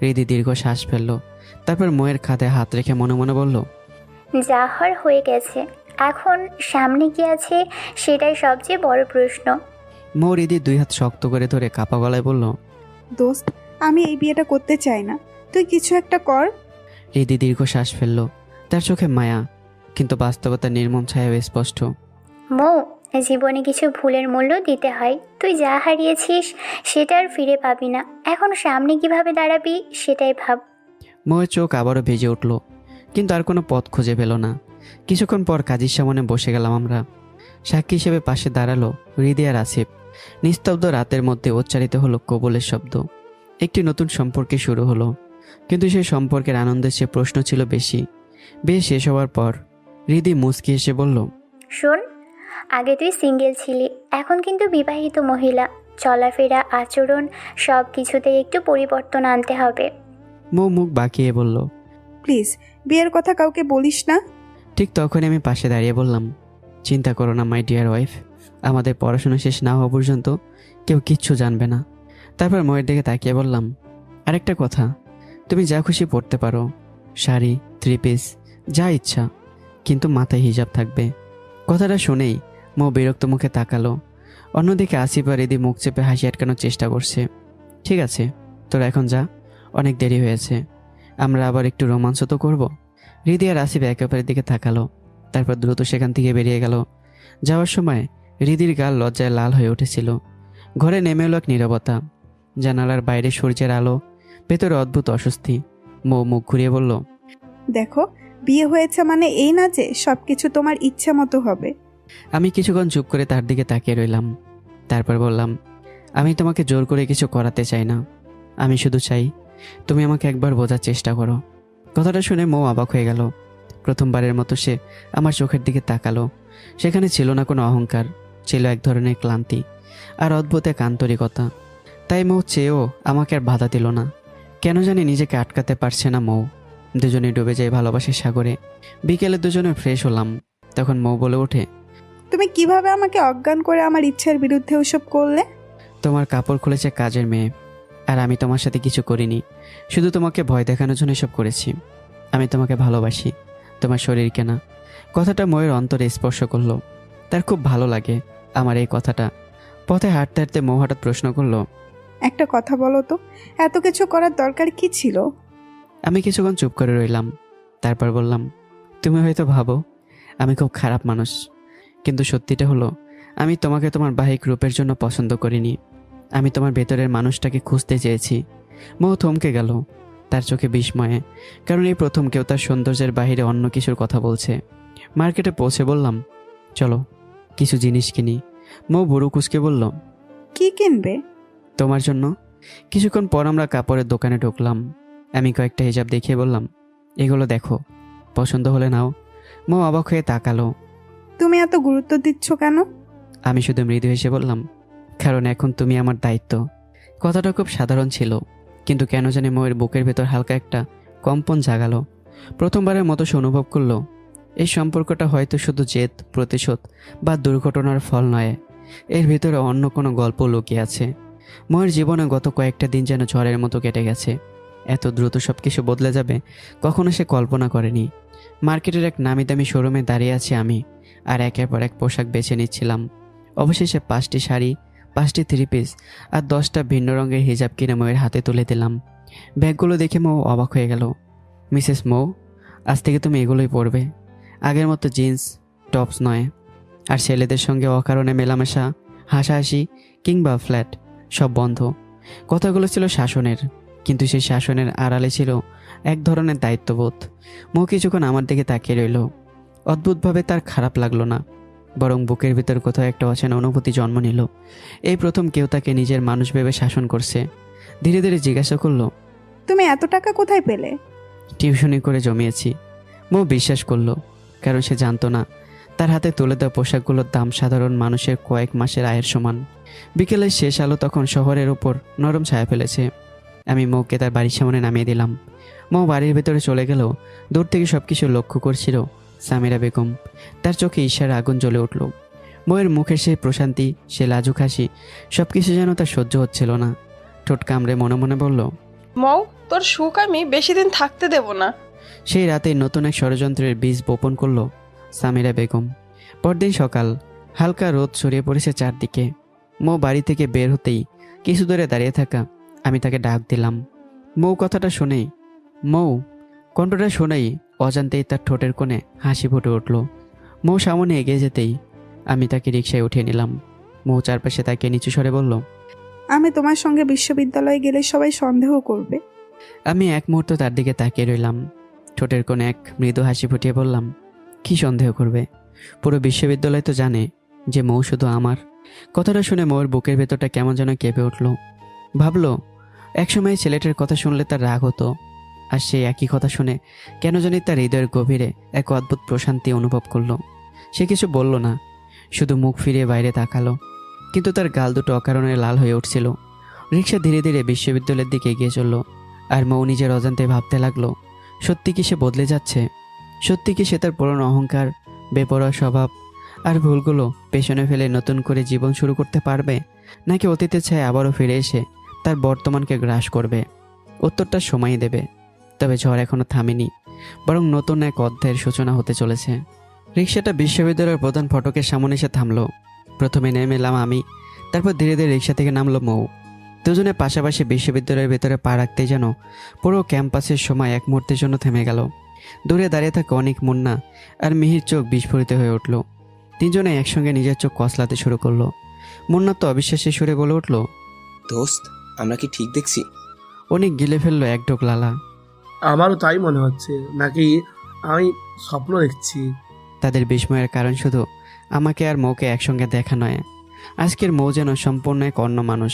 হৃদি দীর্ঘ শ্বাস ফেলল। তারপর মৌয়ের খাতে হাত রেখে মনে মনে বলল, যা হওয়ার হয়ে গেছে, এখন সামনে কি আছে সেটাই সবচেয়ে বড় প্রশ্ন। মৌ হৃদির দুই হাত শক্ত করে ধরে কাপা গলায় বলল, দোস্ত, আমি এই বিয়েটা করতে চাই না, তুই কিছু একটা কর। হৃদি দীর্ঘ শ্বাস ফেলল। তার চোখে মায়া, কিন্তু বাস্তবতার নির্মম ছায়া স্পষ্ট। মৌ, জীবনে কিছু ভুলের মূল্য দিতে হয়। তুই যা হারিয়েছিস সেটা আর ফিরে পাবি না। এখন সামনে কিভাবে দাঁড়াবি সেটাই ভাব। মৌয়ের চোখ আবারও ভেজে উঠল, কিন্তু আর কোনো পথ খুঁজে পেল না। কিছুক্ষণ পর কাজীর সামনে বসে গেলাম আমরা। সাক্ষী হিসেবে পাশে দাঁড়ালো হৃদি আর আসিফ। নিস্তব্ধ রাতের মধ্যে উচ্চারিত হলো কবুলের শব্দ। একটি নতুন সম্পর্কে শুরু হলো, কিন্তু সেই সম্পর্কের আনন্দের সে প্রশ্ন ছিল বেশি। বিয়ে শেষ হওয়ার পর হৃদি মুচকি এসে বলল, শোন, আগে তুই সিঙ্গেল ছিলি, এখন কিন্তু বিবাহিত মহিলা। চলাফেরা, আচরণ সব কিছুতে একটু পরিবর্তন আনতে হবে। মৌ মুখ বাঁকিয়ে বলল, প্লিজ বিয়ের কথা কাউকে বলিস না। ঠিক তখনই আমি পাশে দাঁড়িয়ে বললাম, চিন্তা করো না মাই ডিয়ার ওয়াইফ, আমাদের পড়াশোনা শেষ না হওয়া পর্যন্ত কেউ কিচ্ছু জানবে না। তারপর ময়ের দিকে তাকিয়ে বললাম, আরেকটা কথা, তুমি যা খুশি পড়তে পারো, শাড়ি, থ্রি পিস, যা ইচ্ছা, কিন্তু মাথায় হিজাব থাকবে। কথাটা শুনেই মৌ বিরক্ত মুখে তাকালো। অন্যদিকে আসিফ আর হৃদি মুখ চেপে হাসি আটকানোর চেষ্টা করছে। ঠিক আছে, তোরা এখন যা, অনেক দেরি হয়েছে, আমরা আবার একটু রোমাঞ্চ তো করবো। হৃদি আর আসিফ একে অপরের দিকে তাকালো, তারপর দ্রুত সেখান থেকে বেরিয়ে গেল। যাওয়ার সময় হৃদির গাল লজ্জায় লাল হয়ে উঠেছিল। ঘরে নেমে এলো এক নীরবতা। জানালার বাইরে সূর্যের আলো, ভেতরে অদ্ভুত অস্বস্তি। মৌ মুখ ঘুরিয়ে বলল, দেখো, বিয়ে হয়েছে মানে এই না যে সবকিছু তোমার ইচ্ছা মতো হবে। আমি কিছুক্ষণ চুপ করে তার দিকে তাকিয়ে রইলাম। তারপর বললাম, আমি তোমাকে জোর করে কিছু করাতে চাই না, আমি শুধু চাই তুমি আমাকে একবার বোঝার চেষ্টা করো। কথাটা শুনে মৌ অবাক হয়ে গেল। প্রথমবারের মতো সে আমার চোখের দিকে তাকালো। সেখানে ছিল না কোনো অহংকার, ছিল এক ধরনের ক্লান্তি আর অদ্ভুত এক আন্তরিকতা। তাই মৌ চেয়েও আমাকে আর বাধা দিল না। কেন জানি নিজেকে আটকাতে পারছে না মৌ। দুজনে ডুবে যায় ভালোবাসার সাগরে। বিকেলে দুজনে ফ্রেশ হলাম। তখন মৌ বলে ওঠে, তুমি কিভাবে আমাকে অজ্ঞান করে আমার ইচ্ছার বিরুদ্ধে ওসব করলে? তোমার কাপড় খুলেছে কাজের মেয়ে, আর আমি তোমার সাথে কিছু করিনি, শুধু তোমাকে ভয় দেখানোর জন্য এসব করেছি। আমি তোমাকে ভালোবাসি, তোমার শরীরকে না। কথাটা ময়ের অন্তরে স্পর্শ করলো। তার খুব ভালো লাগে আমার এই কথাটা। পথে হাঁটতে হাঁটতে মৌ হঠাৎ প্রশ্ন করলো, একটা কথা বলো তো, এত কিছু করার দরকার কি ছিল? আমি কিছুক্ষণ চুপ করে রইলাম। তারপর বললাম, তুমি হয়তো ভাবো আমি খুব খারাপ মানুষ, কিন্তু সত্যিটা হলো আমি তোমাকে তোমার বাহিক রূপের জন্য পছন্দ করিনি। আমি তোমার ভেতরের মানুষটাকে খুঁজতে চেয়েছি। মৌ থমকে গেল, তার চোখে বিস্ময়ে, কারণ এই প্রথম কেউ তার সৌন্দর্যের বাহিরে অন্য কিছুর কথা বলছে। মার্কেটে পৌঁছে বললাম, চলো কিছু জিনিস কিনি। মৌ বুড়ো কুচকে বলল, কি কিনবে? তোমার জন্য। কিছুক্ষণ পর আমরা কাপড়ের দোকানে ঢুকলাম। আমি কয়েকটা হিজাব দেখিয়ে বললাম, এগুলো দেখো, পছন্দ হলে নাও। মৌ অবাক হয়ে তাকালো। তুমি এত গুরুত্ব দিচ্ছ কেন? আমি শুধু মৃদু হেসে বললাম, কারণ এখন তুমি আমার দায়িত্ব। কথাটা খুব সাধারণ ছিল, কিন্তু কেন জানি মৌয়ের বুকের ভেতর হালকা একটা কম্পন জাগালো। প্রথমবারের মতো সে অনুভব করলো এই সম্পর্কটা হয়তো শুধু জেদ, প্রতিশোধ বা দুর্ঘটনার ফল নয়, এর ভিতরে অন্য কোনো গল্প লুকিয়ে আছে। ময়ের জীবনে গত কয়েকটা দিন যেন ঝড়ের মতো কেটে গেছে। এত দ্রুত সব কিছু বদলে যাবে কখনো সে কল্পনা করেনি। মার্কেটের এক নামি দামি শোরুমে দাঁড়িয়ে আছি আমি, আর একের পর এক পোশাক বেছে নিচ্ছিলাম। অবশেষে 5টি শাড়ি, 5টি 3 পিস আর 10টা ভিন্ন রঙের হিজাব কিনে ময়ের হাতে তুলে দিলাম। ব্যাগগুলো দেখে মৌ অবাক হয়ে গেল। মিসেস মৌ, আজ থেকে তুমি এগুলোই পরবে। আগের মতো জিন্স টপস নয়। আর ছেলেদের সঙ্গে অকারণে মেলামেশা, হাসাহাসি কিংবা ফ্ল্যাট সব বন্ধ। কথাগুলো ছিল শাসনের, কিন্তু সেই শাসনের আড়ালে ছিল এক ধরনের দায়িত্ববোধ। মৌ কিছুক্ষণ আমার দিকে তাকিয়ে রইল। অদ্ভুতভাবে তার খারাপ লাগলো না, বরং বুকের ভিতর কোথাও একটা অচেনা অনুভূতি জন্ম নিল। এই প্রথম কেউ তাকে নিজের মানুষ ভেবে শাসন করছে। ধীরে ধীরে জিজ্ঞাসা করলো, তুমি এত টাকা কোথায় পেলে? টিউশনি করে জমিয়েছি। মৌ বিশ্বাস করলো, কারণ সে জানতো না তার হাতে তুলে দেওয়া পোশাকগুলোর দাম সাধারণ মানুষের কয়েক মাসের আয়ের সমান। বিকেলের শেষ আলো তখন শহরের উপর নরম ছায়া ফেলেছে। আমি মৌকে তার বাড়ির সামনে নামিয়ে দিলাম। মৌ বাড়ির ভেতরে চলে গেল। দূর থেকে সবকিছু লক্ষ্য করছিল সামিরা বেগম। তার চোখে ঈর্ষার আগুন জ্বলে উঠল। মৌয়ের মুখের সেই প্রশান্তি, সে লাজুক হাসি, সবকিছু যেন তার সহ্য হচ্ছিল না। ঠোঁট কামড়ে মনে মনে বলল, মৌ, তোর সুখ আমি বেশি দিন থাকতে দেব না। সেই রাতে নতুন এক ষড়যন্ত্রের বীজ বপন করলো সামিরা বেগম। পরদিন সকাল, হালকা রোদ ছড়িয়ে পড়েছে চারদিকে। মৌ বাড়ি থেকে বের হতেই কিছু দূরে দাঁড়িয়ে থাকা আমি তাকে ডাক দিলাম। মৌ কথাটা শুনেই, মৌ কণ্ঠটা শুনেই অজান্তেই তার ঠোঁটের কোণে হাসি ফুটে উঠল। মৌ সামনে এগিয়ে যেতেই আমি তাকে রিকশায় উঠিয়ে নিলাম। মৌ চারপাশে তাকে নিচু স্বরে বলল, আমি তোমার সঙ্গে বিশ্ববিদ্যালয়ে গেলে সবাই সন্দেহ করবে। আমি এক মুহূর্ত তার দিকে তাকিয়ে রইলাম। ঠোঁটের কোণে এক মৃদু হাসি ফুটিয়ে বললাম, কি সন্দেহ করবে? পুরো বিশ্ববিদ্যালয় তো জানে যে মৌ শুধু আমার। কথাটা শুনে মৌর বুকের ভেতরটা কেমন যেন কেঁপে উঠল। ভাবলো একসময় ছেলেটার কথা শুনলে তার রাগ হতো, আর সেই একই কথা শুনে কেন জানি তার হৃদয়ের গভীরে এক অদ্ভুত প্রশান্তি অনুভব করলো। সে কিছু বলল না, শুধু মুখ ফিরিয়ে বাইরে তাকালো, কিন্তু তার গাল দুটো অকারণে লাল হয়ে উঠছিল। রিক্সা ধীরে ধীরে বিশ্ববিদ্যালয়ের দিকে এগিয়ে চলল, আর মৌ নিজের অজান্তে ভাবতে লাগলো, সত্যি কি সে বদলে যাচ্ছে? সত্যি কি সে তার পুরনো অহংকার, বেপরোয়া স্বভাব আর ভুলগুলো পেছনে ফেলে নতুন করে জীবন শুরু করতে পারবে, নাকি অতীতের ছায় আবারও ফিরে এসে তার বর্তমানকে গ্রাস করবে? উত্তরটা সময়ই দেবে। তবে ঝড় এখনো থামেনি, বরং নতুন এক অধ্যায়ের সূচনা হতে চলেছে। রিক্সাটা বিশ্ববিদ্যালয়ের প্রধান ফটকের সামনে এসে থামলো। প্রথমে নেমে এলাম আমি, তারপর ধীরে ধীরে রিক্সা থেকে নামলো মৌ। দুজনে পাশাপাশি বিশ্ববিদ্যালয়ের ভেতরে পা রাখতে যেন পুরো ক্যাম্পাসের সময় এক মুহূর্তের জন্য থেমে গেল। দূরে দাঁড়িয়ে থাকা অনেক, মুন্না আর মিহির চোখ বিস্ফোরিত হয়ে উঠল। তিনজনে একসঙ্গে নিজের চোখ কসলাতে শুরু করলো। মুন্না তো অবিশ্বাসী সুরে বলে উঠল, দোস্ত, আমরা কি ঠিক দেখছি? অনেক গিলে ফেললো এক ঢোক লালা। আমারও তাই মনে হচ্ছে, নাকি আমি স্বপ্ন দেখছি? তাদের বিস্ময়ের কারণ শুধু আমাকে আর মৌকে একসঙ্গে দেখা নয়। আজকের মৌ যেন সম্পূর্ণ এক অন্য মানুষ।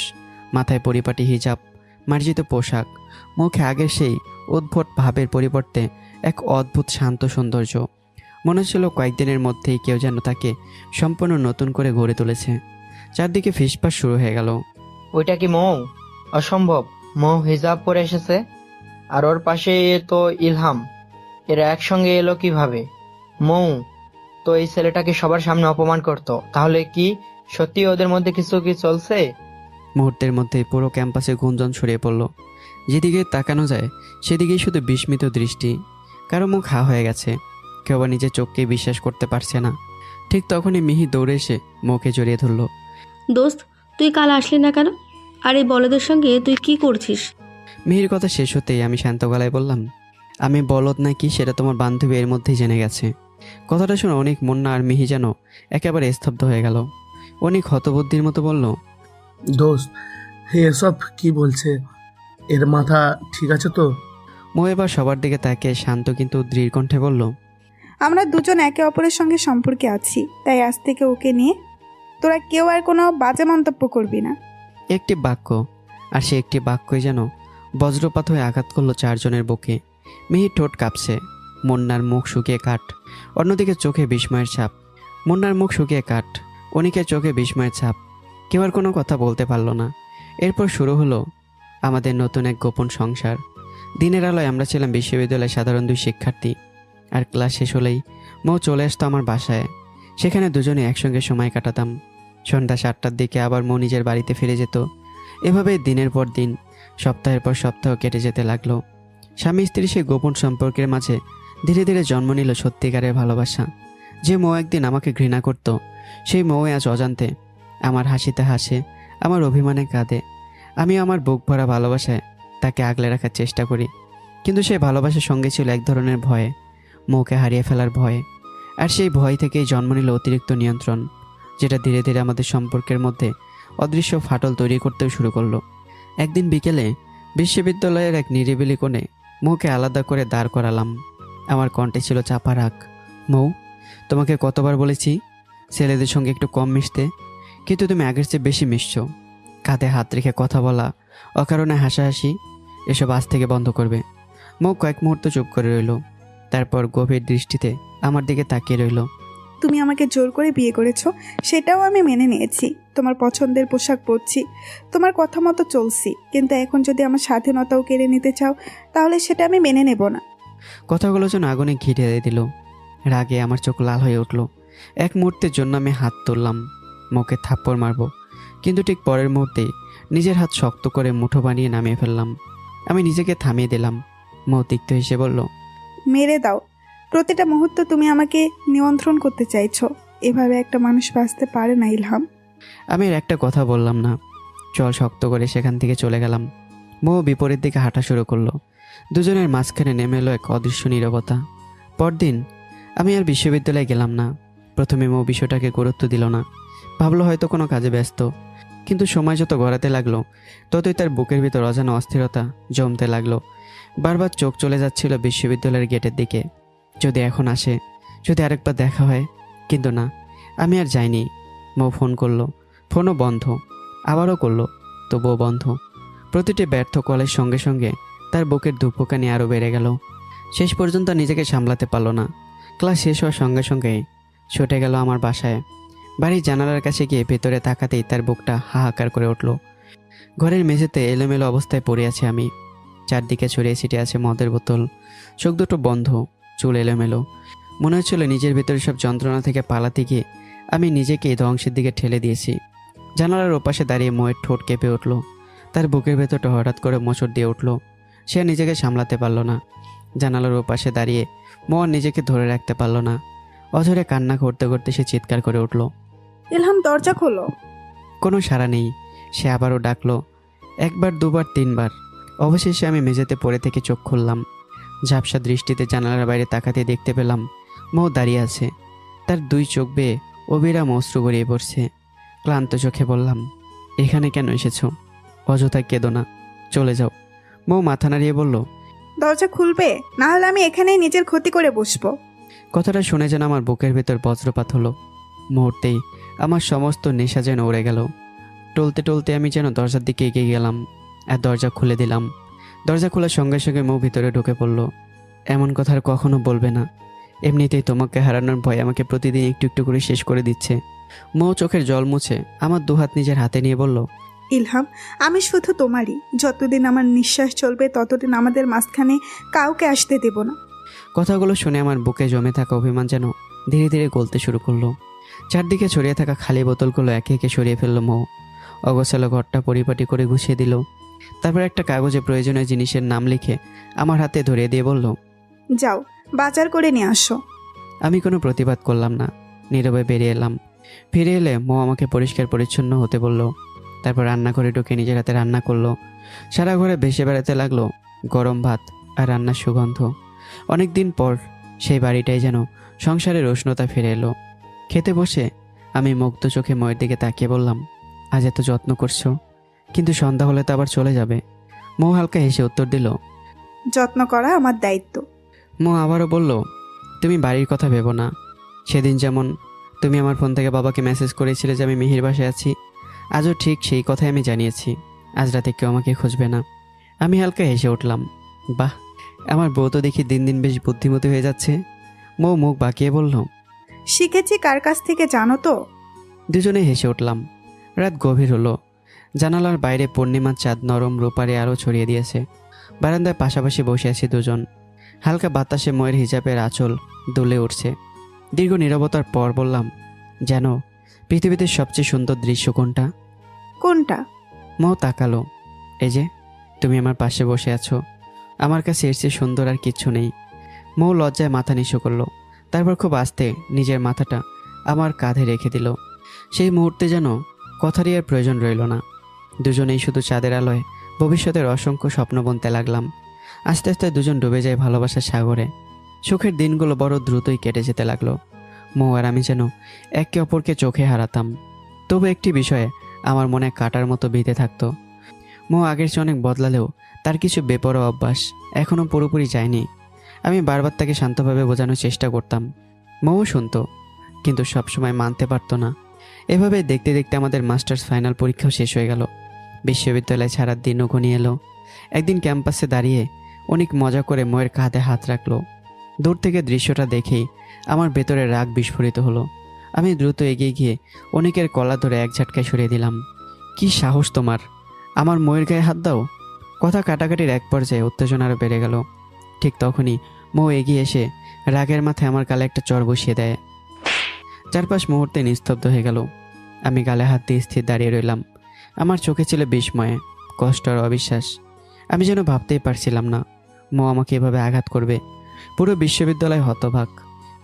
মাথায় পরিপাটি হিজাব, মার্জিত পোশাক, মুখে আগের সেই উদ্ভট ভাবের পরিবর্তে এক অদ্ভুত শান্ত সৌন্দর্য। মনে হচ্ছিল কয়েকদিনের মধ্যেই কেউ যেন তাকে সম্পূর্ণ নতুন করে গড়ে তুলেছে। চারদিকে ফিসফাস শুরু হয়ে গেল। ওইটা কি মৌ? অসম্ভব, মৌ হিজাব পরে এসেছে, আর ওর পাশে তো ইলহাম। এরা একসঙ্গে এলো কিভাবে? মৌ তো এই ছেলেটাকে সবার সামনে অপমান করত, তাহলে কি সত্যি ওদের মধ্যে কিছু কি চলছে? মুহূর্তের মধ্যে পুরো ক্যাম্পাসে গুঞ্জন ছড়িয়ে পড়ল। যেদিকে তাকানো যায় সেদিকেই শুধু বিস্মিত দৃষ্টি। কারো মুখ হা হয়ে গেছে, কেউ আবার নিজের চোখকেই বিশ্বাস করতে পারছে না। ঠিক তখনই মিহি দৌড়ে এসে মৌকে জড়িয়ে ধরল। দোস্ত, তুই কাল আসলি না কেন? আর এই বলদের সঙ্গে তুই কি করছিস? মিহির কথা শেষ হতেই আমি শান্ত গলায় বললাম, আমি বলদ নাকি সেটা তোমার বান্ধবী এর মধ্যেই জেনে গেছে। কথাটা শুনে অনেক মুন্না আর মিহি যেন একেবারে স্তব্ধ হয়ে গেল। অনেক হতবুদ্ধির মতো বলল, দোস্ত এসব কি বলছে? এর মাথা ঠিক আছে তো? মৌ এবার সবার দিকে তাকিয়ে শান্ত কিন্তু দৃঢ় কণ্ঠে বলল, আমরা দুজন একে অপরের সঙ্গে সম্পর্কে আছি, তাই আজ থেকে ওকে নিয়ে তোরা কেউ আর কোনো বাজে মন্তব্য করবি না। একটি বাক্য, আর সে একটি বাক্যই যেন বজ্রপাত হয়ে আঘাত করলো চারজনের বুকে। মিহির ঠোঁট কাঁপছে, মুন্নার মুখ শুকিয়ে কাঠ, অন্যদিকে চোখে বিস্ময়ের ছাপ। মুন্নার মুখ শুকিয়ে কাঠ, অনিকের চোখে বিস্ময়ের ছাপ। কেউ আর কোনো কথা বলতে পারল না। এরপর শুরু হলো আমাদের নতুন এক গোপন সংসার। দিনের আলোয় আমরা ছিলাম বিশ্ববিদ্যালয়ের সাধারণ 2 শিক্ষার্থী। আর ক্লাস শেষ হলেই মৌ চলে আসতো আমার বাসায়। সেখানে দুজনে একসঙ্গে সময় কাটাতাম। সন্ধ্যা 7টার দিকে আবার মৌ নিজের বাড়িতে ফিরে যেত। এভাবেই দিনের পর দিন, সপ্তাহের পর সপ্তাহ কেটে যেতে লাগলো। স্বামী স্ত্রী সেই গোপন সম্পর্কের মাঝে ধীরে ধীরে জন্ম নিল সত্যিকারের ভালোবাসা। যে মৌ একদিন আমাকে ঘৃণা করত, সেই মৌ আজ অজান্তে আমার হাসিতে হাসে, আমার অভিমানে কাঁদে। আমি আমার বুক ভরা ভালোবাসায় তাকে আগলে রাখার চেষ্টা করি, কিন্তু সেই ভালোবাসার সঙ্গে ছিল এক ধরনের ভয়ে, মৌকে হারিয়ে ফেলার ভয়ে। আর সেই ভয় থেকেই জন্ম নিল অতিরিক্ত নিয়ন্ত্রণ, যেটা ধীরে ধীরে আমাদের সম্পর্কের মধ্যে অদৃশ্য ফাটল তৈরি করতেও শুরু করলো। একদিন বিকেলে বিশ্ববিদ্যালয়ের এক নিরিবিলি কোণে মৌকে আলাদা করে দাঁড় করালাম। আমার কণ্ঠে ছিল চাপা রাগ। মৌ, তোমাকে কতবার বলেছি ছেলেদের সঙ্গে একটু কম মিশতে, কিন্তু তুমি আগের চেয়ে বেশি মিশছো। কাঁধে হাত রেখে কথা বলা, অকারণে হাসাহাসি, এসব আজ থেকে বন্ধ করবে। মৌ কয়েক মুহূর্ত চুপ করে রইল, তারপর গভীর দৃষ্টিতে আমার দিকে তাকিয়ে রইল। তুমি আমাকে জোর করে বিয়ে করেছো, সেটাও আমি মেনে নিয়েছি। তোমার পছন্দের পোশাক পরছি, তোমার কথা মতো চলছি, কিন্তু এখন যদি আমার স্বাধীনতাও কেড়ে নিতে চাও, তাহলে সেটা আমি মেনে নেব না। কথাগুলো যেন আগুনে ঘি ঢেলে দিল। রাগে আমার চোখ লাল হয়ে উঠল। এক মুহূর্তের জন্য আমি হাত তুললাম, মুখে থাপ্পড় মারব, কিন্তু ঠিক পরের মুহূর্তেই নিজের হাত শক্ত করে মুঠো বানিয়ে নামিয়ে ফেললাম। আমি নিজেকে থামিয়ে দিলাম। মৌ তিক্ত হেসে বলল, মেরে দাও। প্রতিটা মুহূর্ত তুমি আমাকে নিয়ন্ত্রণ করতে চাইছো। এভাবে একটা মানুষ বাঁচতে পারে না ইলহাম। আমি আর একটা কথা বললাম না, চল শক্ত করে সেখান থেকে চলে গেলাম। মৌ বিপরীত দিকে হাঁটা শুরু করলো। দুজনের মাঝখানে নেমে এলো এক অদৃশ্য নীরবতা। পরদিন আমি আর বিশ্ববিদ্যালয়ে গেলাম না। প্রথমে মৌ বিষয়টাকে গুরুত্ব দিল না, ভাবলো হয়তো কোনো কাজে ব্যস্ত। কিন্তু সময় যত গড়াতে লাগলো, ততই তার বুকের ভিতর অজানা অস্থিরতা জমতে লাগলো। বারবার চোখ চলে যাচ্ছিল বিশ্ববিদ্যালয়ের গেটের দিকে, যদি এখন আসে, যদি আরেকবার দেখা হয়। কিন্তু না, আমি আর যাইনি। মৌ ফোন করলো, ফোনও বন্ধ। আবারও করলো, তবুও বন্ধ। প্রতিটি ব্যর্থ কলের সঙ্গে সঙ্গে তার বুকের ধুকপুকানি আরও বেড়ে গেল। শেষ পর্যন্ত নিজেকে সামলাতে পারল না। ক্লাস শেষ হওয়ার সঙ্গে সঙ্গেই ছুটে গেল আমার বাসায়। বাড়ির জানালার কাছে গিয়ে ভেতরে তাকাতেই তার বুকটা হাহাকার করে উঠল। ঘরের মেঝেতে এলোমেলো অবস্থায় পড়ে আছি আমি। চারদিকে ছড়িয়ে ছিটিয়ে আছে মদের বোতল, চোখ দুটো বন্ধ, চুল এলোমেলো। মনে হচ্ছিল নিজের ভেতরে সব যন্ত্রণা থেকে পালাতে গিয়ে আমি নিজেকে ধ্বংসের দিকে ঠেলে দিয়েছি। জানালার ওপাশে দাঁড়িয়ে ময়ের ঠোঁট কেঁপে উঠল। তার বুকের ভেতরটা হঠাৎ করে মোচড় দিয়ে উঠল। সে নিজেকে সামলাতে পারল না। জানালার ওপাশে দাঁড়িয়ে মো নিজেকে ধরে রাখতে পারল না। অঝরে কান্না করতে করতে সে চিৎকার করে উঠল, ইলহাম, দরজা খোলো। কোনো সাড়া নেই। সে আবারও ডাকলো, একবার, দুবার, তিনবার। অবশেষে আমি মেঝেতে পড়ে থেকে চোখ খুললাম। ঝাপসা দৃষ্টিতে জানালার বাইরে তাকাতে দেখতে পেলাম মৌ দাঁড়িয়ে আছে। তার 2 চোখ বেয়ে অবিরাম অশ্রু গড়িয়ে পড়ছে। ক্লান্ত চোখে বললাম, এখানে কেন এসেছো? অযথা কেঁদো না, চলে যাও। মৌ মাথা নাড়িয়ে বলল, দরজা খুলবে, না হলে আমি এখানেই নিজের ক্ষতি করে বসবো। কথাটা শুনে যেন আমার বুকের ভেতর বজ্রপাত হলো। মুহূর্তেই আমার সমস্ত নেশা যেন উড়ে গেল। টলতে টলতে আমি যেন দরজার দিকে এগিয়ে গেলাম আর দরজা খুলে দিলাম। দরজা খোলার সঙ্গে সঙ্গে মৌ ভিতরে ঢুকে পড়ল। এমন কথা আর কখনো বলবে না। এমনিতেই তোমাকে হারানোর ভয় আমাকে প্রতিদিন একটু একটু করে শেষ করে দিচ্ছে। মৌ চোখের জল মুছে আমার 2 হাত নিজের হাতে নিয়ে বলল, ইলহাম, আমি শুধু তোমারই। যতদিন আমার নিঃশ্বাস চলবে ততদিন আমাদের মাঝখানে কাউকে আসতে দেব না। কথাগুলো শুনে আমার বুকে জমে থাকা অভিমান যেন ধীরে ধীরে গলতে শুরু করলো। চারদিকে ছড়িয়ে থাকা খালি বোতলগুলো একে একে সরিয়ে ফেললো মৌ। অগোছালো ঘরটা পরিপাটি করে গুছিয়ে দিল। তারপর একটা কাগজে প্রয়োজনীয় জিনিসের নাম লিখে আমার হাতে ধরিয়ে দিয়ে বলল, যাও, বাজার করে নিয়ে আসো। আমি কোনো প্রতিবাদ করলাম না, নীরবে বেরিয়ে এলাম। ফিরে এলে মৌ আমাকে পরিষ্কার পরিচ্ছন্ন হতে বলল। তারপর রান্না করে ঢুকে নিজের হাতে রান্না করলো। সারা ঘরে ভেসে বেড়াতে লাগলো গরম ভাত আর রান্নার সুগন্ধ। অনেক দিন পর সেই বাড়িটাই যেন সংসারের উষ্ণতা ফিরে এলো। খেতে বসে আমি মুগ্ধ চোখে ময়ের দিকে তাকিয়ে বললাম, আজ এত যত্ন করছো, কিন্তু সন্ধ্যা হলে তো আবার চলে যাবে। মৌ হালকা হেসে উত্তর দিল, যত্ন করা আমার দায়িত্ব। মৌ আবারও বলল, তুমি বাড়ির কথা ভেবো না। সেদিন যেমন তুমি আমার ফোন থেকে বাবাকে মেসেজ করেছিলে যে আমি মিহির বাসায় আছি, আজও ঠিক সেই কথাই আমি জানিয়েছি। আজ রাতে কেউ আমাকে খুঁজবে না। আমি হালকা হেসে উঠলাম, বাহ, আমার বউ তো দেখি দিন দিন বেশ বুদ্ধিমতী হয়ে যাচ্ছে। মৌ মুখ বাঁকিয়ে বলল, শিখেছি কার কাছ থেকে জানো তো? দুজনে হেসে উঠলাম। রাত গভীর হলো। জানালার বাইরে পূর্ণিমার চাঁদ নরম রূপারে আলো ছড়িয়ে দিয়েছে। বারান্দায় পাশাপাশি বসে আছি দুজন। হালকা বাতাসে ময়ের হিজাবের আঁচল দুলে উঠছে। দীর্ঘ নীরবতার পর বললাম, জানো পৃথিবীতে সবচেয়ে সুন্দর দৃশ্য কোনটা? কোনটা? মৌ তাকালো। এই যে তুমি আমার পাশে বসে আছো, আমার কাছে এর চেয়ে সুন্দর আর কিচ্ছু নেই। মৌ লজ্জায় মাথা নিচু করলো। তারপর খুব আস্তে নিজের মাথাটা আমার কাঁধে রেখে দিল। সেই মুহূর্তে যেন কথারই আর প্রয়োজন রইল না। দুজনেই শুধু চাঁদের আলোয় ভবিষ্যতের অসংখ্য স্বপ্ন বুনতে লাগলাম। আস্তে আস্তে দুজন ডুবে যায় ভালোবাসার সাগরে। সুখের দিনগুলো বড় দ্রুতই কেটে যেতে লাগলো। মৌ আর আমি যেন একে অপরকে চোখে হারাতাম। তবু একটি বিষয়ে আমার মনে কাটার মতো বিঁধে থাকতো। মৌ আগের চেয়ে অনেক বদলালেও তার কিছু বেপরোয়া অভ্যাস এখনও পুরোপুরি যায়নি। আমি বারবার তাকে শান্তভাবে বোঝানোর চেষ্টা করতাম। মৌ শুনতো, কিন্তু সবসময় মানতে পারতো না। এভাবে দেখতে দেখতে আমাদের মাস্টার্স ফাইনাল পরীক্ষাও শেষ হয়ে গেল। বিশ্ববিদ্যালয়ে ছাড়ার দিনও ঘনিয়ে এলো। একদিন ক্যাম্পাসে দাঁড়িয়ে অনেক মজা করে ময়ের কাঁধে হাত রাখলো। দূর থেকে দৃশ্যটা দেখেই আমার ভেতরে রাগ বিস্ফোরিত হলো। আমি দ্রুত এগিয়ে গিয়ে অনেকের কলা ধরে এক ঝাটকায় সরিয়ে দিলাম। কি সাহস তোমার, আমার ময়ের গায়ে হাত দাও? কথা কাটাকাটির এক পর্যায়ে উত্তেজনা আরও বেড়ে গেল। ঠিক তখনই মৌ এগিয়ে এসে রাগের মাথায় আমার গালে একটা চড় বসিয়ে দেয়। চারপাশ মুহূর্তে নিস্তব্ধ হয়ে গেল। আমি গালে হাত দিয়ে স্থির দাঁড়িয়ে রইলাম। আমার চোখে ছিল বিস্ময়ে, কষ্ট আর অবিশ্বাস। আমি যেন ভাবতেই পারছিলাম না মৌ আমাকে এভাবে আঘাত করবে। পুরো বিশ্ববিদ্যালয় হতবাক।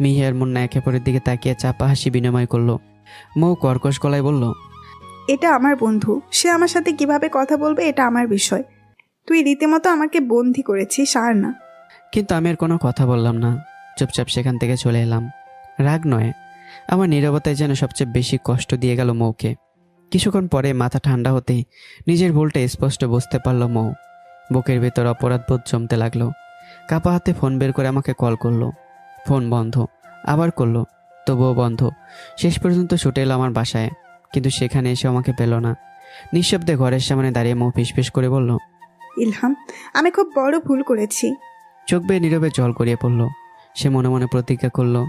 মিহি আর মুন্না একে অপরের দিকে তাকিয়ে চাপা হাসি বিনিময় করলো। মৌ কর্কশ গলায় বলল, এটা আমার বন্ধু, সে আমার সাথে কিভাবে কথা বলবে এটা আমার বিষয়। তুই রীতিমতো আমাকে বন্দি করেছিস আর না। কিন্তু আমি আর কোনো কথা বললাম না। চুপচাপ সেখান থেকে চলে এলাম। রাগ নয়, আমার নীরবতায় যেন সবচেয়ে বেশি কষ্ট দিয়ে গেল মৌকে। কিছুক্ষণ পরে মাথা ঠান্ডা হতেই নিজের ভুলটা স্পষ্ট বুঝতে পারল মৌ। বুকের ভেতর অপরাধবোধ জমতে লাগলো। কাপা হাতে ফোন বের করে আমাকে কল করলো। ফোন বন্ধ, আবার করলো, তবুও বন্ধ। শেষ পর্যন্ত ছুটে এলো আমার বাসায়, কিন্তু সেখানে এসে আমাকে পেল না। নিঃশব্দে ঘরের সামনে দাঁড়িয়ে মৌ ফিসফিস করে বলল, ইলহাম, আমি খুব বড় ভুল করেছি। চোখ বেয়ে নীরবে জল গড়িয়ে পড়ল। সে মনে মনে প্রতিজ্ঞা করলো,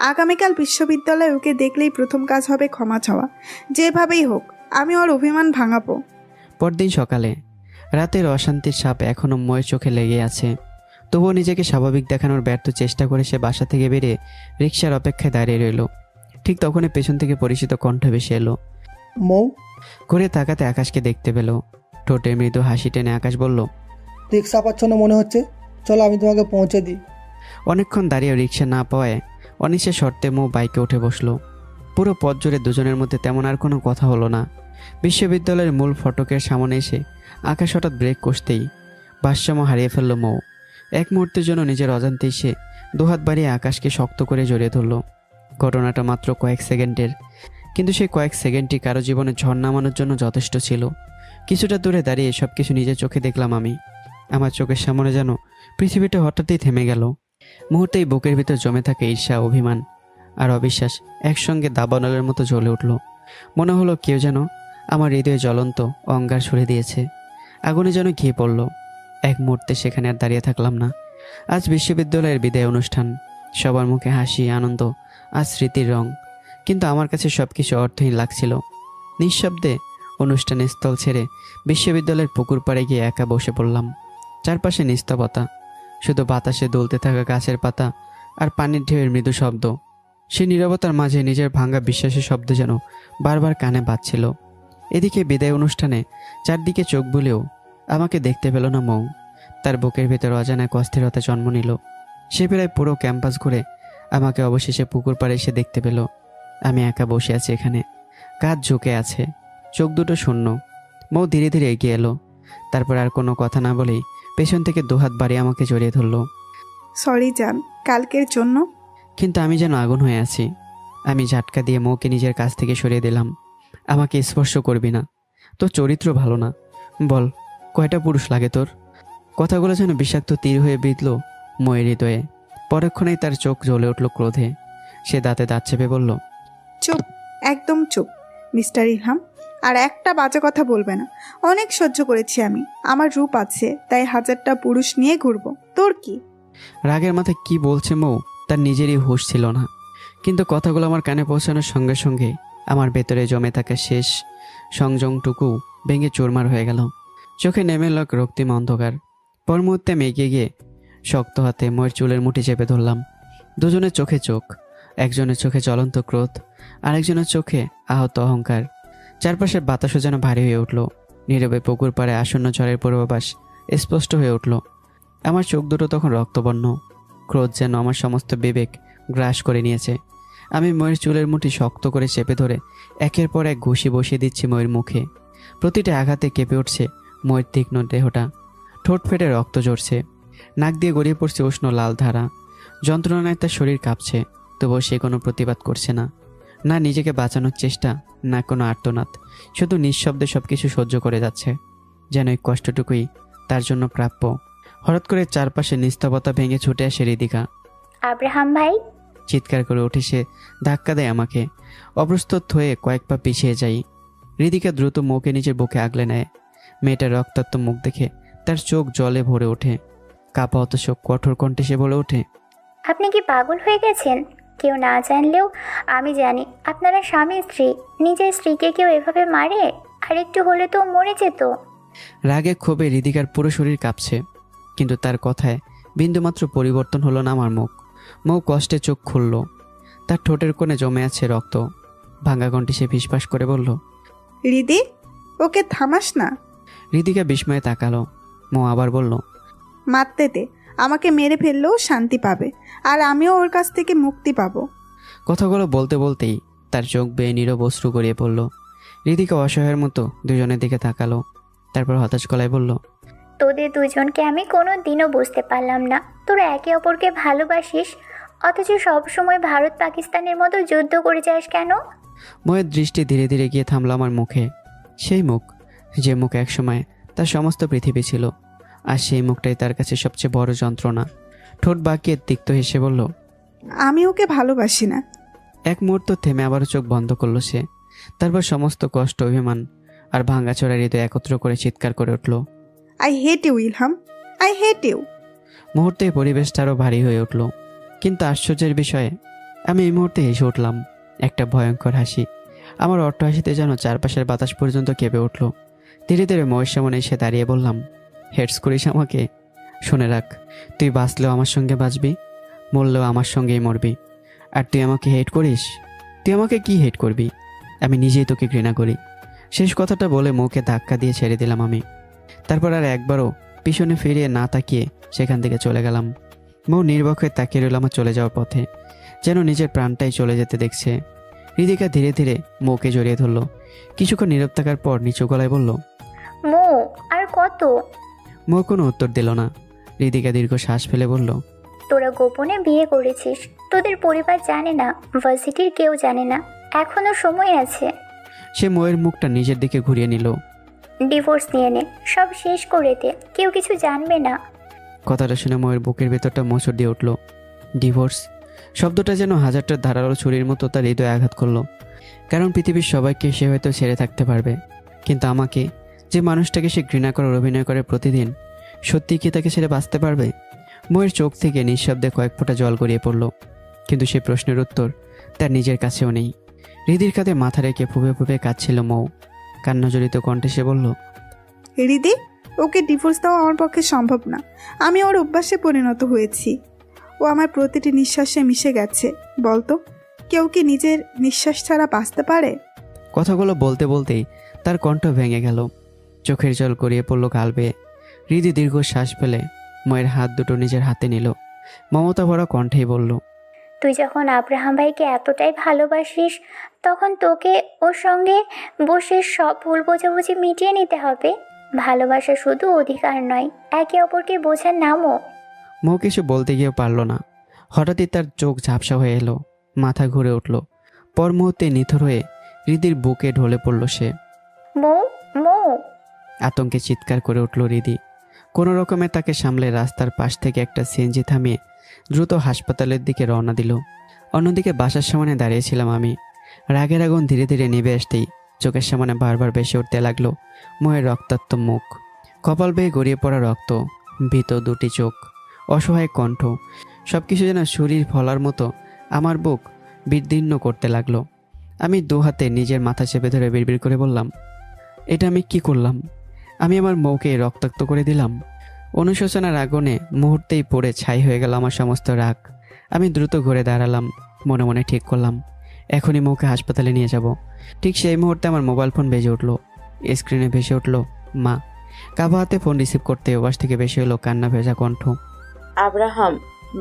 আগামীকাল বিশ্ববিদ্যালয়ে ওকে দেখলেই প্রথম কাজ হবে ক্ষমা চাওয়া। যেভাবেই হোক আমি ওর অভিমান ভাঙাবো। পরদিন সকালে রাতের অশান্তির সাপ এখনো ময়ের চোখে লেগে আছে। তবুও নিজেকে স্বাভাবিক দেখানোর ব্যর্থ চেষ্টা করে সে বাসা থেকে বেরিয়ে রিকশার অপেক্ষায় দাঁড়িয়ে রইল। ঠিক তখনই পেছন থেকে পরিচিত কণ্ঠ ভেসে এলো। মৌ ঘুরে তাকাতে আকাশকে দেখতে পেল। ঠোঁটে মৃদু হাসি টেনে আকাশ বলল, রিক্সা পাচ্ছ না মনে হচ্ছে, চলো আমি তোমাকে পৌঁছে দিই। অনেকক্ষণ দাঁড়িয়ে রিকশা না পাওয়ায় অনিশ্চয় শর্তে মৌ বাইকে উঠে বসলো। পুরো পথ জুড়ে দুজনের মধ্যে তেমন আর কোনো কথা হলো না। বিশ্ববিদ্যালয়ের মূল ফটকের সামনে এসে আকাশ হঠাৎ ব্রেক কষতেই ভারসাম্য হারিয়ে ফেলল মৌ। এক মুহূর্তের জন্য নিজের অজান্তেই সে দুহাত বাড়িয়ে আকাশকে শক্ত করে জড়িয়ে ধরল। ঘটনাটা মাত্র কয়েক সেকেন্ডের, কিন্তু সেই কয়েক সেকেন্ডটি কারো জীবনে ঝড় নামানোর জন্য যথেষ্ট ছিল। কিছুটা দূরে দাঁড়িয়ে সব কিছু নিজের চোখে দেখলাম আমি। আমার চোখের সামনে যেন পৃথিবীটা হঠাৎই থেমে গেল। মুহূর্তেই বুকের ভিতর জমে থাকে ঈর্ষা, অভিমান আর অবিশ্বাস একসঙ্গে দাবানলের মতো জ্বলে উঠল। মনে হলো কেউ যেন আমার হৃদয়ে জ্বলন্ত অঙ্গার ছুড়ে দিয়েছে। আগুনে যেন ঘিয়ে পড়ল। এক মুহূর্তে সেখানে আর দাঁড়িয়ে থাকলাম না। আজ বিশ্ববিদ্যালয়ের বিদায় অনুষ্ঠান। সবার মুখে হাসি, আনন্দ আর স্মৃতির রং, কিন্তু আমার কাছে সব কিছু অর্থহীন লাগছিল। নিঃশব্দে অনুষ্ঠানের স্থল ছেড়ে বিশ্ববিদ্যালয়ের পুকুর পাড়ে গিয়ে একা বসে পড়লাম। চারপাশে নিস্তবতা, শুধু বাতাসে দুলতে থাকা গাছের পাতা আর পানির ঢেউয়ের মৃদু শব্দ। সেই নীরবতার মাঝে নিজের ভাঙা বিশ্বাসের শব্দ যেন বারবার কানে বাজছিল। এদিকে বিদায় অনুষ্ঠানে চারদিকে চোখ বুলেও আমাকে দেখতে পেল না মৌ। তার বুকের ভেতর অজানা এক অস্থিরতা জন্ম নিল। সে প্রায় পুরো ক্যাম্পাস ঘুরে আমাকে অবশেষে পুকুর পাড়ে এসে দেখতে পেল। আমি একা বসে আছি এখানে, কাঁধ ঝুঁকে আছে, চোখ দুটো শূন্য। মৌ ধীরে ধীরে এগিয়ে এলো। তারপর আর কোনো কথা না বলেই পেছন থেকে দুহাত বাড়িয়ে আমাকে জড়িয়ে ধরলো। সরি জান, কালকের জন্য। কিন্তু আমি যেন আগুন হয়ে আছি। আমি ঝাটকা দিয়ে মৌকে নিজের কাছ থেকে সরিয়ে দিলাম। আমাকে স্পর্শ করবি না, তোর চরিত্র ভালো না। বল, কয়টা পুরুষ লাগে তোর? কথাগুলো যেন বিষাক্ত তীর হয়ে বিঁধল ময়ের হৃদয়ে। পরক্ষণেই তার চোখ জ্বলে উঠল ক্রোধে। সে দাঁতে দাঁত চেপে বলল, চুপ, একদম চুপ মিস্টার ইলহাম। আর একটা বাজে কথা বলবে না। অনেক সহ্য করেছি আমি। আমার রূপ আছে, তাই 1000টা পুরুষ নিয়ে ঘুরবো। তোর কি? রাগের মাথায় কি বলছে মৌ তার নিজেরই হুঁশ ছিল না। কিন্তু কথাগুলো আমার কানে পৌঁছানোর সঙ্গে সঙ্গে আমার ভেতরে জমে থাকা শেষ সংযমটুকু ভেঙে চুরমার হয়ে গেল। চোখে নেমে এলো রক্তিম অন্ধকার। পর মুহূর্তে আমি এগিয়ে গিয়ে শক্ত হাতে ময়ের চুলের মুঠি চেপে ধরলাম। দুজনের চোখে চোখ, একজনের চোখে জ্বলন্ত ক্রোধ, আরেকজনের চোখে আহত অহংকার। চারপাশের বাতাসও যেন ভারী হয়ে উঠল। নীরবে পুকুর পাড়ে আসন্ন ঝড়ের পূর্বাভাস স্পষ্ট হয়ে উঠল। আমার চোখ দুটো তখন রক্তবর্ণ। ক্রোধ যেন আমার সমস্ত বিবেক গ্রাস করে নিয়েছে। আমি ময়ের চুলের মুঠি শক্ত করে চেপে ধরে একের পর এক ঘুষি বসিয়ে দিচ্ছি ময়ের মুখে। প্রতিটা আঘাতে কেঁপে উঠছে ময়ের তীক্ষ্ণ দেহটা। ঠোঁট ফেটে রক্ত ঝরছে, নাক দিয়ে গড়িয়ে পড়ছে উষ্ণ লাল ধারা। যন্ত্রণায় তার শরীর কাঁপছে, তবুও সে কোনো প্রতিবাদ করছে না। না নিজেকে বাঁচানোর চেষ্টা, না কোনো আর্তনাদ। শুধু নিঃশব্দে সব কিছু সহ্য করে যাচ্ছে, যেন এই কষ্টটুকুই তার জন্য প্রাপ্য। হঠাৎ করে চারপাশে নিস্তবতা ভেঙে ছুটে আসে রিদিকা। আব্রাহাম ভাই! চিৎকার করে উঠে সে ধাক্কা দেয় আমাকে। অপ্রস্তুত হয়ে কয়েক পা পিছিয়ে যাই। রিদিকা দ্রুত মুখে নিজের বুকে আগলে নেয়। মেয়েটার রক্তাক্ত মুখ দেখে তার চোখ জলে ভরে ওঠে। কাপা অথচ কঠোর কণ্ঠে সে বলে ওঠে, আপনি কি পাগল হয়ে গেছেন? কেউ না জানলেও আমি জানি আপনারা স্বামী স্ত্রী। নিজের স্ত্রীকে কেউ এভাবে মারে? আর একটু হলে তো মরে যেত। রাগে ক্ষোভে রিদিকার পুরো শরীর কাঁপছে, কিন্তু তার কথায় বিন্দুমাত্র পরিবর্তন হলো না আমার মুখ। মৌ কষ্টে চোখ খুলল। তার ঠোঁটের কোণে জমে আছে রক্ত। ভাঙা কণ্ঠে সে ফিসফাস করে বলল, রিদি, ওকে থামাস না। রিদিকা বিস্ময়ে তাকালো। মৌ আবার বলল, মারতে দে, আমাকে মেরে ফেললেও শান্তি পাবে, আর আমিও ওর কাছ থেকে মুক্তি পাবো। কথাগুলো বলতে বলতেই তার চোখ বেয়ে নীরব অশ্রু গড়িয়ে পড়ল। রিদিকা অসহায়ের মতো দুজনের দিকে তাকালো। তারপর হতাশ গলায় বলল, তোদের দুজনকে আমি কোনো দিনও বুঝতে পারলাম না। তোরা একে অপরকে ভালোবাসিস, অথচ সবসময় ভারত পাকিস্তানের মতো যুদ্ধ করে যাস কেন? ময়ের দৃষ্টি ধীরে ধীরে গিয়ে থামল আমার মুখে। সেই মুখ, যে মুখ একসময় তার সমস্ত পৃথিবী ছিল, আর সেই মুখটাই তার কাছে সবচেয়ে বড় যন্ত্রণা। ঠোঁট বাঁকিয়ে তিক্ত হেসে বলল, আমি ওকে ভালোবাসি না। এক মুহূর্ত থেমে আবারও চোখ বন্ধ করল সে। তারপর সমস্ত কষ্ট, অভিমান আর ভাঙাচোরা হৃদয় একত্র করে চিৎকার করে উঠল, I hate you Ilham, I hate you. মুহূর্তে পরিবেশটা আরও ভারী হয়ে উঠল। কিন্তু আশ্চর্যের বিষয়ে আমি এই মুহূর্তে হেসে উঠলাম, একটা ভয়ঙ্কর হাসি। আমার অট্ট হাসিতে যেন চারপাশের বাতাস পর্যন্ত কেঁপে উঠল। ধীরে ধীরে ময়ের সামনে এসে দাঁড়িয়ে বললাম, হেটস করিস আমাকে? শুনে রাখ, তুই বাঁচলেও আমার সঙ্গে বাঁচবি, মরলেও আমার সঙ্গেই মরবি। আর তুই আমাকে হেট করিস? তুই আমাকে কি হেট করবি? আমি নিজেই তোকে ঘৃণা করি। শেষ কথাটা বলে মুখে ধাক্কা দিয়ে ছেড়ে দিলাম আমি। তারপর আর একবারও পিছনে ফিরিয়ে না তাকিয়ে সেখান থেকে চলে গেলাম। মৌ নির্বাক হয়ে তাকিয়ে রইল আমার চলে যাওয়ার পথে, যেন নিজের প্রাণটাই চলে যেতে দেখছে। রিদিকা ধীরে ধীরে মৌকে জড়িয়ে ধরল। কিছুক্ষণ নীরব থাকার পর নিচু গলায় বলল, মো, আর কত? মৌ কোনো উত্তর দিল না। রিদিকা দীর্ঘ শ্বাস ফেলে বলল, তোরা গোপনে বিয়ে করেছিস, তোদের পরিবার জানে না, ভার্সিটির কেউ জানে না, এখনো সময় আছে। সে ময়ের মুখটা নিজের দিকে ঘুরিয়ে নিল। ডিভোর্স নিয়ে নে, সব শেষ করে দে, কেউ কিছু জানবে না। কথাটা শুনে ময়ের বুকের ভেতরটা মোচড় দিয়ে উঠল। ডিভোর্স শব্দটা যেন হাজারটা ধারালো ছুরির মতো তার হৃদয়ে আঘাত করলো। কারণ পৃথিবীর সবাইকে সে হয়তো ছেড়ে থাকতে পারবে, কিন্তু আমাকে, যে মানুষটাকে সে ঘৃণা করার অভিনয় করে প্রতিদিন, সত্যি কি তাকে ছেড়ে বাঁচতে পারবে? ময়ের চোখ থেকে নিঃশব্দে কয়েক ফোঁটা জল গড়িয়ে পড়ল, কিন্তু সে প্রশ্নের উত্তর তার নিজের কাছেও নেই। হৃদির কাঁধে মাথা রেখে ফুপে ফুপে কাঁদছিল মৌ। কান্নাজড়িত কণ্ঠে সে বলল, রিদি, ওকে ডিভোর্স দেওয়া আমার পক্ষে সম্ভব না। আমি ওর অভ্যাসে পরিণত হয়েছি। ও আমার প্রতিটি নিঃশ্বাসে মিশে গেছে। বলতো, কেউ কি নিজের নিঃশ্বাস ছাড়া বাঁচতে পারে? কথাগুলো বলতে বলতেই তার কণ্ঠ ভেঙে গেল। চোখের জল গড়িয়ে পড়ল গাল বেয়ে। হৃদি দীর্ঘ শ্বাস ফেলে ময়ের হাত দুটো নিজের হাতে নিল। মমতা ভরা কণ্ঠেই বলল, তুই যখন আব্রাহাম ভাইকে এতটাই ভালোবাসিস, তখন তোকে ওর সঙ্গে বসে সব ভুল বোঝাবুঝি মিটিয়ে নিতে হবে। ভালোবাসা শুধু অধিকার নয়, একে অপরকে বোঝার নামও। মৌ কিছু বলতে গিয়েও পারল না। হঠাৎই তার চোখ ঝাপসা হয়ে এলো, মাথা ঘুরে উঠল। পর মুহূর্তে নিথর হয়ে হৃদির বুকে ঢলে পড়ল সে। মৌ, মৌ! আতঙ্কে চিৎকার করে উঠল হৃদি। কোনো রকমে তাকে সামলে রাস্তার পাশ থেকে একটা সিএনজি থামিয়ে দ্রুত হাসপাতালের দিকে রওনা দিল। অন্যদিকে বাসার সামনে দাঁড়িয়েছিলাম আমি। রাগের আগুন ধীরে ধীরে নিভে আসতেই চোখের সামনে বারবার ভেসে উঠতে লাগলো ময়ের রক্তাক্ত মুখ, কপাল বেয়ে গড়িয়ে পড়া রক্ত, ভীত দুটি চোখ, অসহায় কণ্ঠ, সবকিছু যেন শরীর ফলার মতো আমার বুক বিদীর্ণ করতে লাগলো। আমি দু হাতে নিজের মাথা চেপে ধরে বিড়বিড় করে বললাম, এটা আমি কি করলাম? আমি আমার মৌকে রক্তাক্ত করে দিলাম। অনুশোচনার আগুনে মুহূর্তেই পড়ে ছাই হয়ে গেল আমার সমস্ত রাগ। আমি দ্রুত ঘুরে দাঁড়ালাম, মনে মনে ঠিক করলাম এখনই মৌকে হাসপাতালে নিয়ে যাব। ঠিক সেই মুহূর্তে আমার মোবাইল ফোন বেজে উঠল। স্ক্রিনে ভেসে উঠল মা। কাবা হাতে ফোন রিসিভ করতে ওপাশ থেকে ভেসে হলো কান্না ভেজা কণ্ঠ। আব্রাহাম,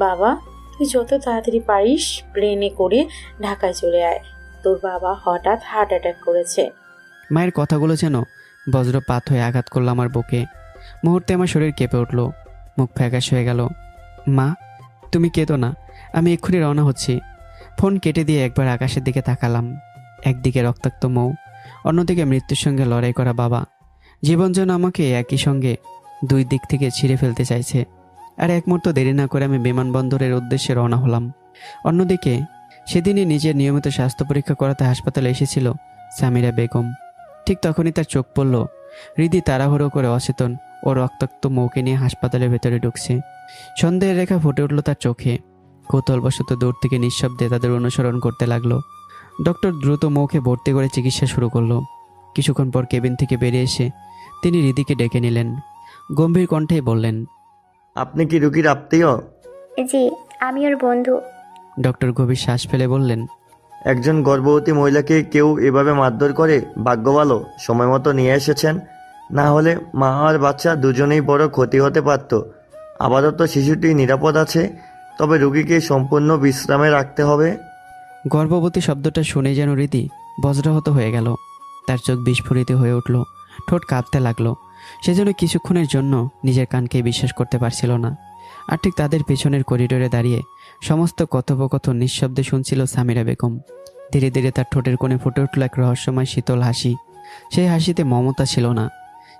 বাবা, তুই যত তাড়াতাড়ি পারিস প্লেনে করে ঢাকায় চলে আয়। তোর বাবা হঠাৎ হার্ট অ্যাটাক করেছে। মায়ের কথাগুলো যেন বজ্রপাত হয়ে আঘাত করলো আমার বুকে। মুহূর্তে আমার শরীর কেঁপে উঠল, মুখ ফ্যাকাশ হয়ে গেল। মা, তুমি কেঁদো না, আমি এক্ষুনি রওনা হচ্ছি। ফোন কেটে দিয়ে একবার আকাশের দিকে তাকালাম। একদিকে রক্তাক্ত মৌ, অন্যদিকে মৃত্যুর সঙ্গে লড়াই করা বাবা। জীবন যেন আমাকে একই সঙ্গে দুই দিক থেকে ছিঁড়ে ফেলতে চাইছে। আর এক মুহূর্ত দেরি না করে আমি বিমানবন্দরের উদ্দেশ্যে রওনা হলাম। অন্যদিকে সেদিনই নিজের নিয়মিত স্বাস্থ্য পরীক্ষা করাতে হাসপাতালে এসেছিল সামিরা বেগম। ঠিক তখনই তার চোখ পড়ল হৃদি তাড়াহুড়ো করে অচেতন ও রক্তাক্ত মৌকে নিয়ে হাসপাতালের ভেতরে ঢুকছে। সন্দেহের রেখা ফুটে উঠল তার চোখে। কৌতূহলবশত দূর থেকে নিঃশব্দে তাদের অনুসরণ করতে লাগলো। ডক্টর দ্রুত মৌকে ভর্তি করে চিকিৎসা শুরু করলো। কিছুক্ষণ পর কেবিন থেকে বেরিয়ে এসে তিনি হৃদিকে ডেকে নিলেন। গম্ভীর কণ্ঠেই বললেন, আপনি কি রুগীর আত্মীয়? জি, আমি ওর বন্ধু। ডক্টর গভীর শ্বাস ফেলে বললেন, একজন গর্ভবতী মহিলাকে কেউ এভাবে মারধর করে? ভাগ্য ভালো সময় মতো নিয়ে এসেছেন, না হলে মা আর বাচ্চা দুজনেই বড় ক্ষতি হতে পারত। আপাতত শিশুটি নিরাপদ আছে, তবে রুগীকে সম্পূর্ণ বিশ্রামে রাখতে হবে। গর্ভবতী শব্দটা শুনে যেন হৃদি বজ্রাহত হয়ে গেল। তার চোখ বিস্ফোরিত হয়ে উঠল, ঠোঁট কাঁপতে লাগলো। সে যেন কিছুক্ষণের জন্য নিজের কানকে বিশ্বাস করতে পারছিল না। আর ঠিক তাদের পেছনের করিডোরে দাঁড়িয়ে সমস্ত কথোপকথন নিঃশব্দে শুনছিল সামিরা বেগম। ধীরে ধীরে তার ঠোঁটের কোণে ফুটে উঠল এক রহস্যময় শীতল হাসি। সেই হাসিতে মমতা ছিল না,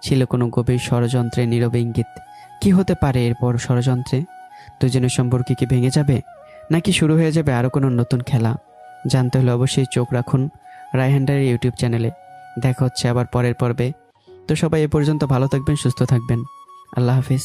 ছিল কোনো গভীর ষড়যন্ত্রের নীরব ইঙ্গিত। কি হতে পারে এরপর ষড়যন্ত্রে? দুজনের সম্পর্কে কি ভেঙে যাবে, নাকি শুরু হয়ে যাবে আরও কোনো নতুন খেলা? জানতে হলে অবশ্যই চোখ রাখুন রায়হান ডায়েরি ইউটিউব চ্যানেলে। দেখা হচ্ছে আবার পরের পর্বে। তো সবাই এ পর্যন্ত ভালো থাকবেন, সুস্থ থাকবেন। আল্লাহ হাফিজ।